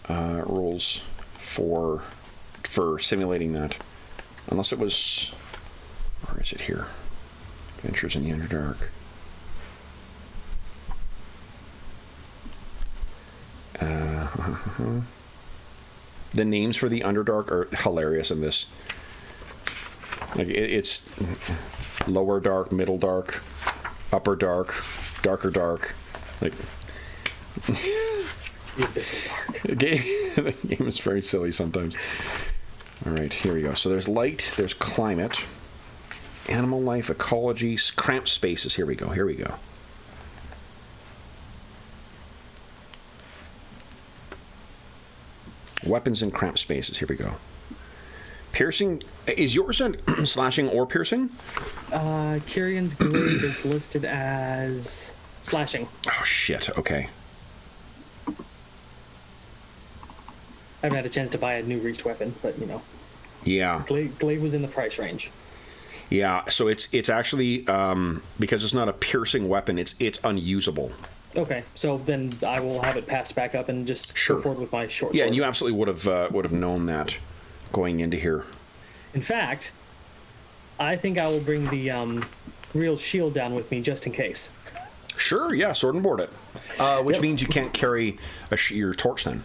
rules for simulating that. Unless it was... Where is it here? Adventures in the Underdark. The names for the Underdark are hilarious in this. Like it's lower dark, middle dark, upper dark, darker dark. Like the game is very silly sometimes. All right, here we go. So there's light, there's climate, animal life, ecology, cramped spaces. Here we go. Here we go. Weapons in cramped spaces. Here we go. Piercing. Is yours slashing or piercing? Kyrion's glaive is listed as slashing. Oh, shit. Okay. I haven't had a chance to buy a new reached weapon, but, Yeah. Glaive was in the price range. Yeah, so it's actually, because it's not a piercing weapon, it's unusable. Okay, so then I will have it passed back up and just go forward with my short sword. Yeah, and you absolutely would have known that going into here. In fact, I think I will bring the real shield down with me just in case. Sure, yeah, sword and board it. Which means you can't carry your torch then.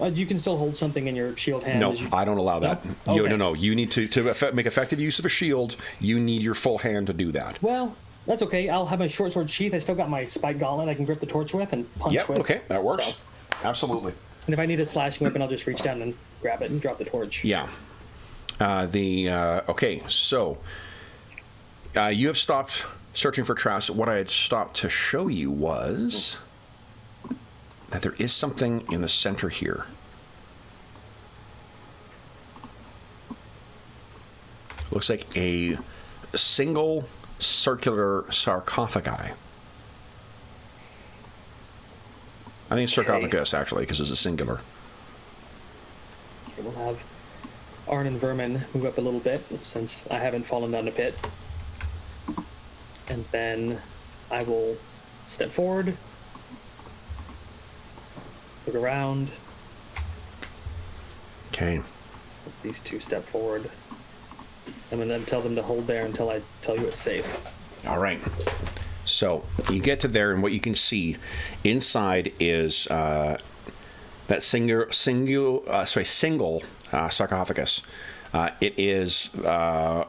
You can still hold something in your shield hand. No, I don't allow that. No? Okay. No. You need to make effective use of a shield. You need your full hand to do that. Well, that's okay. I'll have my short sword sheath. I still got my spike gauntlet I can grip the torch with and punch with. Okay, that works. So. Absolutely. And if I need a slashing weapon, I'll just reach down and grab it and drop the torch. Yeah. Okay, so you have stopped searching for traps. What I had stopped to show you was that there is something in the center here. Looks like a single circular sarcophagi. I think it's sarcophagus, actually, because it's a singular. Okay, we'll have Arlen and Vermin move up a little bit, since I haven't fallen down the pit. And then I will step forward, look around. Okay. These two step forward. I'm going to tell them to hold there until I tell you it's safe. All right. So you get to there, and what you can see inside is that single sarcophagus. It is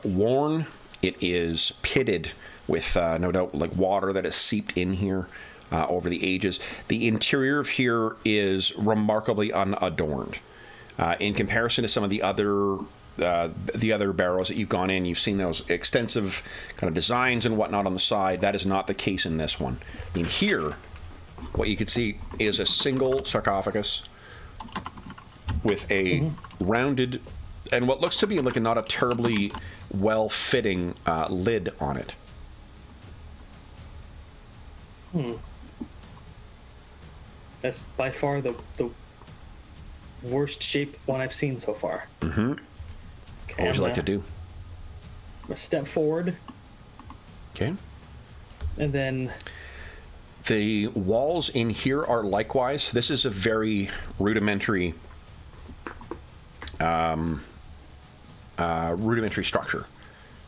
worn. It is pitted with no doubt like water that has seeped in here over the ages. The interior of here is remarkably unadorned in comparison to some of the other barrows that you've gone in. You've seen those extensive kind of designs and whatnot on the side. That is not the case in this one. I mean, here, what you can see is a single sarcophagus with a rounded and what looks to be like not a terribly well-fitting lid on it. That's by far the worst shaped one I've seen so far. Mm-hmm. Okay, What would you like to do? A step forward. Okay. And then the walls in here are likewise. This is a very rudimentary structure.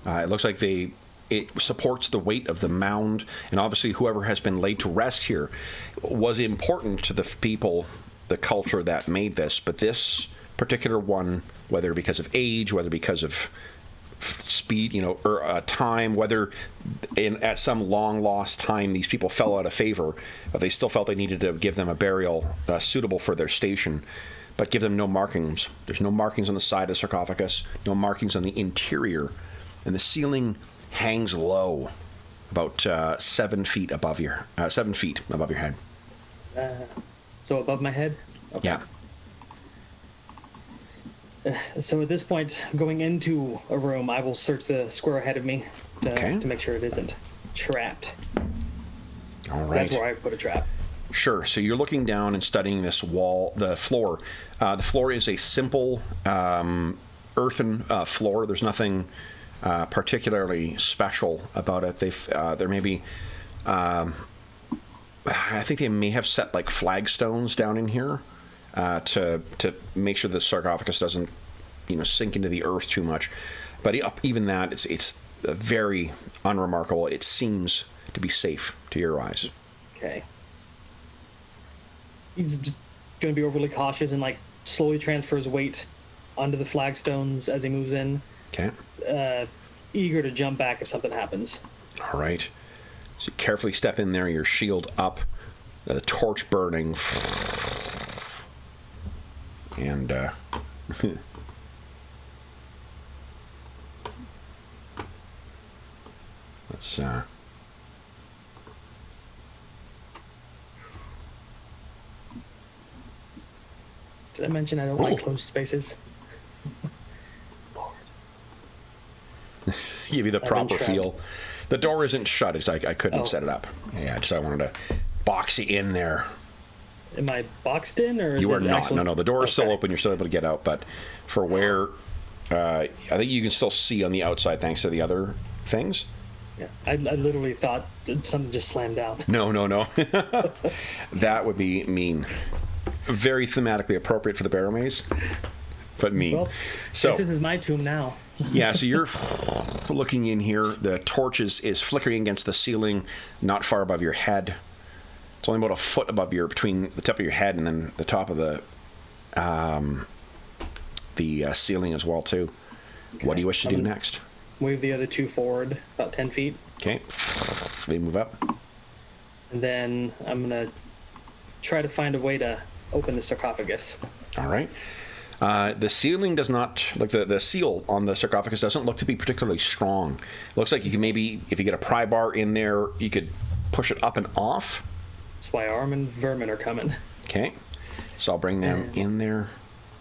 It looks like it supports the weight of the mound, and obviously whoever has been laid to rest here was important to the people, the culture that made this. But this particular one, whether because of age, whether because of speed, or time, whether at some long lost time these people fell out of favor, but they still felt they needed to give them a burial suitable for their station, but give them no markings. There's no markings on the side of the sarcophagus, no markings on the interior, and the ceiling hangs low, about 7 feet above your 7 feet above your head. So above my head? Okay. Yeah. So at this point, going into a room, I will search the square ahead of me to make sure it isn't trapped. All right. That's where I put a trap. Sure. So you're looking down and studying this wall, the floor. The floor is a simple earthen floor. There's nothing particularly special about it. There may be, I think they may have set like flagstones down in here to make sure the sarcophagus doesn't, sink into the earth too much. But even that, it's very unremarkable. It seems to be safe to your eyes. Okay. He's just going to be overly cautious and slowly transfers weight onto the flagstones as he moves in. Okay. Eager to jump back if something happens. All right. So you carefully step in there, your shield up, the torch burning, and let's Did I mention I don't like closed spaces? give you the proper feel. The door isn't shut. It's like I couldn't set it up. Yeah, I wanted to box you in there. Am I boxed in, or is you are it not? actually... No. The door is still open. You're still able to get out, but for where I think you can still see on the outside thanks to the other things. Yeah, I literally thought something just slammed down. No. That would be mean. Very thematically appropriate for the Barrowmaze, but mean. Well, so this is my tomb now. Yeah, so you're looking in here. The torch is flickering against the ceiling, not far above your head. It's only about a foot above between the top of your head and then the top of the ceiling as well too. Okay. What do you wish to do next? Move the other two forward about 10 feet. Okay. They move up. And then I'm going to try to find a way to open the sarcophagus. All right. The ceiling does not, the seal on the sarcophagus doesn't look to be particularly strong. It looks like you can maybe, if you get a pry bar in there, you could push it up and off. That's why arm and vermin are coming. Okay. So I'll bring them in there.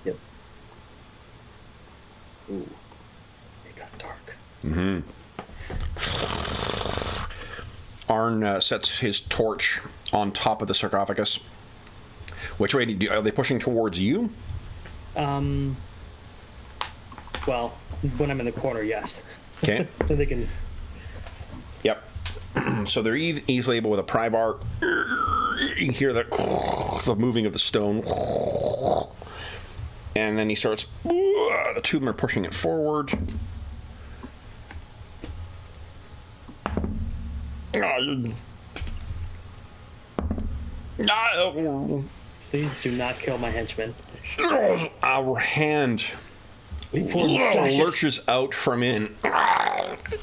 Yep. Ooh. It got dark. Mm-hmm. Arn sets his torch on top of the sarcophagus. Which way are they pushing towards you? Well, when I'm in the corner, yes. Okay. So they can... Yep. So they're easily able with a pry bar. You can hear the moving of the stone. And then he starts... The two of them are pushing it forward. Please do not kill my henchman. Our hand lurches out from in.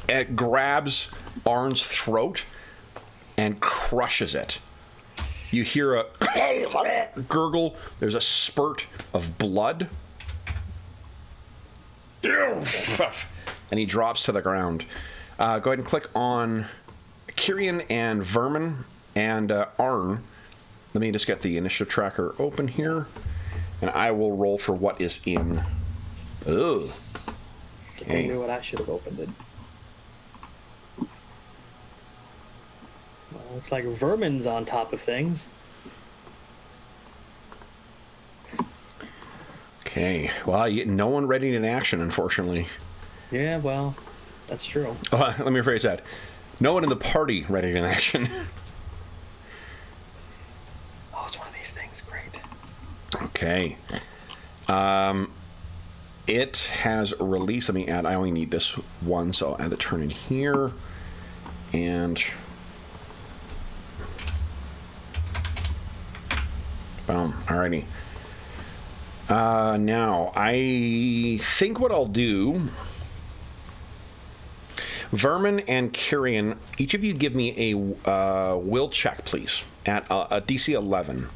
It grabs Arn's throat and crushes it. You hear a gurgle. There's a spurt of blood. And he drops to the ground. Go ahead and click on Kyrian and Vermin and Arn. Let me just get the initiative tracker open here. And I will roll for what is in. Ugh. I knew what I should have opened it. Well, looks like Vermin's on top of things. Okay. Well, no one ready in action, unfortunately. Yeah, well, that's true. Oh, let me rephrase that. No one in the party ready in action. Oh, it's one of these things. Great. Okay. It has released. Let me add. I only need this one, so I'll add the turn in here. And boom. Alrighty. Now, I think what I'll do... Vermin and Kyrian, each of you give me a will check, please, at a DC 11. Okay,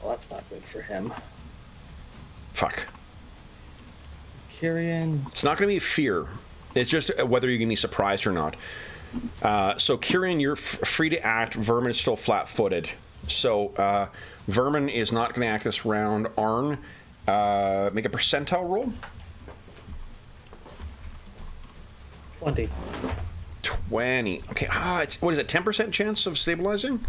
well, that's not good for him. Fuck. Kyrian. It's not going to be fear. It's just whether you're going to be surprised or not. So, Kyrian, you're free to act. Vermin is still flat-footed. So, Vermin is not going to act this round. Arn, make a percentile roll. 20. Okay. It's, what is it? 10% chance of stabilizing?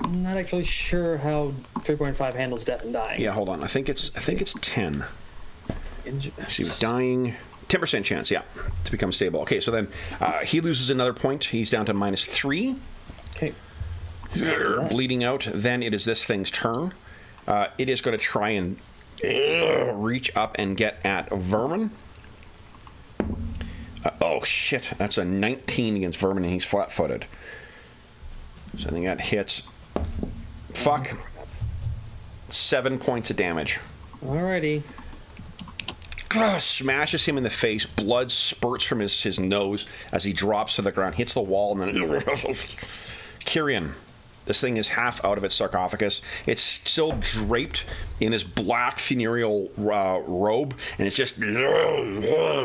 I'm not actually sure how 3.5 handles death and dying. Yeah. Hold on. I think it's 10. See, dying. 10% chance. Yeah, to become stable. Okay. So then he loses another point. He's down to -3. Okay. Bleeding out. Then it is this thing's turn. It is going to try and reach up and get at Vermin. Oh, shit. That's a 19 against Vermin, and he's flat-footed. So I think that hits. Fuck. 7 points of damage. Alrighty. Smashes him in the face. Blood spurts from his nose as he drops to the ground, hits the wall, and then... Kyrian. This thing is half out of its sarcophagus. It's still draped in this black funereal robe, and it's just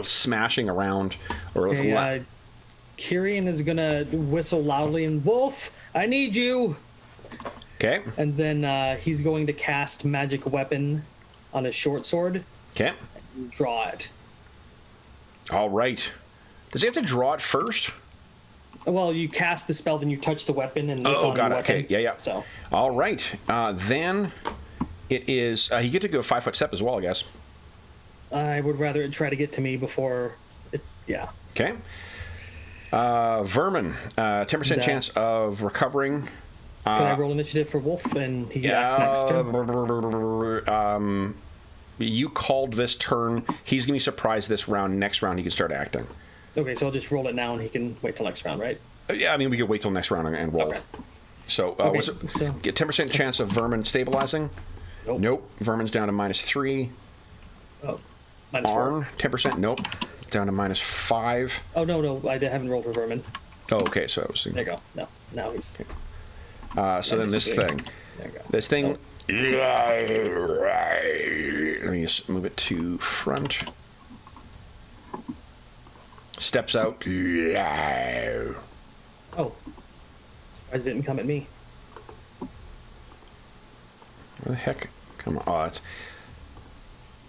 smashing around. Okay, Kyrian is gonna whistle loudly and Wolf, I need you. Okay. And then he's going to cast magic weapon on his short sword. Okay. And draw it. All right. Does he have to draw it first? Well, you cast the spell, then you touch the weapon, and it's on got the it. weapon. Okay, yeah. So, all right. Then it is. You get to go 5-foot step as well, I guess. I would rather it try to get to me before it. Yeah. Okay. Vermin, 10% chance of recovering. Can I roll initiative for Wolf, and he acts next turn? You called this turn. He's gonna be surprised this round. Next round, he can start acting. Okay, so I'll just roll it now, and he can wait till next round, right? Yeah, I mean, we could wait till next round and roll. Okay. So, Okay, get 10% chance of Vermin stabilizing? Nope. Vermin's down to -3. Oh, -4. Arn, 10%? Nope. Down to -5. Oh, no, I haven't rolled for Vermin. Oh, okay, so it was... There you go. No, now he's... Okay. So then this thing. There you go. This thing... Let me just move it to front. Steps out. Oh. Surprised it didn't come at me. What the heck? Come on. Oh, it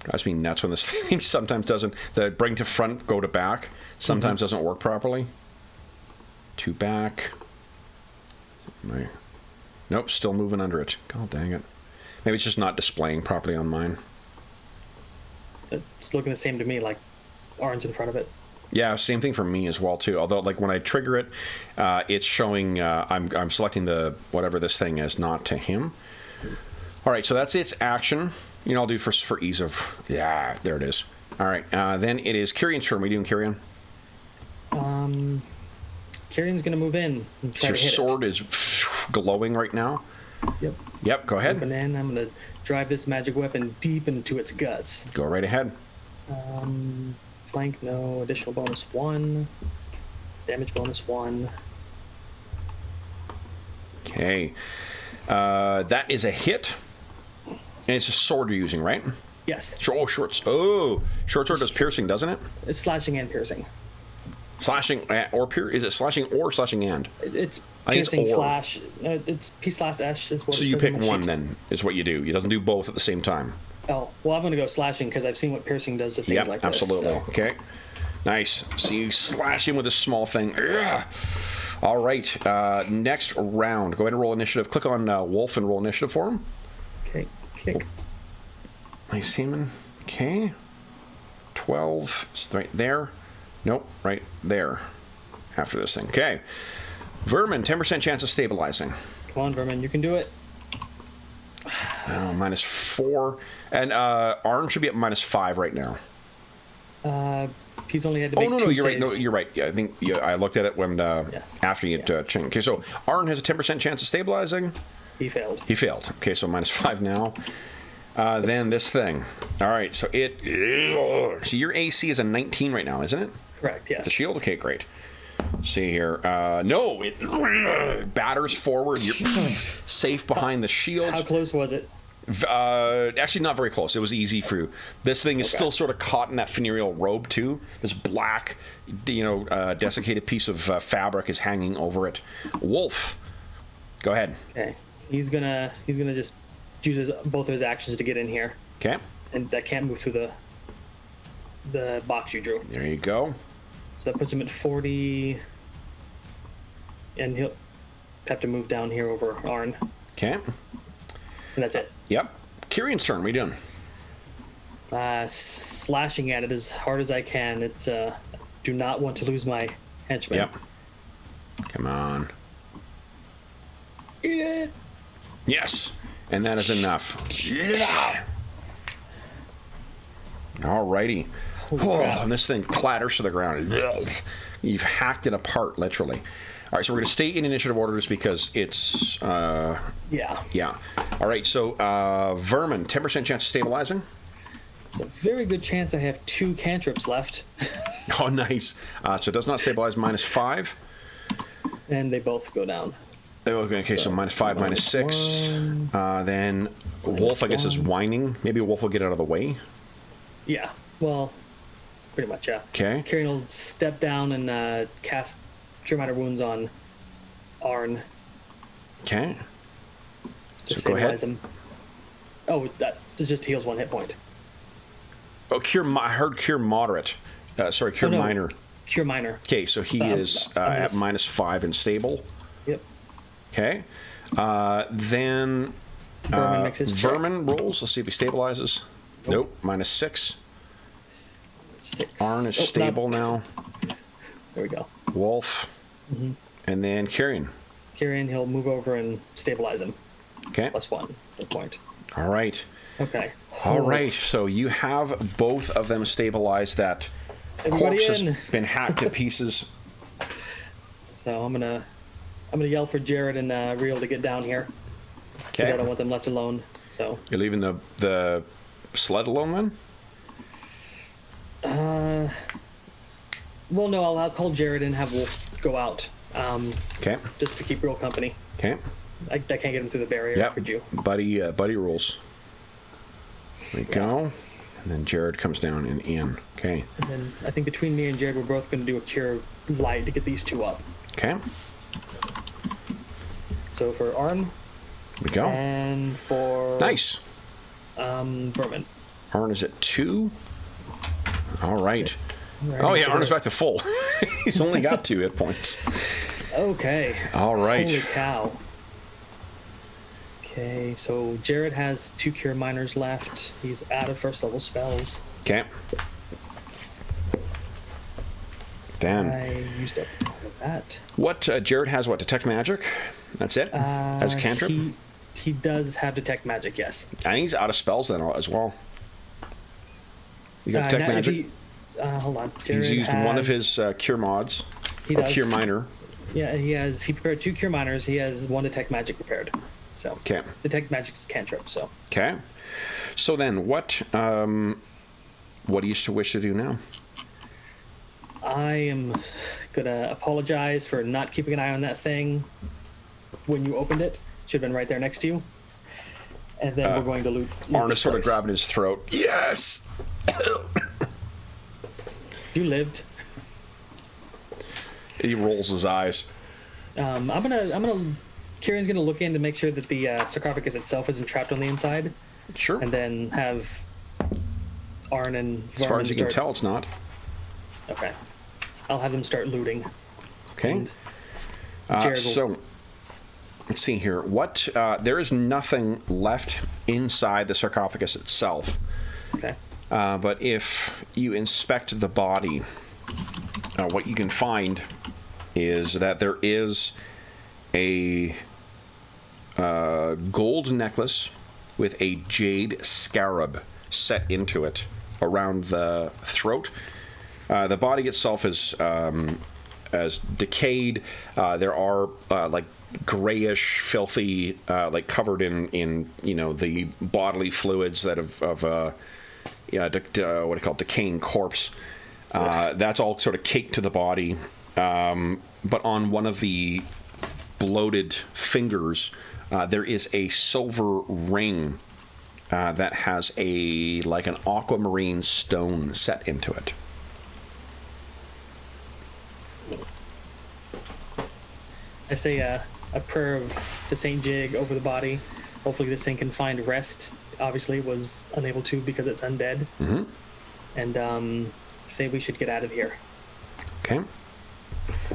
drives me nuts when this thing sometimes doesn't. The bring to front, go to back sometimes doesn't work properly. To back. Nope, still moving under it. God dang it. Maybe it's just not displaying properly on mine. It's looking the same to me, like orange in front of it. Yeah, same thing for me as well too. Although, like when I trigger it, it's showing I'm selecting the whatever this thing is, not to him. All right, so that's its action. You know, I'll do for ease of. Yeah, there it is. All right, then it is Kyrian's turn. What are you doing, Kyrian? Kieran's gonna move in and try Your to hit sword is glowing right now. Yep. Yep, go ahead. And then I'm gonna drive this magic weapon deep into its guts. Go right ahead. Flank, no. Additional bonus 1. Damage bonus 1. Okay. That is a hit. And it's a sword you're using, right? Yes. Oh, short sword does piercing, doesn't it? It's slashing and piercing. Slashing or is it slashing or slashing and? It's I think it's piercing or. slash. It's P/S is what. So it you says pick on my one sheet. then, is what you do. It doesn't do both at the same time. Oh, well, I'm going to go slashing because I've seen what piercing does to things Yep, like absolutely. this. So. Okay. Nice. So you slash him with a small thing. Ugh. All right. Next round. Go ahead and roll initiative. Click on Wolf and roll initiative for him. Okay, kick. Nice, Seaman. Okay. 12. It's right there. Nope, right there. After this thing. Okay. Vermin, 10% chance of stabilizing. Come on, Vermin, you can do it. -4. And Arn should be at -5 right now. He's only had to make Oh, no, two you're right. No, saves. you're right. Yeah, I think I looked at it when after you changed. Okay, so Arn has a 10% chance of stabilizing. He failed. He failed. Okay, so -5 now. Then this thing. All right, so so your AC is a 19 right now, isn't it? Correct, yes. The shield? Okay, great. See here. No, it batters forward. You're safe behind the shield. How close was it? Actually, not very close. It was easy for you. This thing is still sort of caught in that funereal robe, too. This black, desiccated piece of fabric is hanging over it. Wolf, go ahead. Okay. He's gonna just use both of his actions to get in here. Okay. And that can't move through the box you drew. There you go. So that puts him at 40. And he'll have to move down here over Arn. Okay. And that's it. Yep. Kirian's turn. What are you doing? Slashing at it as hard as I can. It's do not want to lose my henchman. Yep. Come on. Eat it. Yes. And that is enough. Yeah. Alrighty. Oh, and this thing clatters to the ground. You've hacked it apart, literally. All right, so we're going to stay in initiative order just because it's... Yeah. All right, so Vermin, 10% chance of stabilizing. It's a very good chance I have 2 cantrips left. Oh, nice. So it does not stabilize, -5. And they both go down. Okay, so -5, -6. Then Wolf, I guess, is whining. Maybe Wolf will get out of the way. Yeah, well, pretty much, yeah. Okay. Kieran will step down and cast Cure Minor Wounds on Arn Okay. to So go ahead. stabilize him. Oh, that just heals 1 hit point. Oh, I heard Cure Moderate. Sorry, Cure no. Minor. Cure Minor. Okay, so he is at -5 and stable. Yep. Okay. Then Vermin makes his check. Vermin rolls. Let's see if he stabilizes. Nope. -6. 6. Arn is stable now. There we go. Wolf. And then Kirian. Kieran, he'll move over and stabilize him. Okay. +1 hit point. All right. Okay. All right. So you have both of them stabilized. That Everybody corpse has in. been hacked to pieces. So I'm gonna yell for Jared and Real to get down here because I don't Okay. want them left alone. So You're leaving the sled alone then? well, no, I'll call Jared and have Wolf go out Okay. just to keep Real company. Okay. I can't get him through the barrier. Yep. Could you? Buddy rules. There you go. And then Jared comes down and in. Okay. And then I think between me and Jared, we're both going to do a cure light to get these 2 up. Okay. So for Arn Here we go. and for Nice. Vermin. Arn is at 2. All right. Right, Oh yeah, so Arn is back to full. He's only got 2 hit points. Okay. All right. Holy cow. Okay, so Jared has 2 cure minors left. He's out of first level spells. Okay. Then I used up all of that. what? Jared has what? Detect magic. That's it. As a cantrip. He does have detect magic, yes. And he's out of spells then as well. You got detect now if magic. hold on. Jared He's used one of has- his cure mods. He Or does. cure minor. Yeah, he prepared 2 cure minors. He has 1 detect magic prepared. So Okay. detect magic's cantrip. So Okay. So then, what do you wish to do now? I am gonna apologize for not keeping an eye on that thing when you opened it. Should have been right there next to you. And then we're going to loot Arlen is this sort of place. grabbing his throat. Yes. You lived. He rolls his eyes. I'm gonna. Kieran's gonna look in to make sure that the sarcophagus itself isn't trapped on the inside, Sure. and then have Arlen and As far Varman as you can start- tell, it's not. Okay. I'll have them start looting. Okay. And Jared will- So, let's see here. What? There is nothing left inside the sarcophagus itself. Okay. But if you inspect the body, what you can find is that there is a gold necklace with a jade scarab set into it around the throat. The body itself is as decayed. There are like grayish, filthy, like covered in the bodily fluids that of what do you call it, decaying corpse. That's all sort of caked to the body. But on one of the bloated fingers, there is a silver ring that has like an aquamarine stone set into it. I say a prayer to Saint Jig over the body. Hopefully this thing can find rest. Obviously it was unable to because it's undead. Mm-hmm. And say we should get out of here. Okay.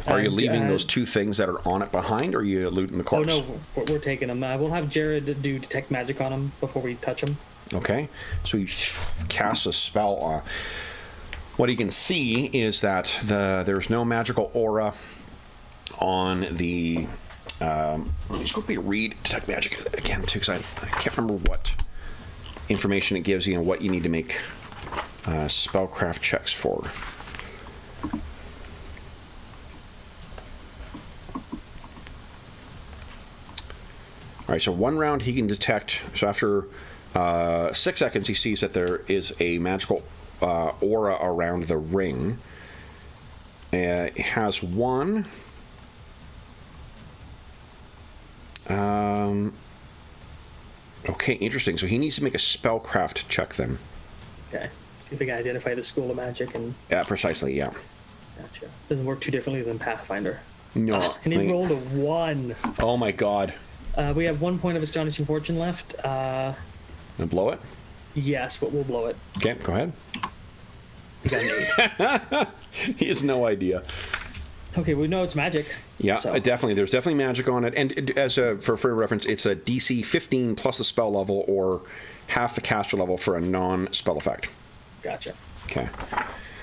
Are you And, leaving those 2 things that are on it behind, or are you looting the Oh corpse? no, we're taking them. We'll have Jared do detect magic on them before we touch them. Okay. So you cast a spell on. What you can see is that there's no magical aura on the. Let me just quickly read detect magic again too, because I can't remember what information it gives you and what you need to make spellcraft checks for. All right, so 1 round he can detect. So after 6 seconds, he sees that there is a magical aura around the ring. It has 1. Okay, interesting. So he needs to make a spellcraft check then. Okay. See if we can identify the school of magic and Yeah, precisely. Yeah. gotcha. Doesn't work too differently than Pathfinder. No. And he rolled a 1. Oh my God. We have 1 point of astonishing fortune left. Gonna blow it. Yes, but we'll blow it. Okay, go ahead. We got an 8. He has no idea. Okay, we know it's magic. Yeah, so. definitely. There's definitely magic on it, and for further reference, it's a DC 15 plus the spell level, or half the caster level for a non-spell effect. Gotcha. Okay.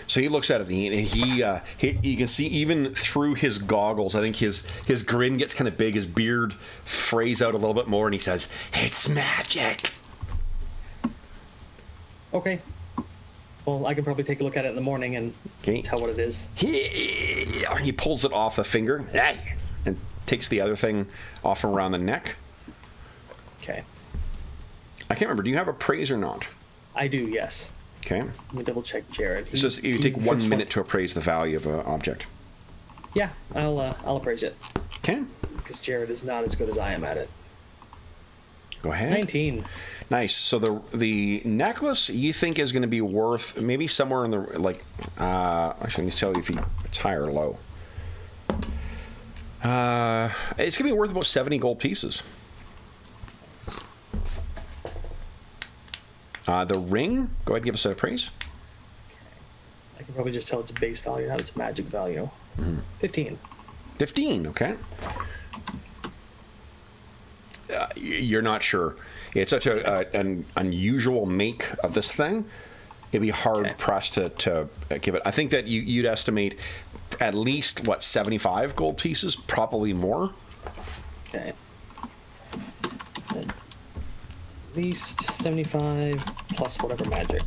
So he looks at it, and he you can see even through his goggles. I think his grin gets kind of big. His beard frays out a little bit more, and he says, "It's magic." Okay. Well, I can probably take a look at it in the morning and tell what it is. He pulls it off the finger, and takes the other thing off from around the neck. Okay. I can't remember. Do you have a praise or not? I do, yes. Okay. Let me double check Jared. It's just you take 1 minute to appraise the value of an object. Yeah, I'll appraise it. Okay. Because Jared is not as good as I am at it. Go ahead. 19. Nice. So the necklace you think is going to be worth maybe somewhere in the actually, let me tell you if it's high or low. It's going to be worth about 70 gold pieces. The ring. Go ahead and give us a praise. I can probably just tell its base value, not its magic value. 15. 15. Okay. You're not sure. It's such an unusual make of this thing. It'd be hard pressed to give it. I think that you'd estimate at least 75 gold pieces, probably more. Okay. At least 75 plus whatever magic.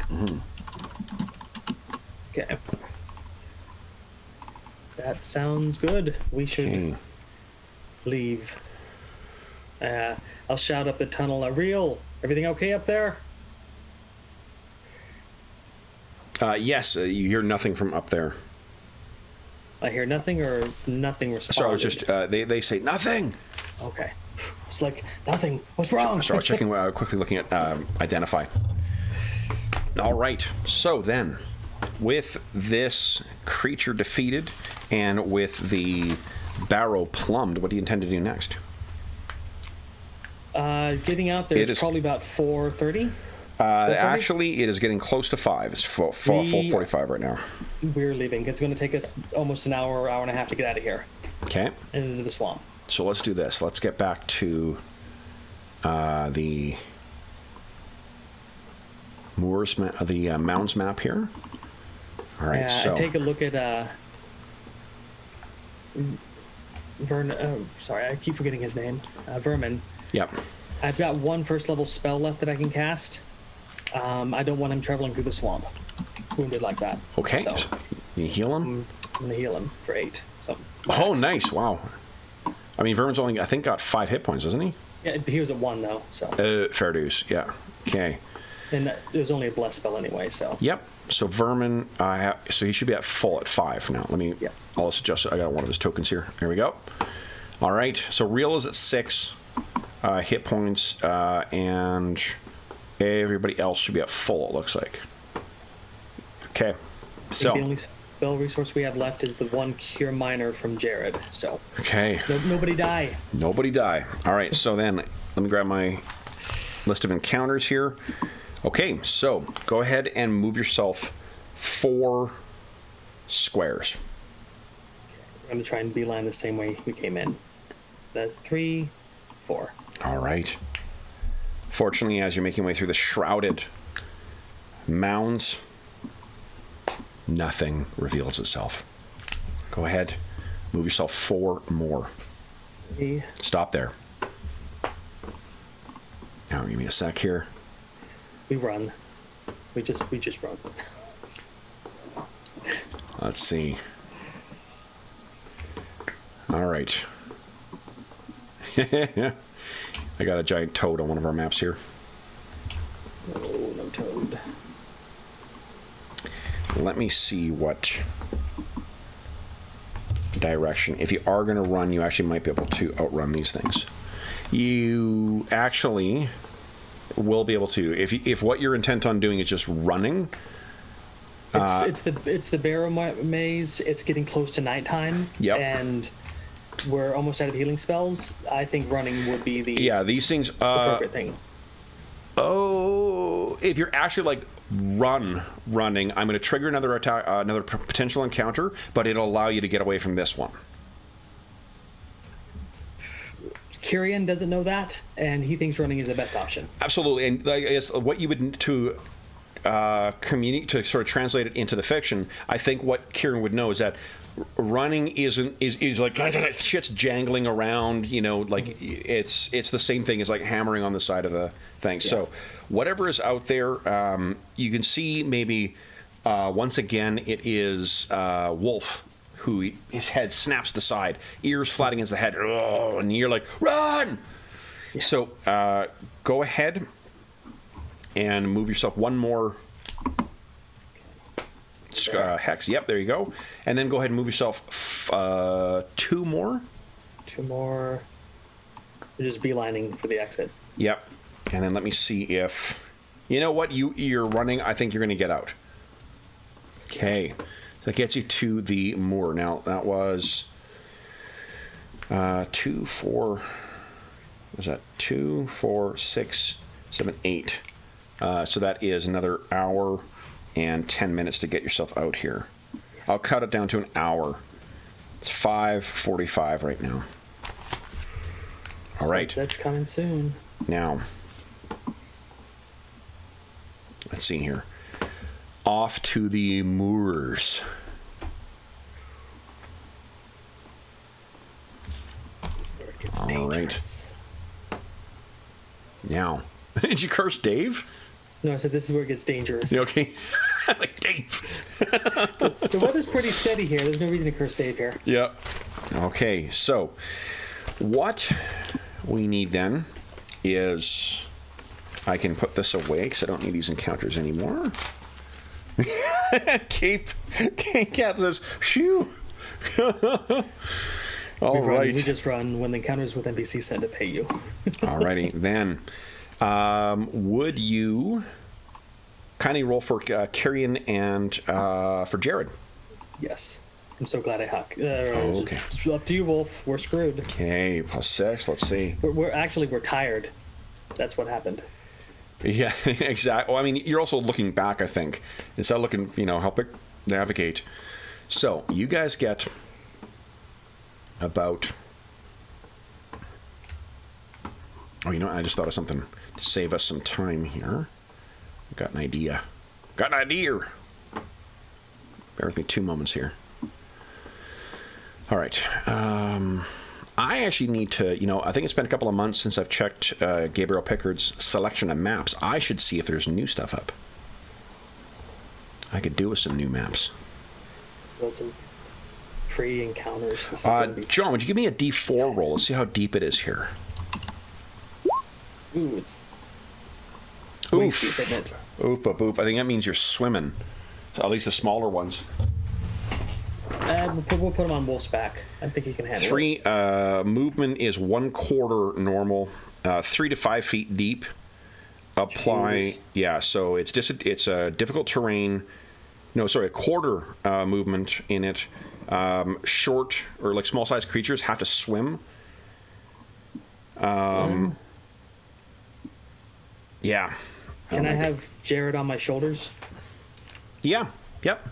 Okay. That sounds good. We should Okay. leave. I'll shout up the tunnel. Real, everything okay up there? Yes, you hear nothing from up there. I hear nothing or nothing responded. So it's just they say nothing. Okay. It's like nothing. What's wrong? So I was checking, quickly looking at identify. All right. So then, with this creature defeated and with the barrow plumbed, what do you intend to do next? Getting out there is probably about 4:30. Actually, it is getting close to 5. It's 4:45 right now. We're leaving. It's going to take us almost an hour and a half to get out of here. Okay. And into the swamp. So let's do this. Let's get back to the moors, the mounds map here. All right. So take a look at sorry, I keep forgetting his name. Vermin. Yep. I've got one first level spell left that I can cast. I don't want him traveling through the swamp, wounded like that. Okay. So you heal him. I'm gonna heal him for 8. So. Oh, nice! Wow. I mean, Vermin's only, I think, got 5 hit points, doesn't he? Yeah, he was at 1 though. So. Fair dues. Yeah. Okay. And it was only a bless spell anyway. So. Yep. So Vermin, so he should be at full at 5 now. Let me. Yep. I'll just adjust. I got one of his tokens here. Here we go. All right. So Real is at 6 hit points, and everybody else should be at full. It looks like. Okay. So. The only spell resource we have left is the 1 Cure Minor from Jared. So. Okay. Nobody die. Nobody die. All right. So then, let me grab my list of encounters here. Okay. So go ahead and move yourself 4 squares. I'm going to try and beeline the same way we came in. That's 3, 4. All right. Fortunately, as you're making your way through the shrouded mounds, nothing reveals itself. Go ahead. Move yourself 4 more. 3. Stop there. Now, give me a sec here. We run. We just run. Let's see. All right. I got a giant toad on one of our maps here. No toad. Let me see what direction. If you are going to run, you actually might be able to outrun these things. You actually will be able to. If what you're intent on doing is just running. It's the Barrowmaze. It's getting close to nighttime. Yep. And we're almost out of healing spells. I think running would be the these things appropriate thing. Oh, if you're actually like running, I'm going to trigger another attack, another potential encounter, but it'll allow you to get away from this one. Kyrian doesn't know that, and he thinks running is the best option. Absolutely, and I guess what you would need to communicate to sort of translate it into the fiction. I think what Kieran would know is that running is like shit's jangling around, like it's the same thing as like hammering on the side of the thing. Yeah. So whatever is out there, you can see maybe once again it is Wolf, who his head snaps to the side, ears flat against the head, and you're like, run! Yeah. So go ahead and move yourself 1 more hex. Yep, there you go. And then go ahead and move yourself 2 more. 2 more. You're just beelining for the exit. Yep. And then let me see if... You know what? You're running. I think you're going to get out. Okay. So that gets you to the moor. Now, that was 2, 4... What was that? 2, 4, 6, 7, 8. So that is another hour and 10 minutes to get yourself out here. I'll cut it down to an hour. It's 5:45 right now. All right. That's coming soon. Now, let's see here. Off to the moors. This is where it gets All dangerous. Right. Now, did you curse Dave? No, I said this is where it gets dangerous. Okay. Like Dave. The weather's pretty steady here. There's no reason to curse Dave here. Yep. Okay, so what we need then is I can put this away because I don't need these encounters anymore. Cape Cat says, phew. All right. We just run when the encounters with NPCs send to pay you. Alrighty, then. Would you kindly roll for Kyrian and for Jared? Yes. I'm so glad I huck. Okay. It's up to you, Wolf. We're screwed. Okay, +6. Let's see. We're tired. That's what happened. Yeah, exactly. Well, I mean, you're also looking back, I think. Instead of looking, help it navigate. So, you guys get about... Oh, I just thought of something to save us some time here. Got an idea. Bear with me 2 moments here. All right. I actually need to, I think it's been a couple of months since I've checked Gabriel Pickard's selection of maps. I should see if there's new stuff up. I could do with some new maps. Well, some pre-encounters. John, would you give me a D4 roll? Let's see how deep it is here. Ooh, it's Oof. way steep, isn't it? Oof. I think that means you're swimming. At least the smaller ones. We'll put him on Wolf's back. I think he can handle it. 3 movement is 1/4 normal, 3 to 5 feet deep. Apply, Jeez. yeah. So it's a difficult terrain. No, sorry, a quarter movement in it. Short or like small sized creatures have to swim. Yeah. Can I have Jared on my shoulders? Yeah. Yep.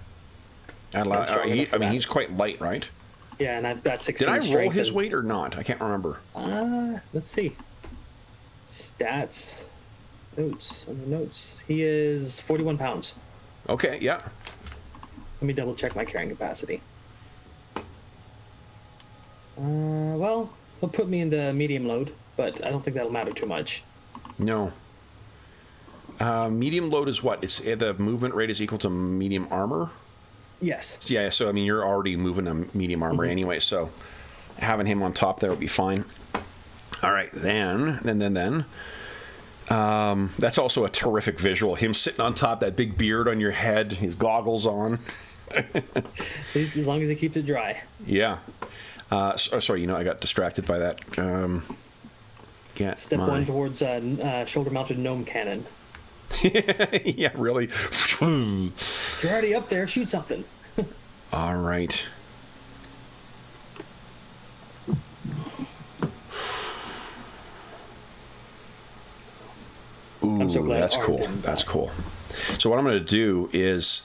He's quite light, right? Yeah, and I've got 16 Did I roll strength his and- weight or not? I can't remember. Let's see. Stats. Notes. On the notes. He is 41 pounds. Okay, yeah. Let me double check my carrying capacity. Well, he'll put me into medium load, but I don't think that'll matter too much. No. Medium load is what? It's the movement rate is equal to medium armor? Yes. Yeah, so I mean you're already moving a medium armor anyway, so having him on top there would be fine. All right, then. That's also a terrific visual. Him sitting on top, that big beard on your head, his goggles on. As long as he keeps it dry. Yeah. Sorry, I got distracted by that. Step 1 towards shoulder-mounted gnome cannon. Yeah, really. You're already up there. Shoot something. All right. Ooh, I'm so glad that's Arlen cool. didn't die. That's cool. So what I'm going to do is,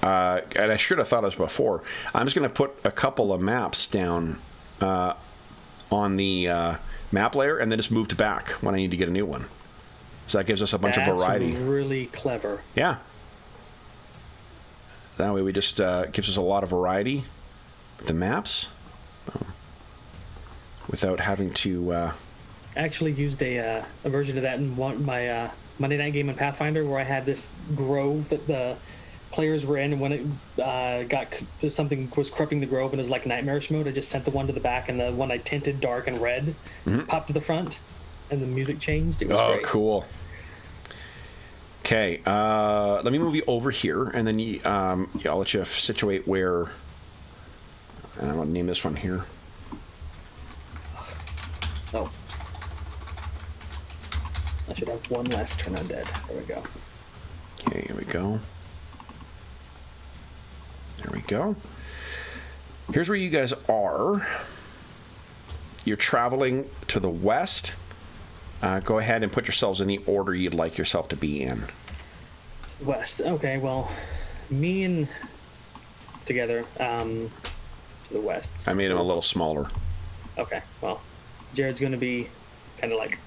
and I should have thought of this before, I'm just going to put a couple of maps down on the map layer and then just move to back when I need to get a new one. So that gives us a bunch of variety. That's really clever. Yeah. That way we just gives us a lot of variety with the maps without having to... I actually used a version of that in my Monday night game in Pathfinder where I had this grove that the players were in, and when it something was corrupting the grove and it was like nightmarish mode, I just sent the one to the back, and the one I tinted dark and red popped to the front, and the music changed. It was great. Oh, cool. Okay, let me move you over here, and then I'll let you situate where... I'm going to name this one here. Oh. I should have one last turn undead. There we go. Okay, here we go. There we go. Here's where you guys are. You're traveling to the west. Go ahead and put yourselves in the order you'd like yourself to be in. West. Okay, well, me and together to the west. I made him a little smaller. Okay, well, Jared's going to be kind of like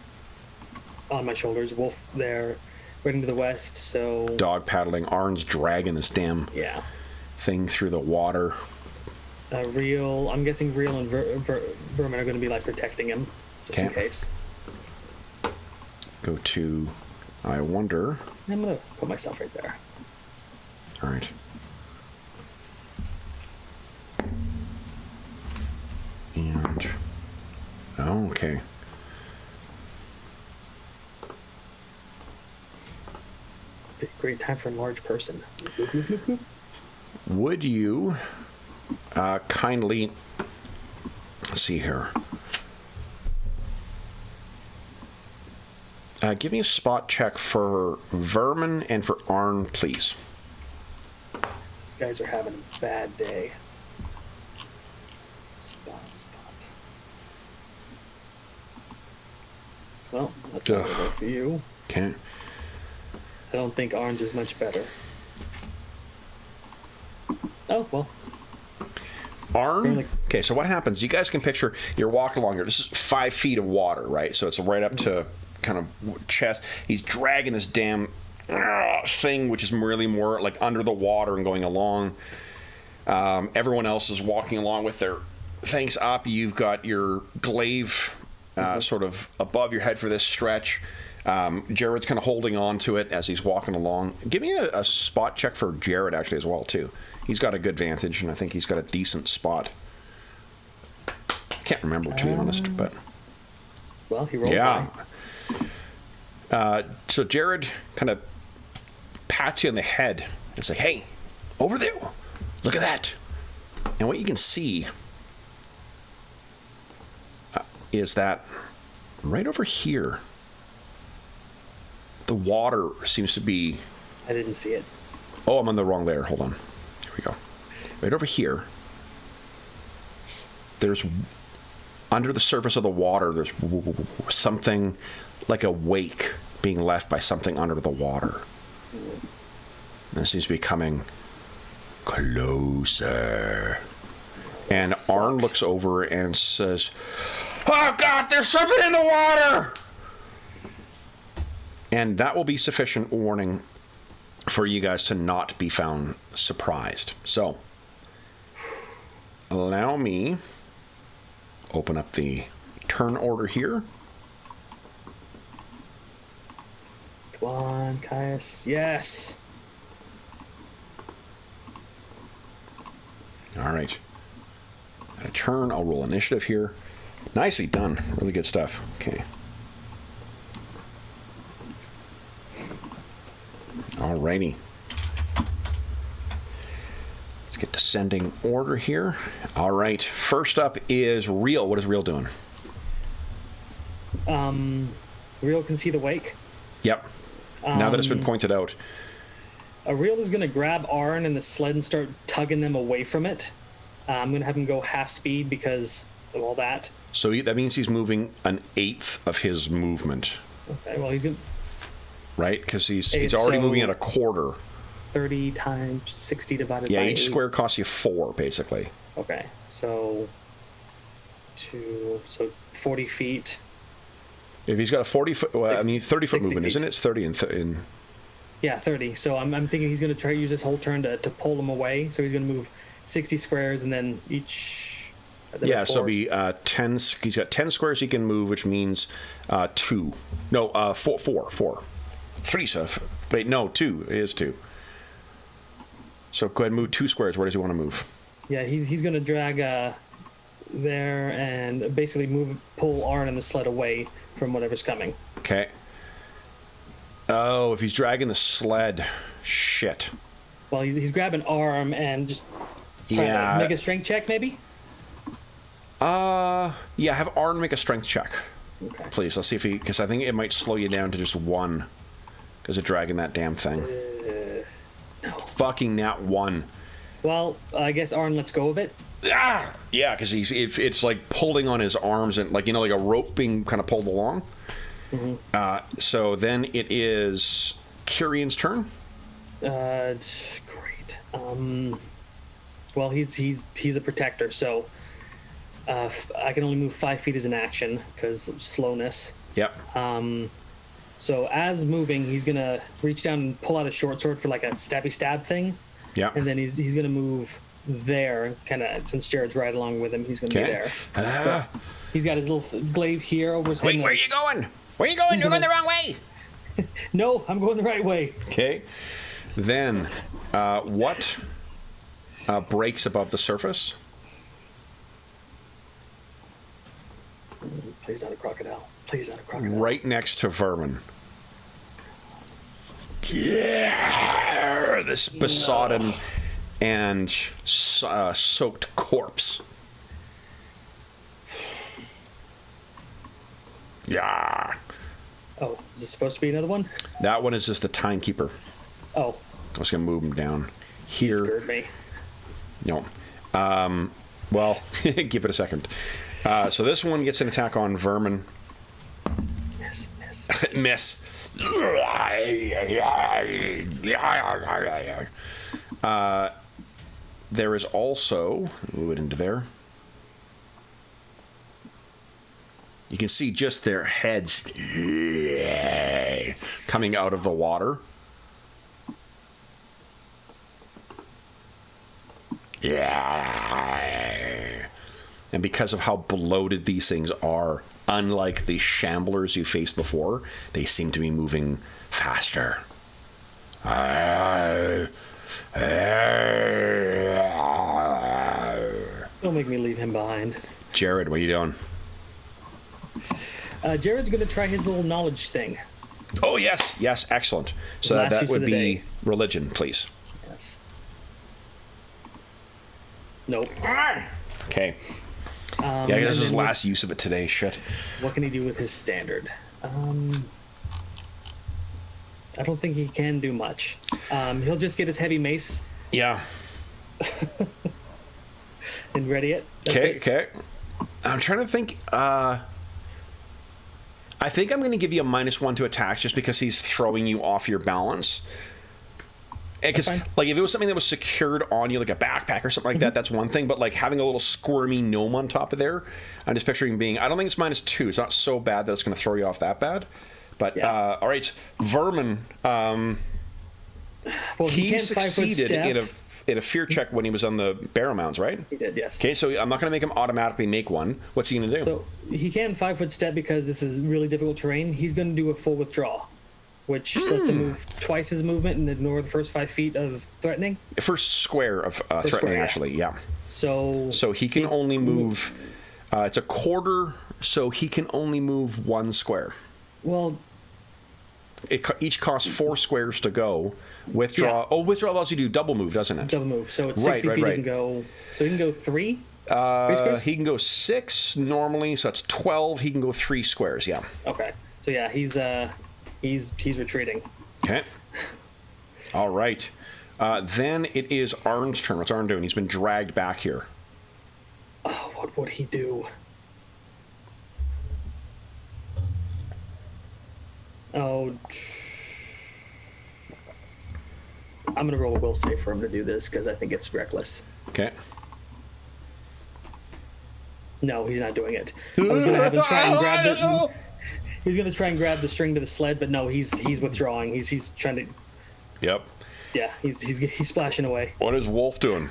on my shoulders. Wolf there, right into the west, so... Dog paddling. Arn's dragging this damn thing through the water. I'm guessing Real and Vermin are going to be like protecting him, just in case. Go to... I wonder... I'm going to put myself right there. All right. And oh, okay. Great time for a large person. Would you kindly let's see here? Give me a spot check for Vermin and for Arn, please. These guys are having a bad day. Spot. Well, that's not gonna work for you. Okay. I don't think orange is much better. Oh, well. Arn, okay, so what happens? You guys can picture, you're walking along here. This is 5 feet of water, right? So it's right up to kind of chest. He's dragging this damn thing, which is really more like under the water and going along. Everyone else is walking along with their things up. You've got your glaive sort of above your head for this stretch. Jared's kind of holding on to it as he's walking along. Give me a spot check for Jared, actually, as well, too. He's got a good vantage, and I think he's got a decent spot. I can't remember, to be honest, but... Well, he rolled so Jared kind of pats you on the head. It's like, hey, over there, look at that. And what you can see is that right over here, the water seems to be... I didn't see it. Oh, I'm on the wrong layer. Hold on. Here we go. Right over here, there's... Under the surface of the water, there's something like a wake being left by something under the water. And it seems to be coming closer. And Arn looks over and says, "Oh, God, there's something in the water!" And that will be sufficient warning for you guys to not be found surprised. So, allow me open up the turn order here. Come on, Caius. Yes. All right. A turn. I'll roll initiative here. Nicely done. Really good stuff. Okay. All righty. Let's get descending order here. All right. First up is Real. What is Real doing? Real can see the wake. Yep. Now that it's been pointed out. Real is going to grab Arn and the sled and start tugging them away from it. I'm going to have him go half speed because of all that. So that means he's moving an eighth of his movement. Okay, well, he's going to... Right? Because he's already moving at a quarter. 30 times 60 divided by 8. Yeah, each square costs you 4, basically. Okay, so 40 feet. If he's got a 40-foot... Well, I mean, 30-foot movement, feet. isn't it? It's 30 in... Yeah, 30. So I'm thinking he's going to try to use this whole turn to pull them away. So he's going to move 60 squares and then each... Yeah, so it'll be 10... He's got 10 squares he can move, which means 2. No, 4. 3, so... Wait, no, 2. It is 2. So go ahead and move 2 squares. Where does he want to move? Yeah, he's going to drag there and basically pull Arn and the sled away from whatever's coming. Okay. Oh, if he's dragging the sled, shit. Well, he's grabbing arm and just trying to make a strength check, maybe? Yeah, have Arn make a strength check. Okay. Please, let's see if he... Because I think it might slow you down to just 1. Because of dragging that damn thing. No. Fucking nat 1. Well, I guess Arn lets go of it. Ah! Yeah, because it's like pulling on his arms and like, like a rope being kind of pulled along. Mm-hmm. So then it is Kyrion's turn. Great. Well, he's a protector, so I can only move 5 feet as an action because of slowness. Yep. So as moving, he's gonna reach down and pull out a short sword for like a stabby stab thing. Yeah. And then he's gonna move there, kind of since Jared's right along with him, he's gonna be there. He's got his little glaive here over his head. Wait, where are you going? Where are you going? You're going the wrong way. No, I'm going the right way. Okay. Then, what breaks above the surface? Please not a crocodile. Please not a crocodile. Right next to vermin. Yeah, this besodden and soaked corpse. Yeah. Oh, is it supposed to be another one? That one is just the timekeeper. Oh. I was gonna move him down here. You scared me. No. Well, give it a second. So this one gets an attack on vermin. Miss. Miss. There is also, move it into there. You can see just their heads coming out of the water. Yeah. And because of how bloated these things are, unlike the shamblers you faced before, they seem to be moving faster. Don't make me leave him behind. Jared, what are you doing? Jared's going to try his little knowledge thing. Oh, yes. Yes, excellent. So Last that use would of the be day. religion, please. Yes. Nope. Okay. Yeah, this is his last use of it today. Shit. What can he do with his standard? I don't think he can do much. He'll just get his heavy mace Yeah. and ready it. That's Okay, it. okay. I'm trying to think. I think I'm going to give you a -1 to attacks just because he's throwing you off your balance. Because, fine. like, if it was something that was secured on you, like a backpack or something like that, that's one thing. But, like, having a little squirmy gnome on top of there, I'm just picturing being... I don't think it's -2. It's not so bad that it's going to throw you off that bad. But, Yeah. all right, Vermin, Well, he can't 5 foot succeeded step. in a fear check when he was on the Barrowmaze, right? He did, yes. Okay, so I'm not going to make him automatically make one. What's he going to do? So he can 5 foot step because this is really difficult terrain. He's going to do a full withdraw, which lets him move twice his movement and ignore the first 5 feet of threatening. First square of threatening, square, yeah. actually, yeah. So he can only move... it's a quarter, so he can only move 1 square. well, Each costs 4 squares to go. Withdraw... Yeah. Oh, withdraw allows you to do double move, doesn't it? double move. So it's Right, 60 right, feet. right. He can go. So he can go 3. 3 squares. He can go 6 normally, so that's 12. He can go 3 squares, yeah. Okay. So yeah, he's retreating. Okay. All right. Then it is Arn's turn. What's Arn doing? He's been dragged back here. Oh, what would he do? Oh, I'm gonna roll a will save for him to do this because I think it's reckless. Okay. No, he's not doing it. I was gonna have him try and grab the. He's gonna try and grab the string to the sled, but no, he's withdrawing. He's trying to. Yep. Yeah, he's splashing away. What is Wolf doing?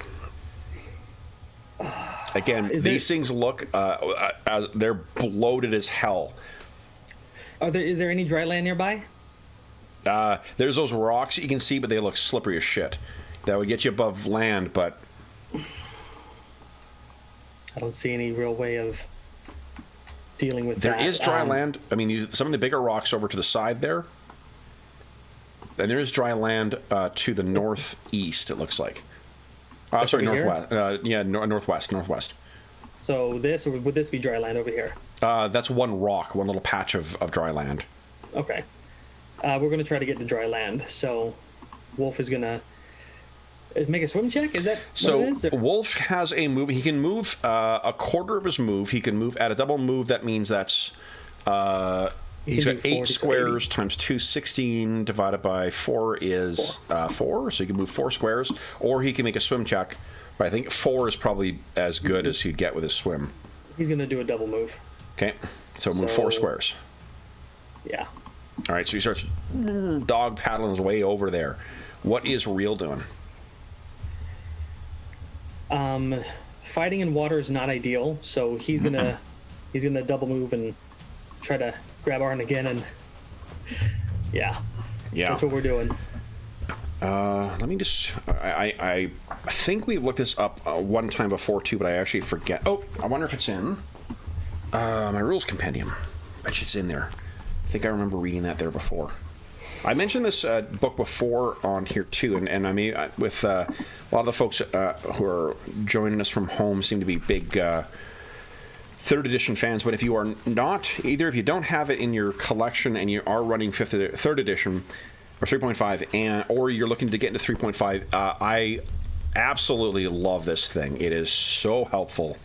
Again, these things look they're bloated as hell. Is there any dry land nearby? There's those rocks that you can see, but they look slippery as shit. That would get you above land, but I don't see any real way of dealing with there that. is dry land. I mean, some of the bigger rocks over to the side there. And there is dry land to the northeast, it looks like. Sorry, over here? northwest. Northwest. So this, or would this be dry land over here? That's one rock, one little patch of dry land. Okay. We're going to try to get to dry land. So Wolf is going to make a swim check? Is that what it is? So Wolf has a move. He can move a quarter of his move. He can move at a double move. That means that's... he's can got do 8 40, so squares times 2, 16 divided by 4 is 4. So he can move 4 squares, or he can make a swim check. But I think 4 is probably as good as he'd get with his swim. He's going to do a double move. Okay, so move 4 squares. Yeah. All right, so he starts dog paddling his way over there. What is Real doing? Fighting in water is not ideal, so he's gonna double move and try to grab Arlen again, and yeah, Yeah. that's what we're doing. Let me just... I think we looked this up one time before, too, but I actually forget. Oh, I wonder if it's in my rules compendium. Bet you it's in there. I think I remember reading that there before. I mentioned this book before on here, too, and I mean, with a lot of the folks who are joining us from home seem to be big... 3rd edition fans, but if you are not, either if you don't have it in your collection and you are running 3rd edition or 3.5, or you're looking to get into 3.5, I absolutely love this thing. It is so helpful.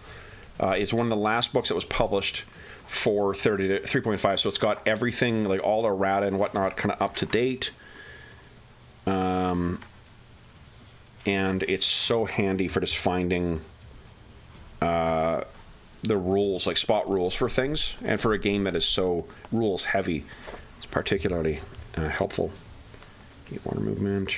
It's one of the last books that was published for 3.5, so it's got everything, like all the errata and whatnot, kind of up to date. And it's so handy for just finding the rules, like spot rules for things, and for a game that is so rules heavy, it's particularly helpful. Gate water movement.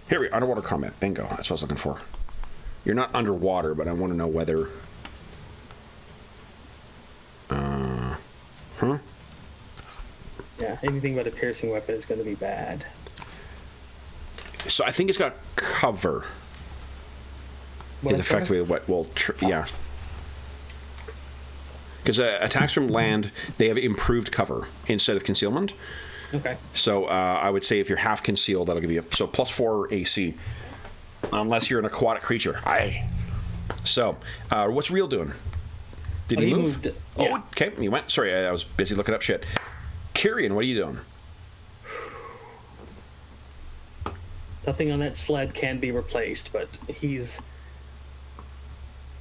Here we underwater combat. Bingo. That's what I was looking for. You're not underwater, but I want to know whether. Yeah, anything but a piercing weapon is going to be bad. So I think it's got cover. What is effectively what will... yeah. Because attacks from land, they have improved cover instead of concealment. Okay. So I would say if you're half concealed, that'll give you... So +4 AC. Unless you're an aquatic creature. Aye. So, what's Real doing? Did he move? Moved, yeah. Oh, okay. He went. Sorry, I was busy looking up shit. Kyrian, what are you doing? Nothing on that sled can be replaced, but he's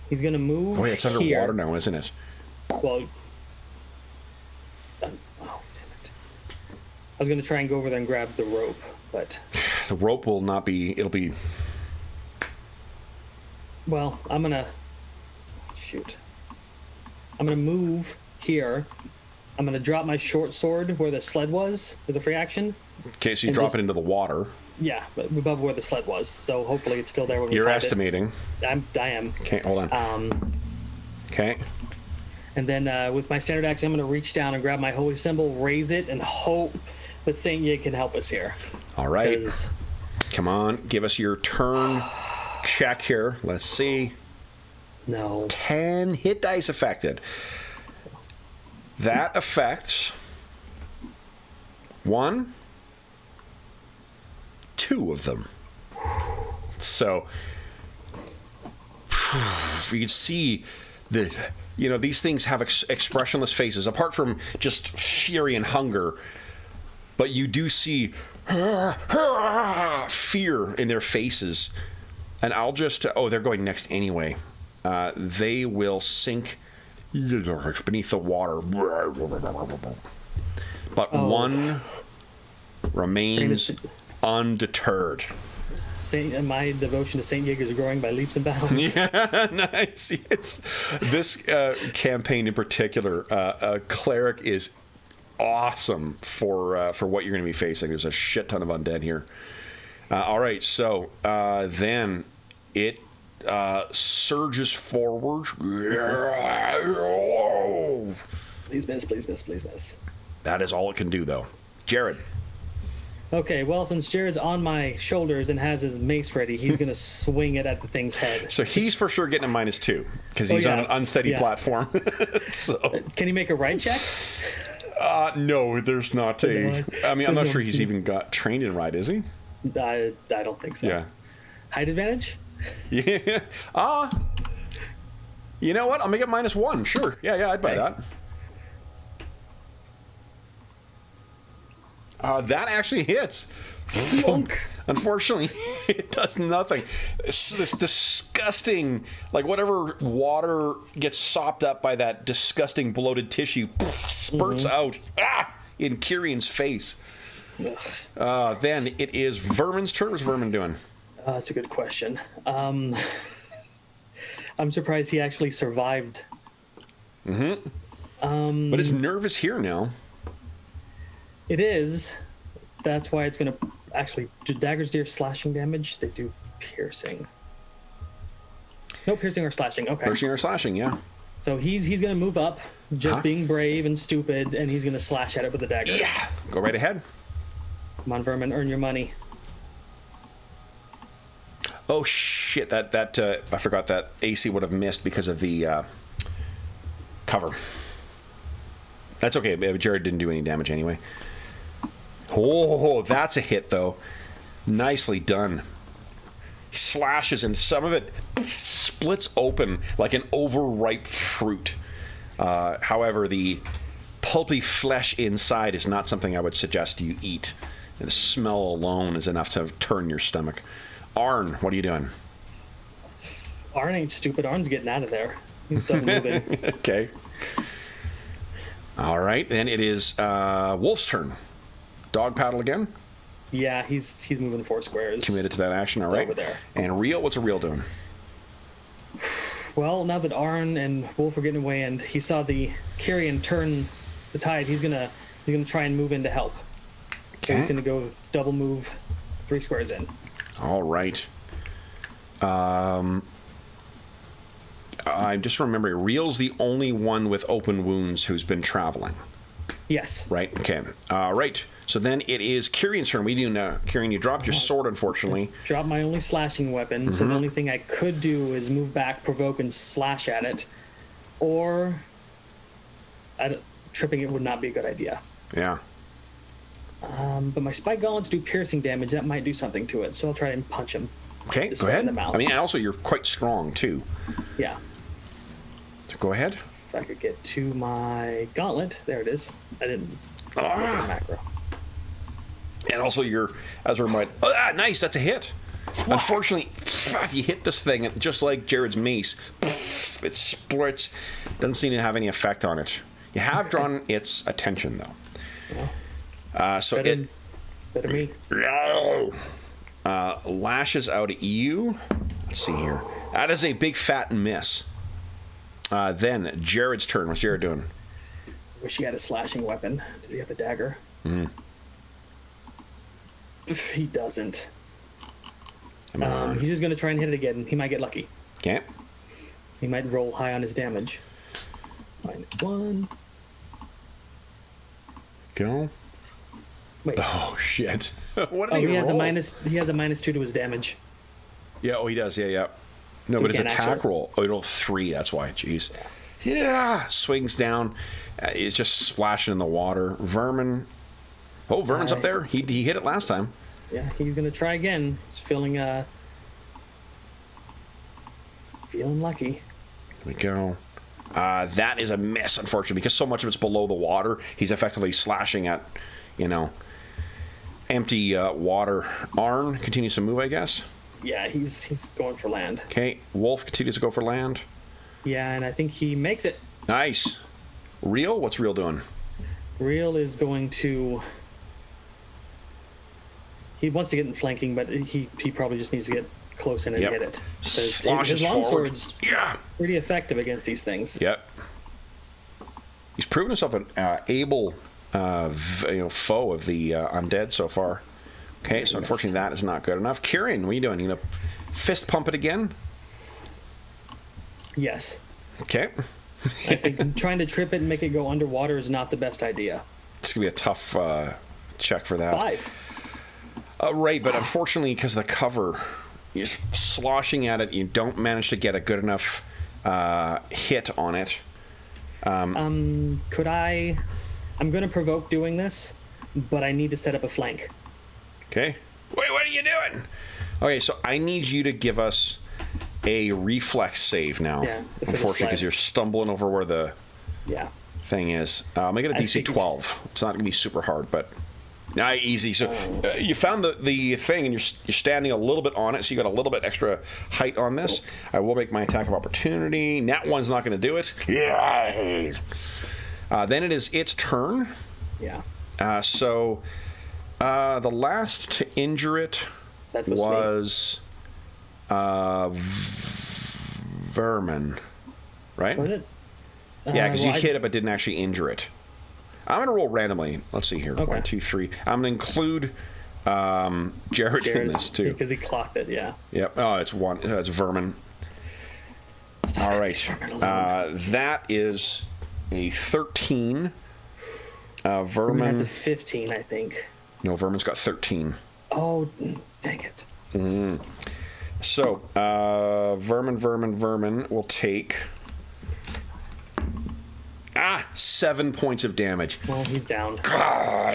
going to move. Oh, yeah, it's underwater now, isn't it? Well, oh, damn it. I was going to try and go over there and grab the rope, but... The rope will not be... It'll be... Well, I'm going to... Shoot. I'm going to move here. I'm going to drop my short sword where the sled was as a free action. Okay, so you drop it into the water. Yeah, above where the sled was. So hopefully it's still there when we You're find estimating. it. I am. Okay, hold on. Okay. And then with my standard action, I'm going to reach down and grab my holy symbol, raise it, and hope that Saint Yig can help us here. All right. Come on, give us your turn check here. Let's see. No. 10 hit dice affected. That affects 1, 2 of them. So you can see the, these things have expressionless faces apart from just fury and hunger, but you do see fear in their faces. And I'll just they're going next anyway. They will sink beneath the water, but one remains undeterred. My devotion to Saint Yig is growing by leaps and bounds. Yeah, nice. It's this campaign in particular. A cleric is awesome for what you're going to be facing. There's a shit ton of undead here. All right, so then it surges forward. Please miss, please miss, please miss. That is all it can do, though. Jared. Okay, well, since Jared's on my shoulders and has his mace ready, he's going to swing it at the thing's head. So he's for sure getting a -2 because he's on an unsteady platform. So. Can he make a right check? No, there's not a... I mean, I'm not sure he's even got trained in ride, is he? I don't think so. Yeah. Height advantage? Yeah. You know what? I'll make it -1. Sure. Yeah, I'd buy that. That actually hits. Unfortunately, it does nothing. This disgusting, like whatever water gets sopped up by that disgusting bloated tissue spurts out in Kyrian's face. Then it is Vermin's turn. What's Vermin doing? That's a good question. I'm surprised he actually survived. But his nerve is here now. It is. That's why it's going to... Actually, do daggers deal slashing damage? They do piercing. No piercing or slashing. Okay. Piercing or slashing, yeah. So he's gonna move up, just being brave and stupid, and he's gonna slash at it with a dagger. Yeah, go right ahead. Come on, vermin, earn your money. Oh shit! That I forgot that AC would have missed because of the cover. That's okay. Jared didn't do any damage anyway. Oh, that's a hit though. Nicely done. He slashes and some of it splits open like an overripe fruit. However, the pulpy flesh inside is not something I would suggest you eat. The smell alone is enough to turn your stomach. Arn, what are you doing? Arn ain't stupid. Arn's getting out of there. He's done moving. Okay. All right, then it is Wolf's turn. Dog paddle again. Yeah, he's moving 4 squares. Committed to that action, all right. Over there. And Reel, what's a Reel doing? Well, now that Arn and Wolf are getting away, and he saw the Kyrian turn the tide, he's gonna try and move in to help. So he's gonna go double move 3 squares in. All right. I'm just remembering, Reel's the only one with open wounds who's been traveling. Yes. Right, okay. Right, so then it is Kyrian's turn. We do now. Kyrian, you dropped your sword, unfortunately. Dropped my only slashing weapon, so the only thing I could do is move back, provoke, and slash at it. Or... tripping it would not be a good idea. Yeah. But my spike gauntlets do piercing damage. That might do something to it, so I'll try and punch him. Okay, Just go right ahead. in the mouth. I mean, and also you're quite strong, too. Yeah. So go ahead. If I could get to my gauntlet. There it is. I didn't look at the macro. And also you're, as a reminder, nice, that's a hit. Unfortunately, if you hit this thing, just like Jared's mace, it splits. Doesn't seem to have any effect on it. You have drawn its attention, though. So better me. Lashes out at you. Let's see here. That is a big fat miss. Then Jared's turn. What's Jared doing? Wish he had a slashing weapon. Does he have a dagger? He doesn't. He's just going to try and hit it again. He might get lucky. Okay. He might roll high on his damage. -1. Go. Wait. Oh shit! What did he he has roll? He has a -2 to his damage. Yeah. Oh, he does. Yeah. No, So but his he can't attack actually- roll. Oh, he rolled 3. That's why. Jeez. Yeah. Swings down. It's just splashing in the water. Vermin. Oh, Vermin's up there. He hit it last time. Yeah, he's gonna try again. He's feeling lucky. Here we go. That is a miss, unfortunately, because so much of it's below the water. He's effectively slashing at, empty water. Arn continues to move, I guess. Yeah, he's going for land. Okay, Wolf continues to go for land. Yeah, and I think he makes it. Nice. Reel? What's Reel doing? Reel is going to... He wants to get in flanking, but he probably just needs to get close in and hit it. Sloshes His forward. longsword's Yeah. pretty effective against these things. Yep. He's proven himself an able foe of the undead so far. Okay, so unfortunately that is not good enough. Kyrian, what are you doing? You gonna fist pump it again? Yes. Okay. I think trying to trip it and make it go underwater is not the best idea. It's gonna be a tough check for that. 5. Right, but unfortunately, because of the cover, you're sloshing at it. You don't manage to get a good enough hit on it. Could I... I'm going to provoke doing this, but I need to set up a flank. Okay. Wait, what are you doing? Okay, so I need you to give us a reflex save now. Yeah, for the unfortunately, because sled. you're stumbling over where the thing is. Make it a DC 12. It's not going to be super hard, but easy. So you found the thing, and you're standing a little bit on it, so you got a little bit extra height on this. I will make my attack of opportunity. Nat 1's not going to do it. Yeah. Then it is its turn. Yeah. So the last to injure it That was Vermin, right? Was it? Yeah, because well, you hit it but didn't actually injure it. I'm going to roll randomly. Let's see here. Okay. 1, 2, 3. I'm going to include Jared in this too. Because he clocked it, yeah. Yep. Oh, it's Vermin. All right. That is a 13. Vermin has a Vermin. 15, I think. No, Vermin's got 13. Oh, dang it. So, Vermin will take 7 points of damage. Well, he's down. God.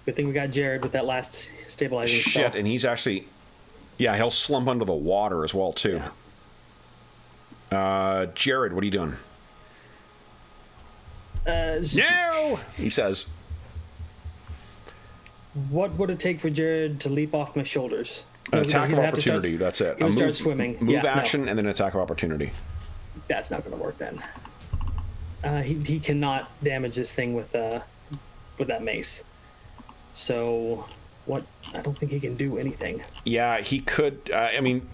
Good thing we got Jared with that last stabilizing Shit, spell. and he's actually... Yeah, he'll slump under the water as well, too. Yeah. Jared, what are you doing? No! He says. What would it take for Jared to leap off my shoulders? An attack of opportunity, that's it. He would start swimming. Move action and then an attack of opportunity. That's not going to work then. He cannot damage this thing with that mace. So, what? I don't think he can do anything. Yeah, he could. I mean,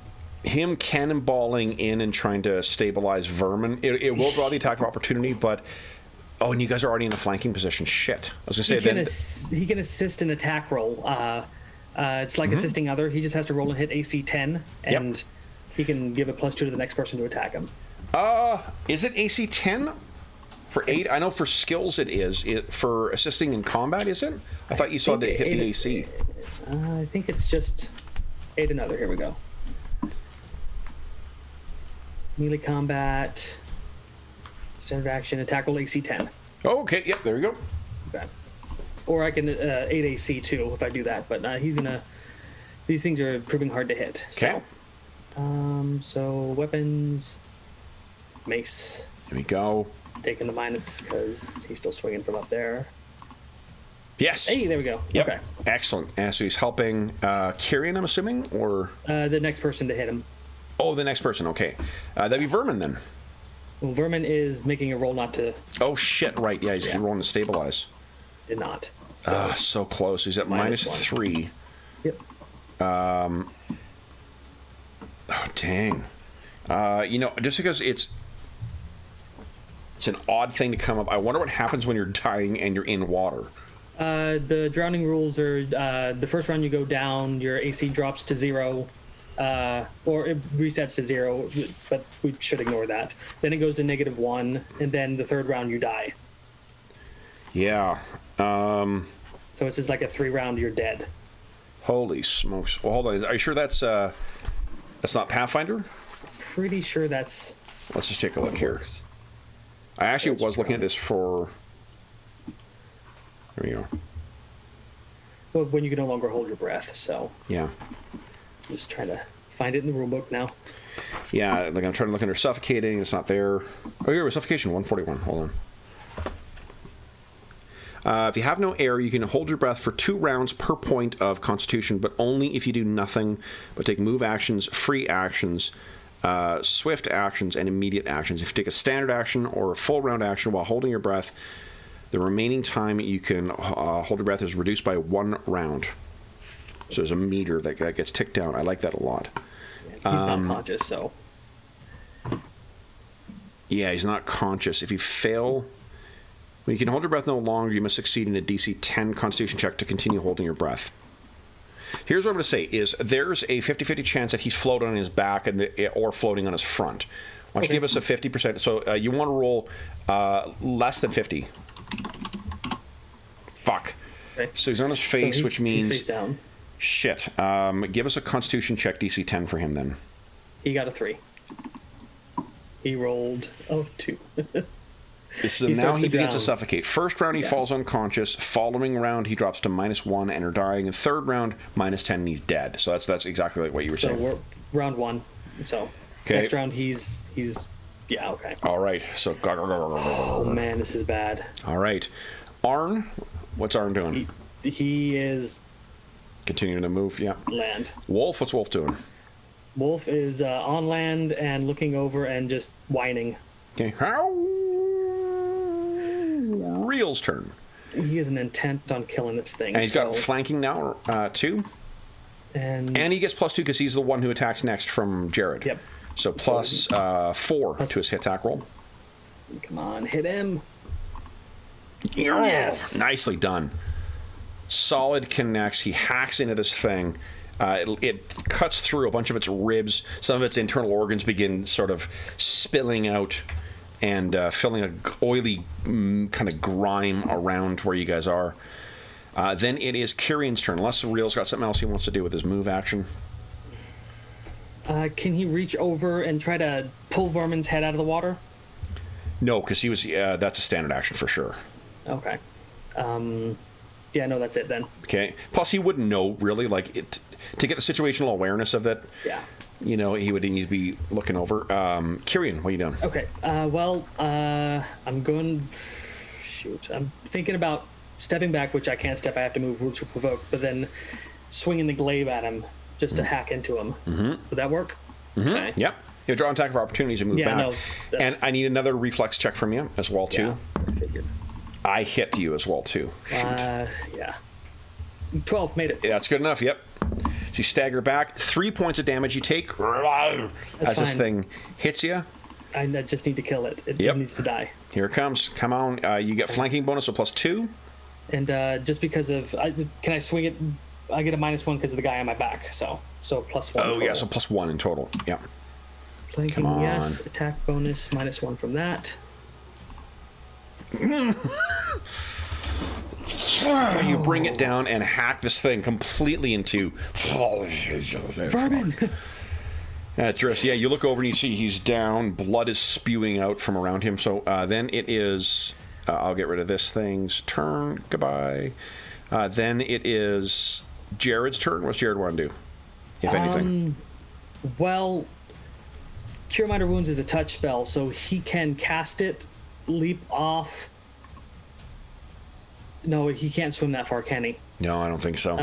him cannonballing in and trying to stabilize Vermin, it will draw the attack of opportunity, but... Oh, and you guys are already in a flanking position. Shit. I was going to say... He can assist an attack roll. It's like assisting other. He just has to roll and hit AC 10, and he can give a +2 to the next person to attack him. Is it AC 10? For 8? I know for skills it is. For assisting in combat, is it? I thought you saw that it hit the AC. I think it's just 8 another. Here we go. Melee combat... Standard action, attack roll AC 10. Oh, okay, yep, there we go. Okay. Or I can 8 AC too if I do that, but he's gonna... These things are proving hard to hit. Okay. So weapons, mace. Here we go. Taking the minus because he's still swinging from up there. Yes. Hey, there we go. Yep. Okay. Excellent. So he's helping Kyrian, I'm assuming, or... The next person to hit him. Oh, the next person, okay. That'd be Vermin then. Well, Vermin is making a roll not to... Oh, shit, right. Yeah, he's rolling to stabilize. Did not. So close. He's at -3. Yep. Oh, dang. Just because it's an odd thing to come up. I wonder what happens when you're dying and you're in water. The drowning rules are the first round you go down, your AC drops to 0. Or it resets to 0, but we should ignore that. Then it goes to -1, and then the third round you die. Yeah. So it's just like a 3-round, you're dead. Holy smokes. Well, hold on. Are you sure that's not Pathfinder? Pretty sure that's... Let's just take a look here. I actually was looking at this for... There we go. Well, when you can no longer hold your breath, so... Yeah. Just trying to find it in the rule book now. Yeah, like I'm trying to look under suffocating. It's not there. Oh, here was suffocation 141. Hold on. If you have no air, you can hold your breath for 2 rounds per point of Constitution, but only if you do nothing but take move actions, free actions, swift actions, and immediate actions. If you take a standard action or a full round action while holding your breath, the remaining time you can hold your breath is reduced by 1 round. So there's a meter that gets ticked down. I like that a lot. He's not conscious, so... Yeah, he's not conscious. If you fail... When you can hold your breath no longer, you must succeed in a DC 10 Constitution check to continue holding your breath. Here's what I'm going to say, is there's a 50-50 chance that he's floating on his back or floating on his front. Why don't you give us a 50%? So you want to roll less than 50. Fuck. Okay. So he's on his face, which means... He's face down. Shit. Give us a Constitution check DC 10 for him then. He got a 3. He rolled 2. So now he begins to suffocate. First round he falls unconscious. Following round he drops to -1 and are dying. And third round -10 and he's dead. So that's exactly like what you were saying. So we're round 1. So next round he's yeah, okay. All right. So oh man, this is bad. All right. Arn, what's Arn doing? He is continuing to move. Yeah. Land. Wolf, what's Wolf doing? Wolf is on land and looking over and just whining. Okay. Real's turn. He has an intent on killing this thing. And he's got flanking now, 2. And he gets +2 because he's the one who attacks next from Jared. Yep. So plus 4 to his hit attack roll. Come on, hit him. Yes. Nicely done. Solid connects. He hacks into this thing. It cuts through a bunch of its ribs. Some of its internal organs begin sort of spilling out and filling a oily kind of grime around where you guys are. Then it is Kyrion's turn, unless Real's got something else he wants to do with his move action. Can he reach over and try to pull Vermin's head out of the water? No, because he was. That's a standard action for sure. Okay. Yeah, no, that's it then. Okay. Plus, he wouldn't know really, like to get the situational awareness of that. Yeah. You know, he would need to be looking over. Kyrian, what are you doing? Okay. I'm going. Shoot, I'm thinking about stepping back, which I can't step. I have to move, which will provoke. But then swinging the glaive at him just to hack into him. Mm-hmm. Would that work? Mm-hmm. Okay. Yep. You draw an attack of opportunities and move back. No, and I need another reflex check from you as well too. Yeah, figured. I hit you as well too. Shoot. Yeah. 12 made it. That's good enough. Yep. So you stagger back. 3 points of damage you take as this thing hits you. I just need to kill it. It needs to die. Here it comes. Come on. You get flanking bonus of +2. And just because of... can I swing it? I get a -1 because of the guy on my back. So +1. Oh, total. Yeah. So +1 in total. Yeah. Flanking, yes. Attack bonus, -1 from that. You bring it down and hack this thing completely into... Vermin! Drifts. Yeah, you look over and you see he's down. Blood is spewing out from around him. So then it is... I'll get rid of this thing's turn. Goodbye. Then it is Jared's turn. What's Jared want to do, if anything? Well, Cure Minor Wounds is a touch spell, so he can cast it, leap off... No, he can't swim that far, can he? No, I don't think so.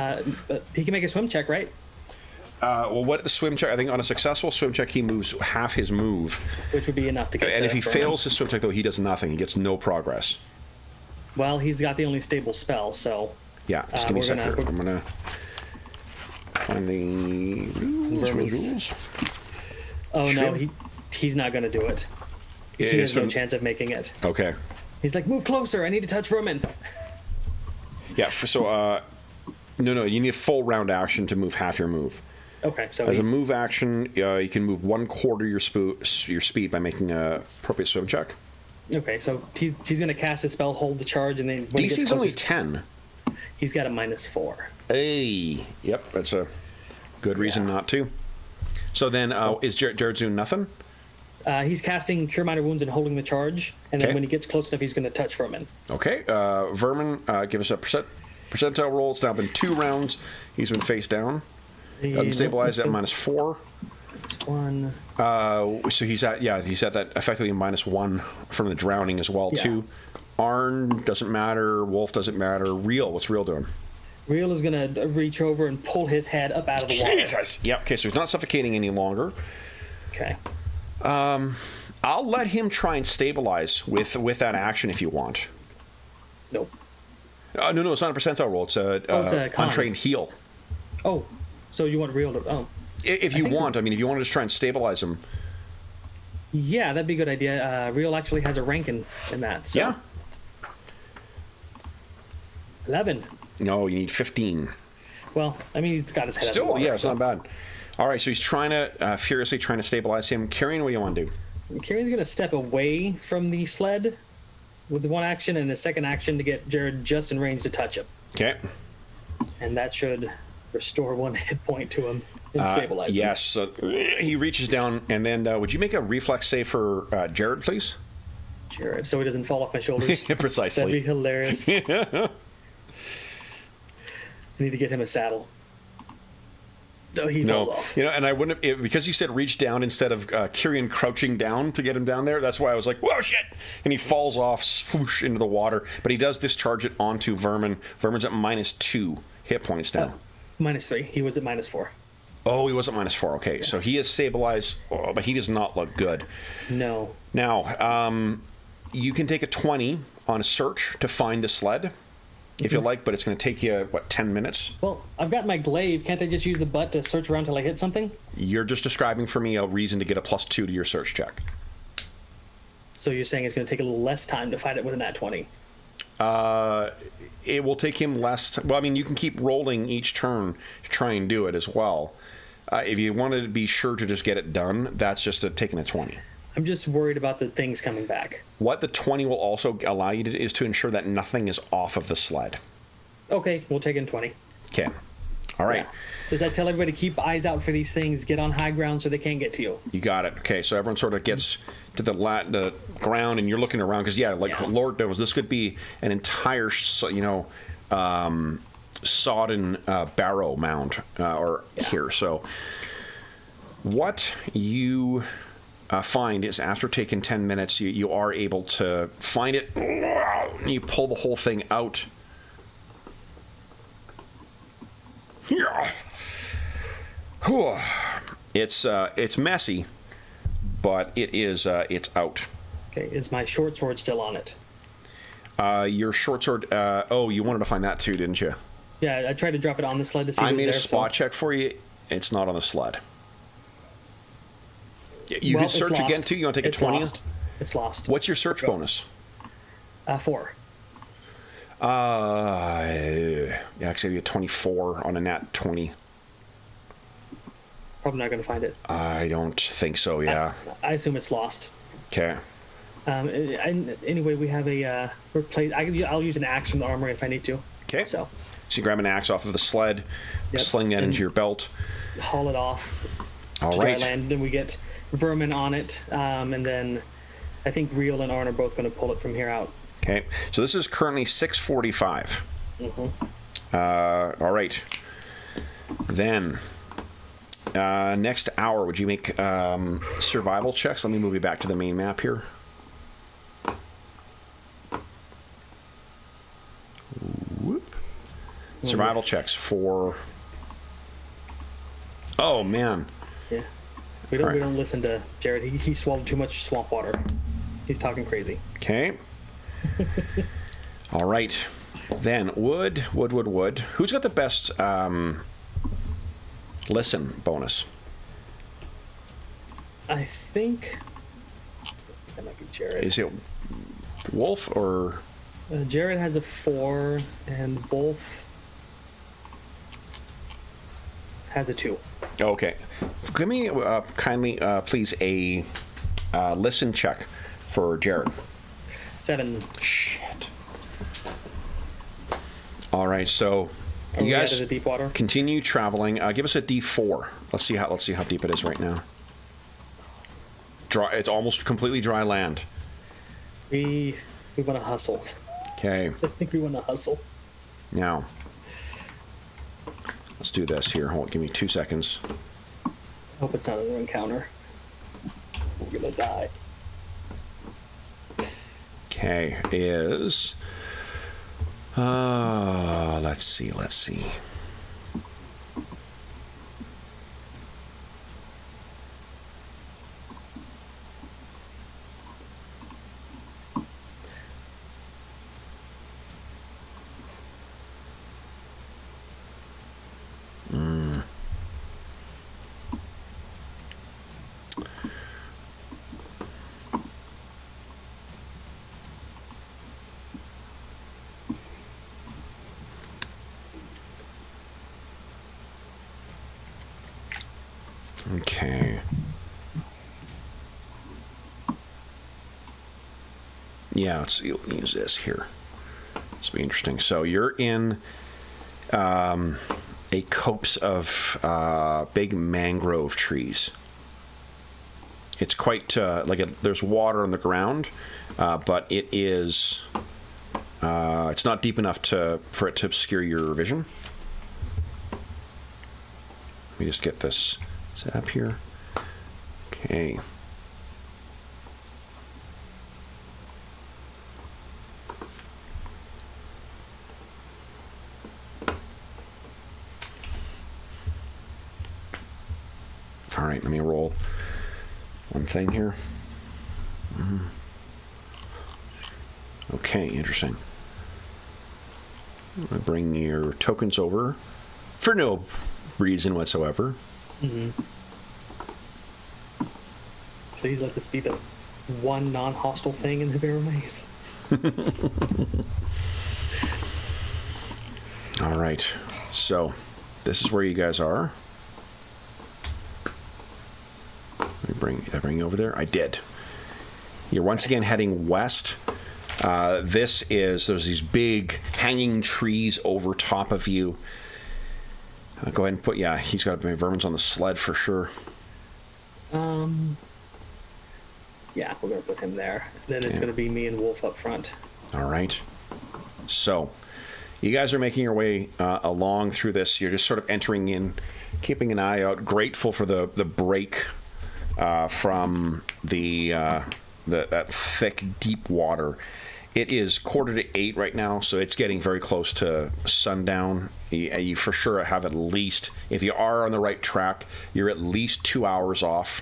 But he can make a swim check, right? Well, what the swim check? I think on a successful swim check, he moves half his move, which would be enough to get. And if he fails his swim check, though, he does nothing. He gets no progress. Well, he's got the only stable spell, so. Yeah, just give me a second. I'm gonna find the rules. Oh no, he's not gonna do it. He has no chance of making it. Okay. He's like, move closer. I need to touch Vermin. Yeah. So, no. You need a full round action to move half your move. Okay. So as a move action, you can move 1/4 your speed by making a appropriate swim check. Okay. So he's going to cast a spell, hold the charge, and then when DC's only 10. He's got a -4. Hey. Yep. That's a good reason not to. So then, is Jared doing nothing? He's casting Cure Minor Wounds and holding the charge, and then when he gets close enough, he's going to touch Vermin. Okay. Vermin, give us a percentile roll. It's now been 2 rounds. He's been face down. Doesn't stabilize at -4. -1. So he's at that effectively -1 from the drowning as well too. Arn doesn't matter. Wolf doesn't matter. Real, what's Real doing? Real is going to reach over and pull his head up out of the water. Jesus. Yep. Okay. So he's not suffocating any longer. Okay. I'll let him try and stabilize with that action if you want. Nope. No, it's not a percentile roll. It's a untrained heal. Oh, so you want Real to... Oh. If you want, if you want to just try and stabilize him. Yeah, that'd be a good idea. Real actually has a rank in that. So. Yeah. 11. No, you need 15. Well, he's got his head still, out of the water, yeah, it's not bad. All right, so he's furiously trying to stabilize him. Kyrian, what do you want to do? Kyrian's going to step away from the sled with one action and a second action to get Jared just in range to touch him. Okay. And that should restore 1 hit point to him and stabilize him. Yes, so he reaches down, and then would you make a reflex save for Jared, please? Jared, so he doesn't fall off my shoulders. Precisely. That'd be hilarious. I need to get him a saddle. No, he falls off. And I wouldn't have, because you said reach down instead of Kyrian crouching down to get him down there. That's why I was like, whoa, shit! And he falls off, swoosh, into the water. But he does discharge it onto Vermin. Vermin's at -2 hit points now. -3. He was at -4. Oh, he was at -4. Okay, so he is stabilized, but he does not look good. No. Now, you can take a 20 on a search to find the sled. If you like, but it's going to take you, 10 minutes? Well, I've got my glaive. Can't I just use the butt to search around till I hit something? You're just describing for me a reason to get a +2 to your search check. So you're saying it's going to take a little less time to find it with a nat 20? It will take him less. Well, I mean, you can keep rolling each turn to try and do it as well. If you wanted to be sure to just get it done, that's just taking a 20. I'm just worried about the things coming back. What the 20 will also allow you to do is to ensure that nothing is off of the sled. Okay, we'll take in 20. Okay. All right. Yeah. Does that tell everybody to keep eyes out for these things, get on high ground so they can't get to you? You got it. Okay, so everyone sort of gets to the ground, and you're looking around because, Lord knows, this could be an entire, sodden barrow mound here. So what you find is after taking 10 minutes, you are able to find it. You pull the whole thing out. Yeah. It's messy, but it's out. Okay, is my short sword still on it? Your short sword. You wanted to find that too, didn't you? Yeah, I tried to drop it on the sled to see. I made a spot check for you. It's not on the sled. You can search again too. You want to take a 20? It's lost. What's your search bonus? 4. Actually, you get 24 on a nat 20. Probably not going to find it. I don't think so. Yeah. I assume it's lost. Okay. Anyway, we have a replace. I'll use an axe from the armory if I need to. Okay. So you grab an axe off of the sled, sling that into your belt, haul it off. All to right. dry land. Then we get vermin on it, and then I think Real and Arn are both going to pull it from here out. Okay. So this is currently 6:45. All right. Then next hour, would you make survival checks? Let me move you back to the main map here. Whoop. Survival checks for. Oh man. Yeah. We don't listen to Jared. He swallowed too much swamp water. He's talking crazy. Okay. All right. Then wood. Who's got the best listen bonus? I think that might be Jared. Is it Wolf or? Jared has a 4, and Wolf has a 2. Okay. Give me kindly, please, a listen check for Jared. 7. Shit. All right, so you guys out of the deep water? continue traveling. Give us a D4. Let's see how deep it is right now. Dry. It's almost completely dry land. We want to hustle. Okay. I think we want to hustle. Now, let's do this here. Hold on, give me 2 seconds. I hope it's not another encounter. We're gonna die. Okay, is let's see. Okay. Yeah, let's use this here. This will be interesting. So you're in a copse of big mangrove trees. It's quite there's water on the ground, but it is it's not deep enough for it to obscure your vision. Let me just get this set up here. Okay. All right, let me roll one thing here. Okay, interesting. I'm gonna bring your tokens over for no reason whatsoever. Please let this be the one non-hostile thing in the Barrowmaze. right. So, this is where you guys are. Let me bring you over there. I did. You're once again heading west. There's these big hanging trees over top of you. Go ahead and put, he's got vermins on the sled for sure. Yeah, we're going to put him there. Then it's going to be me and Wolf up front. All right. So, you guys are making your way along through this. You're just sort of entering in, keeping an eye out, grateful for the break from that thick, deep water. It is 7:45 right now, so it's getting very close to sundown. You for sure have at least, if you are on the right track, you're at least 2 hours off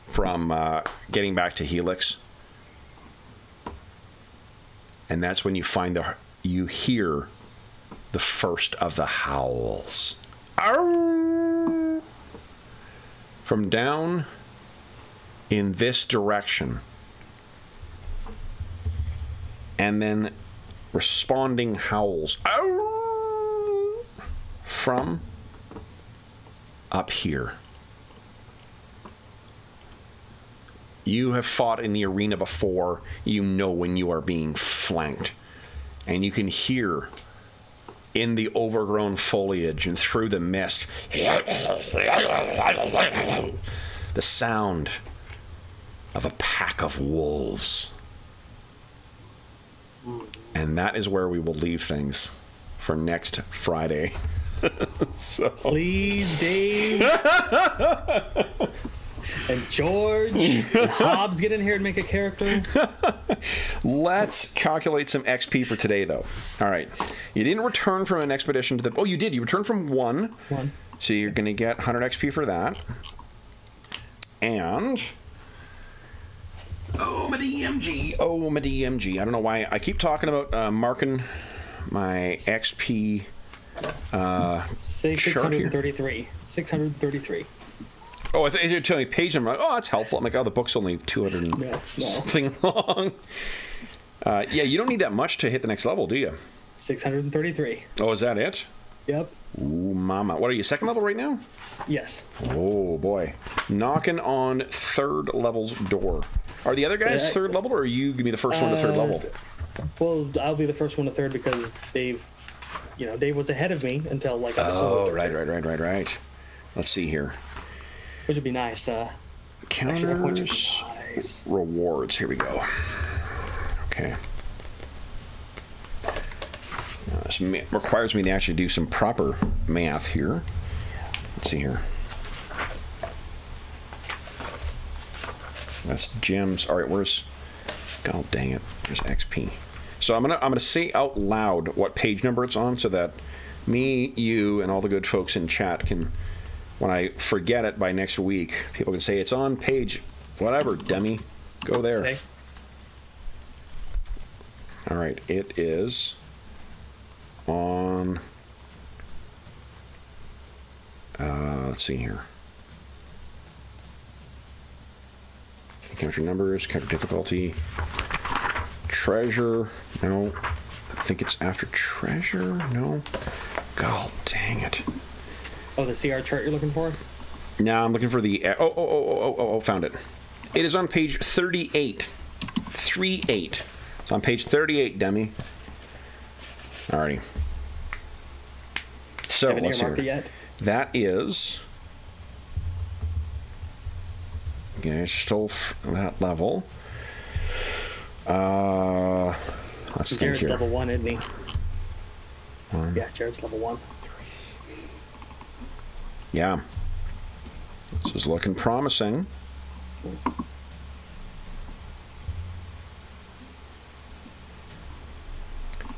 from getting back to Helix. And that's when you hear the first of the howls. Arr! From down in this direction. And then responding howls from up here. You have fought in the arena before. You know when you are being flanked. And you can hear in the overgrown foliage and through the mist the sound of a pack of wolves. And that is where we will leave things for next Friday. So. Please, Dave. And George. And Hobbs get in here and make a character. Let's calculate some XP for today, though. All right. You didn't return from an expedition to the... Oh, you did. You returned from one. So you're going to get 100 XP for that. And... Oh, my DMG. I don't know why. I keep talking about marking my XP say 633. 633. Oh, I thought you were telling me page number. Oh, that's helpful. I'm like, the book's only 200 and something long. You don't need that much to hit the next level, do you? 633. Oh, is that it? Yep. Ooh, mama. What are you, second level right now? Yes. Oh, boy. Knocking on third level's door. Are the other guys third level, or are you going to be the first one to third level? Well, I'll be the first one to third because Dave was ahead of me until episode. Oh, right. Let's see here. Which would be nice. Counters, rewards. Here we go. Okay. Now, this requires me to actually do some proper math here. Let's see here. That's gems. All right, where's... God dang it. There's XP. So I'm gonna say out loud what page number it's on so that me, you, and all the good folks in chat can... When I forget it by next week, people can say, it's on page whatever, dummy. Go there. Okay. All right, it is on... let's see here. Counter numbers, counter difficulty. Treasure. No. I think it's after treasure. No. God dang it. Oh, the CR chart you're looking for? No, I'm looking for the... Oh, found it. It is on page 38. 38. It's on page 38, dummy. Alrighty. So, let's see. Yet? That is... Okay, still that level. Let's think Jared's here. level 1, isn't he? Yeah, Jared's level 1. Yeah. This is looking promising.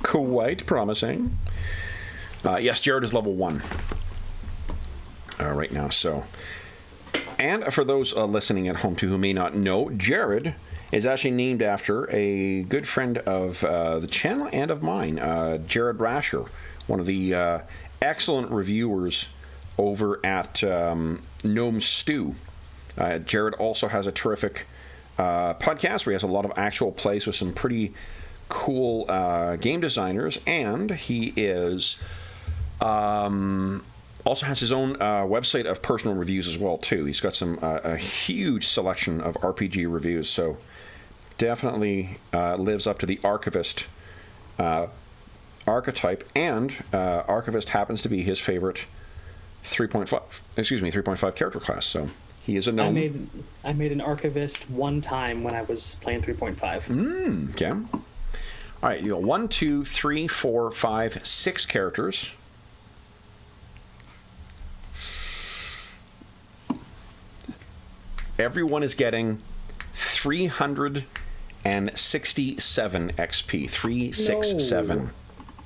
Quite promising. Yes, Jared is level 1 right now, so... And for those listening at home, too, who may not know, Jared is actually named after a good friend of the channel and of mine, Jared Rasher, one of the excellent reviewers over at Gnome Stew. Jared also has a terrific podcast where he has a lot of actual plays with some pretty cool game designers, and he is Also has his own website of personal reviews as well, too. He's got some a huge selection of RPG reviews, so definitely lives up to the Archivist archetype, and Archivist happens to be his favorite 3.5 character class, so he is a known... I made an Archivist one time when I was playing 3.5. Okay. All right, you got 1, 2, 3, 4, 5, 6 characters. Everyone is getting 367 XP. 367. No,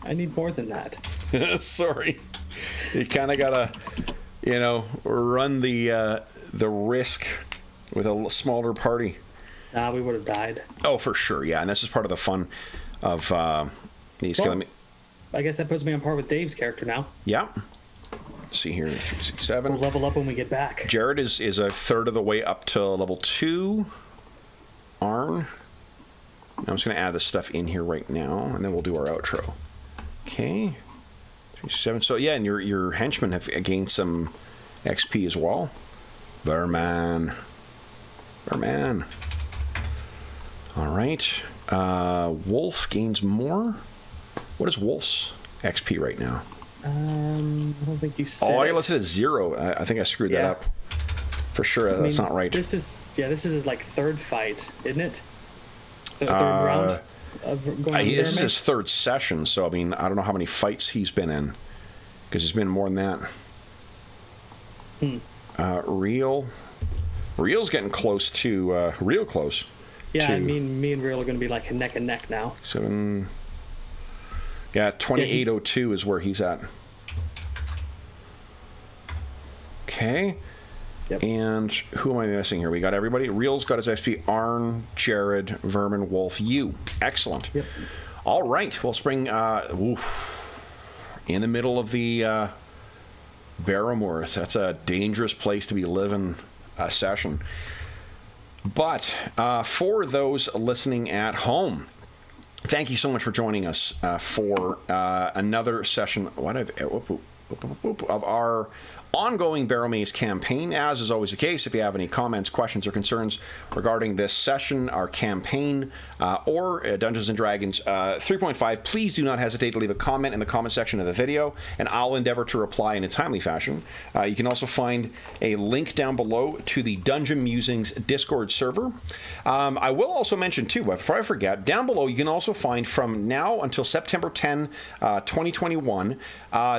I need more than that. Sorry. You kind of gotta, run the risk with a smaller party. Nah, we would have died. Oh, for sure, yeah. And this is part of the fun of these. Well, I guess that puts me on par with Dave's character now. Yeah. Let's see here, 367. We'll level up when we get back. Jared is a third of the way up to level 2. Arn. I'm just going to add this stuff in here right now, and then we'll do our outro. Okay. 367. So, yeah, and your henchmen have gained some XP as well. Berman. All right. Wolf gains more. What is Wolf's XP right now? I don't think you said. Oh, I listed it as 0. I think I screwed that up. For sure, that's not right. This is his like third fight, isn't it? Third round of going. This is his third session, so I mean, I don't know how many fights he's been in, because he's been more than that. Real's getting close to real close. Yeah, I mean, me and Real are going to be like neck and neck now. 7. Yeah, 2802 is where he's at. Okay. Yep. And who am I missing here? We got everybody. Real's got his XP. Arn, Jared, Vermin, Wolf, you. Excellent. Yep. All right. We'll spring in the middle of the Barrowmaze. That's a dangerous place to be living a session. But for those listening at home, thank you so much for joining us for another session of our ongoing Barrowmaze campaign. As is always the case, if you have any comments, questions, or concerns regarding this session, our campaign, or Dungeons & Dragons 3.5, please do not hesitate to leave a comment in the comment section of the video, and I'll endeavor to reply in a timely fashion. You can also find a link down below to the Dungeon Musings Discord server. I will also mention, too, before I forget, down below you can also find from now until September 10, 2021,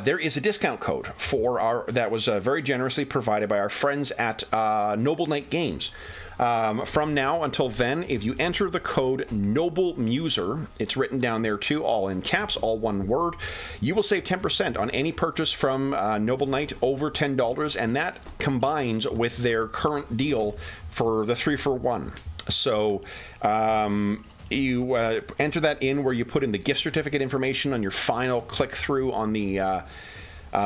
there is a discount code for that was very generously provided by our friends at Noble Knight Games. From now until then, if you enter the code NOBLEMUSER, it's written down there too, all in caps, all one word, you will save 10% on any purchase from Noble Knight over $10, and that combines with their current deal for the 3-for-1. So you enter that in where you put in the gift certificate information on your final click through on the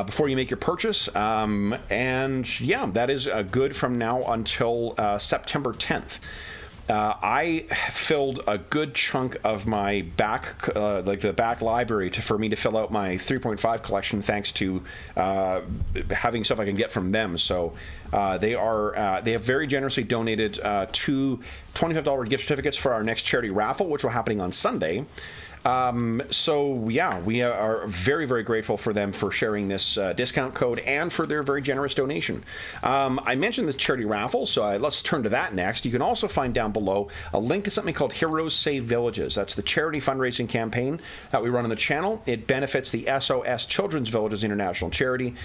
before you make your purchase. And yeah, that is good from now until September 10th. I filled a good chunk of my back, the back library for me to fill out my 3.5 collection, thanks to having stuff I can get from them. So they have very generously donated 2 $25 gift certificates for our next charity raffle, which will be happening on Sunday. So yeah, we are very, very grateful for them for sharing this discount code and for their very generous donation. I mentioned the charity raffle, so let's turn to that next. You can also find down below a link to something called Heroes Save Villages. That's the charity fundraising campaign that we run on the channel. It benefits the SOS Children's Villages International Charity.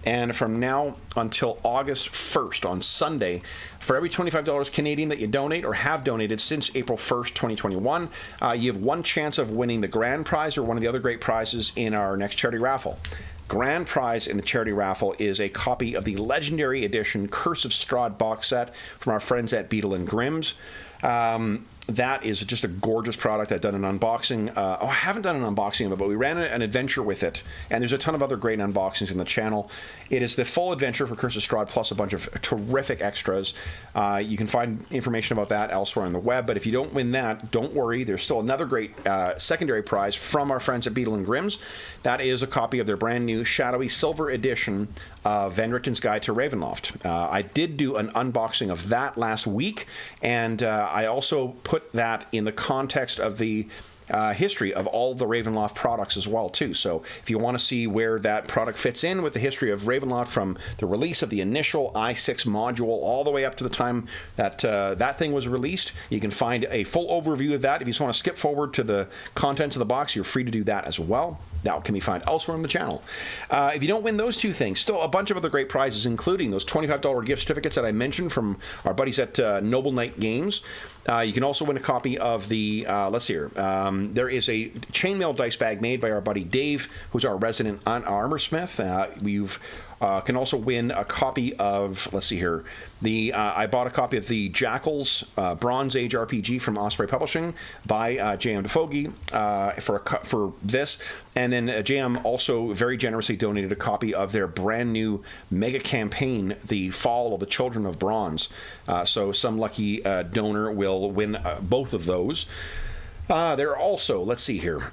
And from now until August 1st, on Sunday, for every $25 Canadian that you donate or have donated since April 1st, 2021, you have one chance of winning the grand prize or one of the other great prizes in our next charity raffle. Grand prize in the charity raffle is a copy of the Legendary Edition Curse of Strahd box set from our friends at Beetle and Grimm's. that is just a gorgeous product. I've done an unboxing. I haven't done an unboxing of it, but we ran an adventure with it, and there's a ton of other great unboxings on the channel. It is the full adventure for Curse of Strahd plus a bunch of terrific extras. You can find information about that elsewhere on the web, but if you don't win that, don't worry. There's still another great secondary prize from our friends at Beetle and Grimm's. That is a copy of their brand new Shadowy Silver Edition of Van Richten's Guide to Ravenloft. I did do an unboxing of that last week, and I also put that in the context of the history of all the Ravenloft products as well too. So if you want to see where that product fits in with the history of Ravenloft from the release of the initial i6 module all the way up to the time that that thing was released, you can find a full overview of that. If you just want to skip forward to the contents of the box, you're free to do that as well. That can be found elsewhere on the channel. If you don't win those two things, still a bunch of other great prizes, including those $25 gift certificates that I mentioned from our buddies at Noble Knight Games. You can also win a copy of the, let's see here, there is a chainmail dice bag made by our buddy Dave, who's our resident armorsmith. We've can also win a copy of, let's see here, I bought a copy of the Jackals Bronze Age RPG from Osprey Publishing by J.M. DeFogie for this. And then JM also very generously donated a copy of their brand new mega campaign, The Fall of the Children of Bronze. So some lucky donor will win both of those. There are also, let's see here,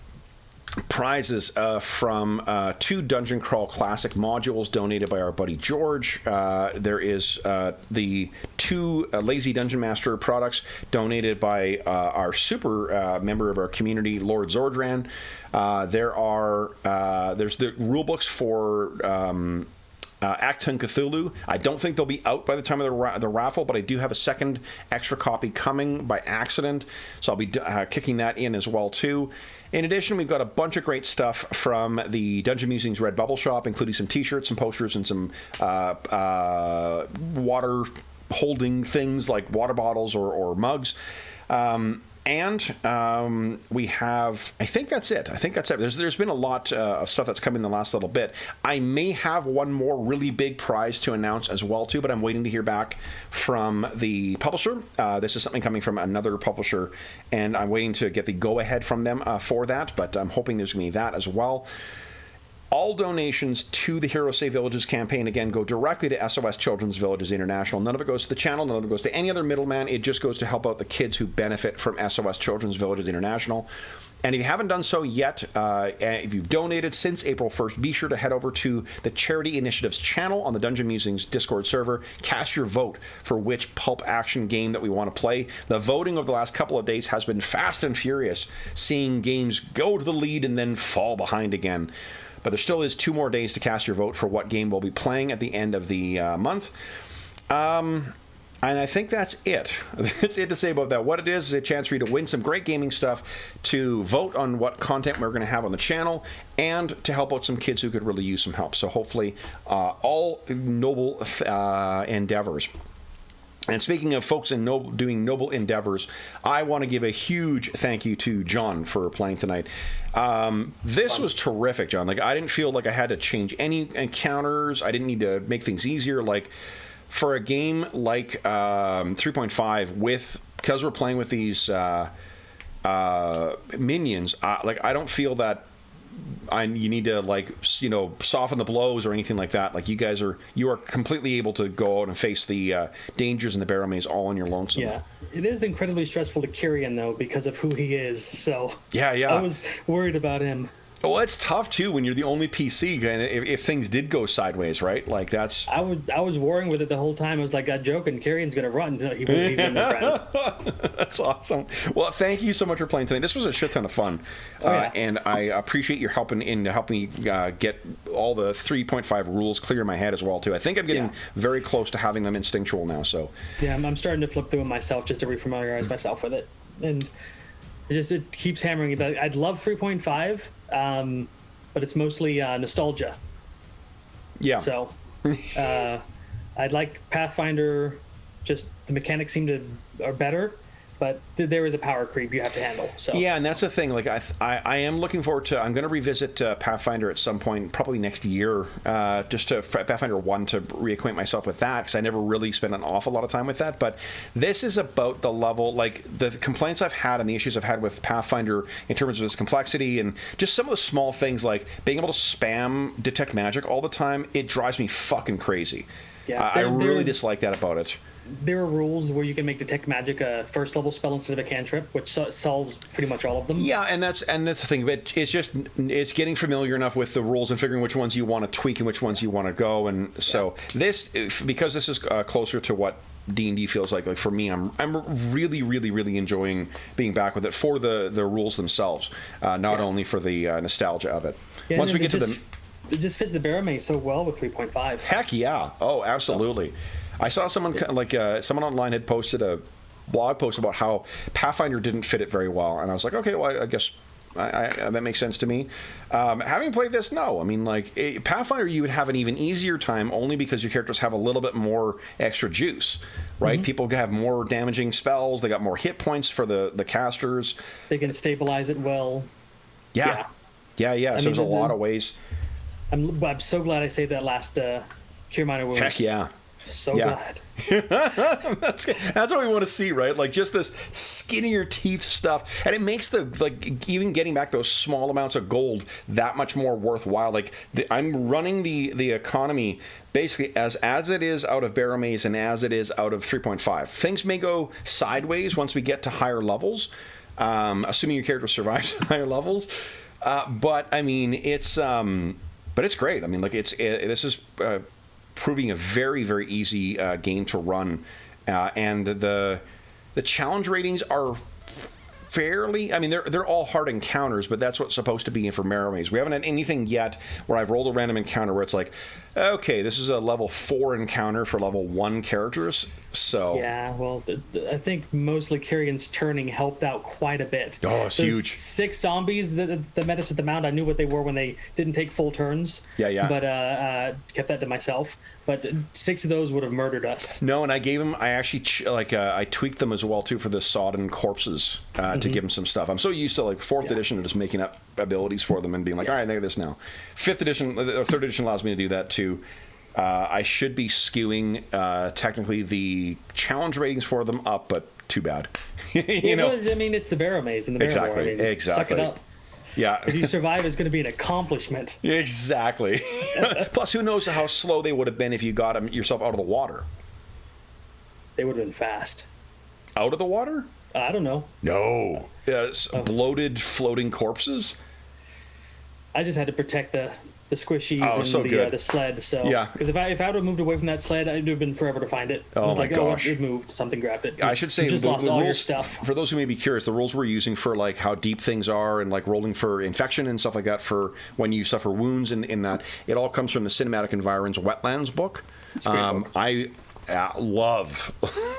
prizes from 2 Dungeon Crawl Classic modules donated by our buddy George. There is the 2 Lazy Dungeon Master products donated by our super member of our community, Lord Zordran. There's the rule books for Acton Cthulhu. I don't think they'll be out by the time of the raffle, but I do have a second extra copy coming by accident, so I'll be kicking that in as well too. In addition, we've got a bunch of great stuff from the Dungeon Musings Redbubble shop, including some t-shirts, some posters, and some water holding things like water bottles or mugs. And we have, I think that's it. There's been a lot of stuff that's come in the last little bit. I may have one more really big prize to announce as well too, but I'm waiting to hear back from the publisher. This is something coming from another publisher, and I'm waiting to get the go-ahead from them for that, but I'm hoping there's going to be that as well. All donations to the Hero Save Villages campaign, again, go directly to SOS Children's Villages International. None of it goes to the channel. None of it goes to any other middleman. It just goes to help out the kids who benefit from SOS Children's Villages International. And if you haven't done so yet, if you've donated since April 1st, be sure to head over to the Charity Initiatives channel on the Dungeon Musings Discord server. Cast your vote for which pulp action game that we want to play. The voting over the last couple of days has been fast and furious, seeing games go to the lead and then fall behind again. But there still is 2 more days to cast your vote for what game we'll be playing at the end of the month. And I think that's it. That's it to say about that. What it is a chance for you to win some great gaming stuff, to vote on what content we're going to have on the channel, and to help out some kids who could really use some help. So hopefully all noble endeavors. And speaking of folks doing noble endeavors, I want to give a huge thank you to John for playing tonight. This was terrific, John. Like, I didn't feel like I had to change any encounters. I didn't need to make things easier. Like, for a game like 3.5, because we're playing with these minions, I don't feel that you need to, like, soften the blows or anything like that. Like, you are completely able to go out and face the dangers in the Barrowmaze all on your lonesome. Yeah, it is incredibly stressful to Kyrian though because of who he is. So yeah, I was worried about him. Well, it's tough too when you're the only PC, and if things did go sideways, right? Like, that's. I was warring with it the whole time. I was like, I'm joking. Kyrian's gonna run. He wouldn't friend. That's awesome. Well, thank you so much for playing tonight. This was a shit ton of fun, and I appreciate your helping to help me get all the 3.5 rules clear in my head as well too. I think I'm getting very close to having them instinctual now. So yeah, I'm starting to flip through them myself just to refamiliarize myself with it, and it keeps hammering me. I'd love 3.5. But it's mostly nostalgia. Yeah. So I'd like Pathfinder. Just the mechanics are better, but there is a power creep you have to handle. So yeah, and that's the thing. Like I am looking forward to. I'm going to revisit Pathfinder at some point, probably next year, just to Pathfinder 1 to reacquaint myself with that, because I never really spent an awful lot of time with that. But this is about the level, like the complaints I've had and the issues I've had with Pathfinder in terms of its complexity and just some of the small things like being able to spam detect magic all the time. It drives me fucking crazy. Yeah, I really dislike that about it. There are rules where you can make detect magic a first level spell instead of a cantrip, which solves pretty much all of them. Yeah, and that's the thing. But it's getting familiar enough with the rules and figuring which ones you want to tweak and which ones you want to go. And so this, because this is closer to what D&D feels like for me, I'm really, really, really enjoying being back with it for the rules themselves, not only for the nostalgia of it. Yeah, once we get to the, it just fits the Barrowmaze so well with 3.5. Heck yeah! Oh, absolutely. So. I saw someone someone online had posted a blog post about how Pathfinder didn't fit it very well, and I was like, okay, well, I guess that makes sense to me. Having played this, no, I mean, Pathfinder, you would have an even easier time only because your characters have a little bit more extra juice, right? Mm-hmm. People have more damaging spells. They got more hit points for the casters. They can stabilize it well. Yeah. So there's a lot of ways. I'm so glad I saved that last Cure Minor Wounds. Heck yeah. So glad. That's what we want to see, right? Like just this skin in your teeth stuff, and it makes even getting back those small amounts of gold that much more worthwhile. I'm running the economy basically as it is out of Barrowmaze and as it is out of 3.5. Things may go sideways once we get to higher levels, assuming your character survives higher levels. But I mean, it's great. I mean, this is. Proving a very, very easy game to run, and the challenge ratings are fairly. I mean, they're all hard encounters, but that's what's supposed to be for Barrowmaze. We haven't had anything yet where I've rolled a random encounter where it's like, okay, this is a level 4 encounter for level 1 characters. So yeah, well, I think mostly Kyrion's turning helped out quite a bit. Oh, it's huge. 6 zombies that met us at the mound. I knew what they were when they didn't take full turns. Yeah. But kept that to myself. But 6 of those would have murdered us. No, and I gave them. I actually I tweaked them as well too for the sodden corpses to give them some stuff. I'm so used to 4th edition of just making up abilities for them and being like, all right, I got this now. 5th edition or 3rd edition allows me to do that too. I should be skewing technically the challenge ratings for them up, but too bad. I mean, it's the Barrowmaze and the Barrowmaze. I mean, exactly. Suck it up. Yeah. If you survive, it's going to be an accomplishment. Exactly. Plus, who knows how slow they would have been if you got yourself out of the water. They would have been fast. Out of the water? I don't know. No. Bloated, floating corpses? I just had to protect the squishies and the sled. So yeah, because if I would have moved away from that sled, it would have been forever to find it. Oh, my gosh. It moved. Something grabbed it. I should say you just lost all rules, your stuff. For those who may be curious, the rules we're using for how deep things are and rolling for infection and stuff like that for when you suffer wounds in that, it all comes from the Cinematic Environs Wetlands book. I love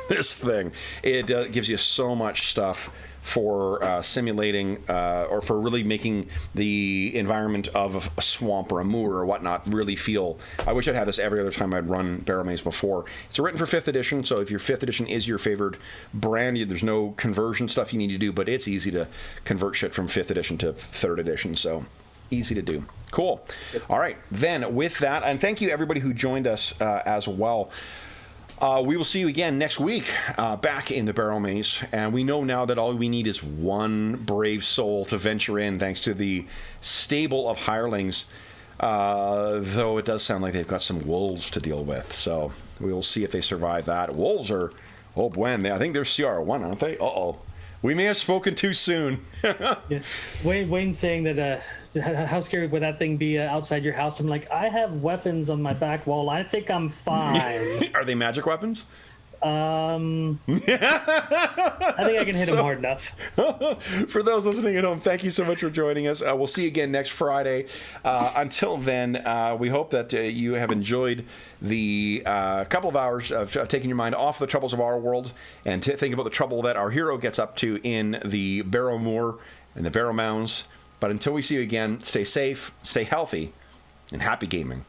this thing. It gives you so much stuff for simulating or for really making the environment of a swamp or a moor or whatnot really feel. I wish I'd had this every other time I'd run Barrowmaze before. It's written for 5th edition, so if your 5th edition is your favored brand, there's no conversion stuff you need to do, but it's easy to convert shit from 5th edition to 3rd edition, so easy to do. Cool. All right, then with that, and thank you everybody who joined us as well. We will see you again next week back in the Barrowmaze, and we know now that all we need is one brave soul to venture in thanks to the stable of hirelings, though it does sound like they've got some wolves to deal with, so we will see if they survive that. Wolves are, I think they're CR1, aren't they? Uh-oh. We may have spoken too soon. Yeah. Wayne's saying that how scary would that thing be outside your house? I'm like, I have weapons on my back wall. I think I'm fine. Are they magic weapons? I think I can hit them hard enough. For those listening at home, thank you so much for joining us. We'll see you again next Friday. Until then, we hope that you have enjoyed the couple of hours of taking your mind off the troubles of our world and to think about the trouble that our hero gets up to in the Barrowmoor and the Barrow Mounds. But until we see you again, stay safe, stay healthy, and happy gaming.